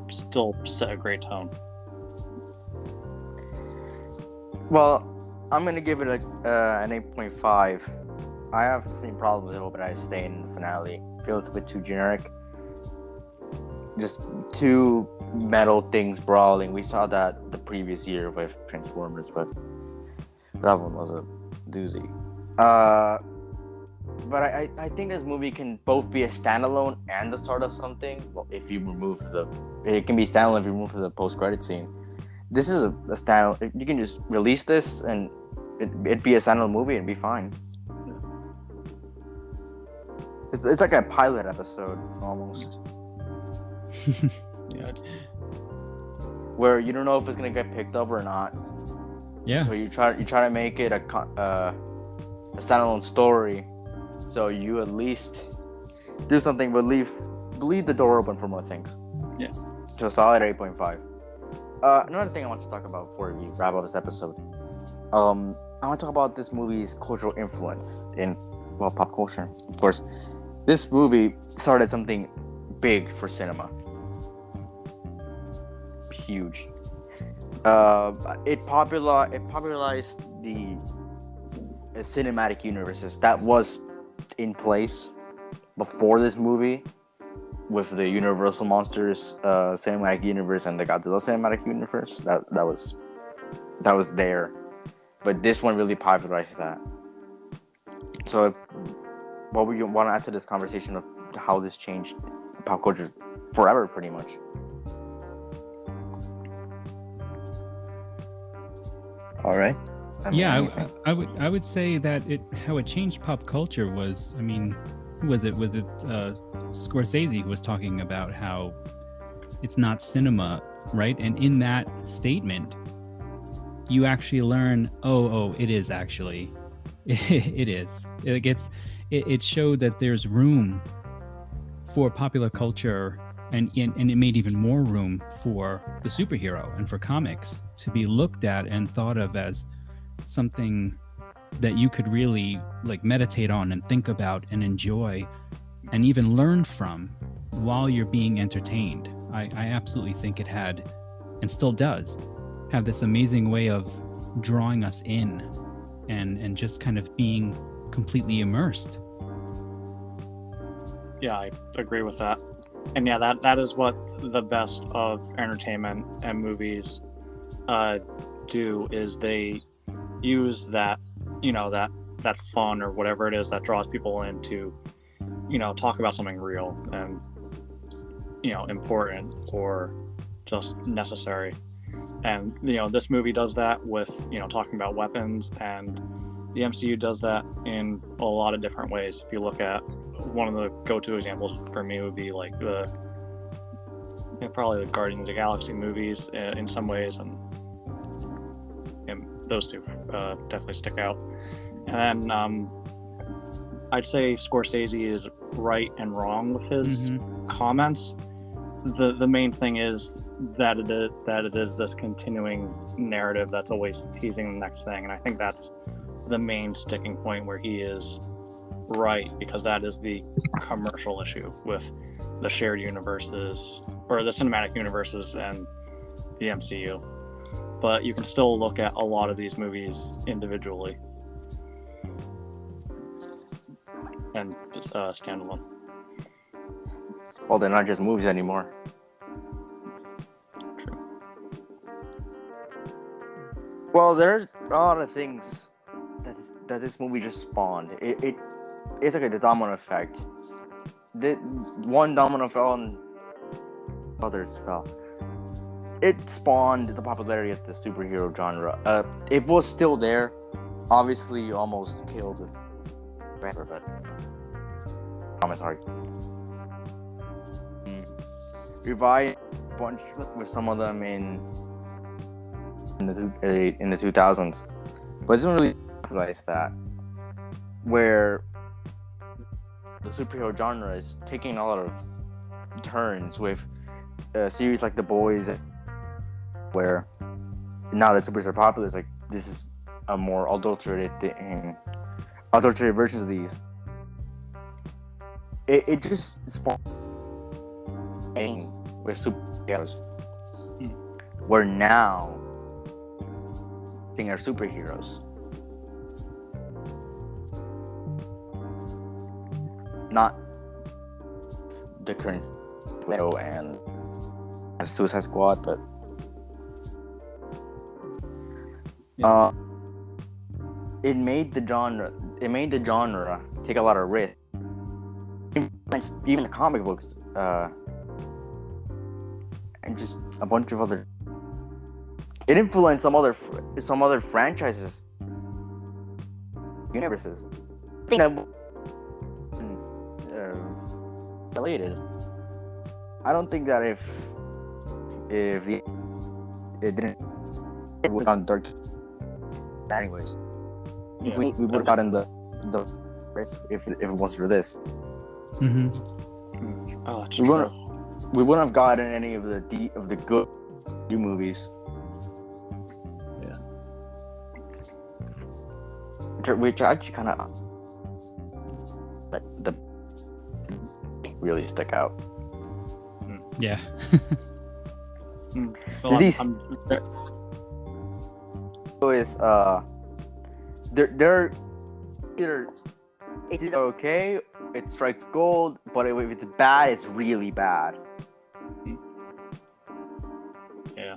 still set a great tone. Well, I'm gonna give it an 8.5. I have the same problem with Obadiah Stane in the finale. I feel it's a bit too generic. Just two metal things brawling. We saw that the previous year with Transformers, but that one was a doozy. But I think this movie can both be a standalone and the start of something. Well, if you remove it can be standalone if you remove the post-credit scene. This is a standalone. You can just release this and it'd be a standalone movie and be fine. It's like a pilot episode almost. Yeah, where you don't know if it's gonna get picked up or not. Yeah. So you try to make it a standalone story, so you at least do something, but leave the door open for more things. Yeah. So solid 8.5. Another thing I want to talk about before we wrap up this episode. I want to talk about this movie's cultural influence in pop culture. Of course, this movie started something big for cinema. Huge. It popularized the cinematic universes that was in place before this movie, with the Universal Monsters cinematic universe and the Godzilla cinematic universe. That was there, but this one really popularized that. So, what we want to add to this conversation of how this changed pop culture forever, pretty much. All right. I would say that how it changed pop culture was, I mean, who was it? Was it Scorsese who was talking about how it's not cinema, right? And in that statement, you actually learn, it is actually, it is. It showed that there's room for popular culture, and it made even more room for the superhero and for comics to be looked at and thought of as something that you could really like meditate on and think about and enjoy and even learn from while you're being entertained. I absolutely think it had, and still does, have this amazing way of drawing us in and just kind of being completely immersed. Yeah, I agree with that. And yeah, that is what the best of entertainment and movies do, is they use that, that fun or whatever it is that draws people in to, talk about something real and, important or just necessary. And, this movie does that with, talking about weapons, and the MCU does that in a lot of different ways. If you look at one of the go-to examples for me would be like probably the Guardians of the Galaxy movies in some ways, and those two definitely stick out. And then I'd say Scorsese is right and wrong with his comments. The main thing is that it is this continuing narrative that's always teasing the next thing, and I think that's the main sticking point where he is right, because that is the commercial issue with the shared universes or the cinematic universes and the MCU. But you can still look at a lot of these movies individually and just standalone. Well, they're not just movies anymore. True. Well, there's a lot of things that this movie just spawned. It's like a domino effect. The one domino fell and others fell. It spawned the popularity of the superhero genre. It was still there. Obviously, almost killed it. But I'm sorry. Revived a bunch with some of them in the 2000s, but it doesn't really realize that, where the superhero genre is taking a lot of turns with a series like The Boys, where now that superheroes are popular, it's like this is a more adulterated versions of these. It just spawned with superheroes, where now they are superheroes, not the current Widow and Suicide Squad, but it made the genre take a lot of risk. Even the comic books, and just a bunch of other. It influenced some other franchises, universes. I think that related. I don't think that if the it didn't. It would have gone dark. Anyways, Yeah. we would have gotten the if it wasn't for this. Mm-hmm. Oh, it's We true. wouldn't have gotten any of the good new movies. Yeah. Which actually kind of like the really stick out. Yeah. Well, These- I'm Is they're either it's either okay, it strikes gold, but if it's bad, it's really bad. Yeah.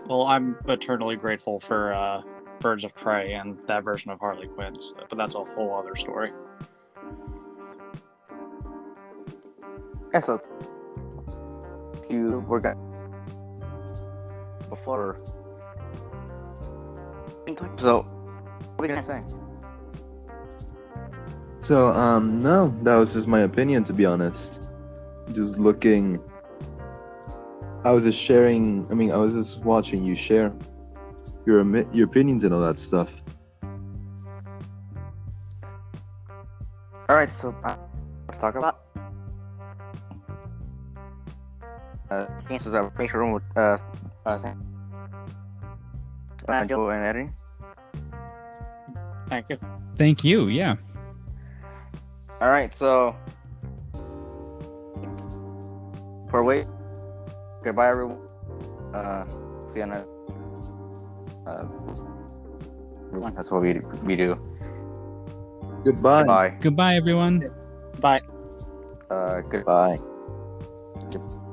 Well, I'm eternally grateful for Birds of Prey and that version of Harley Quinn, but that's a whole other story. Yeah, so you were gonna before. So, what are we gonna say? So, no, that was just my opinion, to be honest. Just looking. I was just sharing. I mean, I was just watching you share your opinions and all that stuff. All right, so let's talk about. Chances of make sure with Joe and Eddie. Thank you. Thank you. Yeah. All right, so for wait, goodbye everyone. See you on everyone. That's what we do. Goodbye. Goodbye. Goodbye, everyone. Bye. Goodbye. Bye.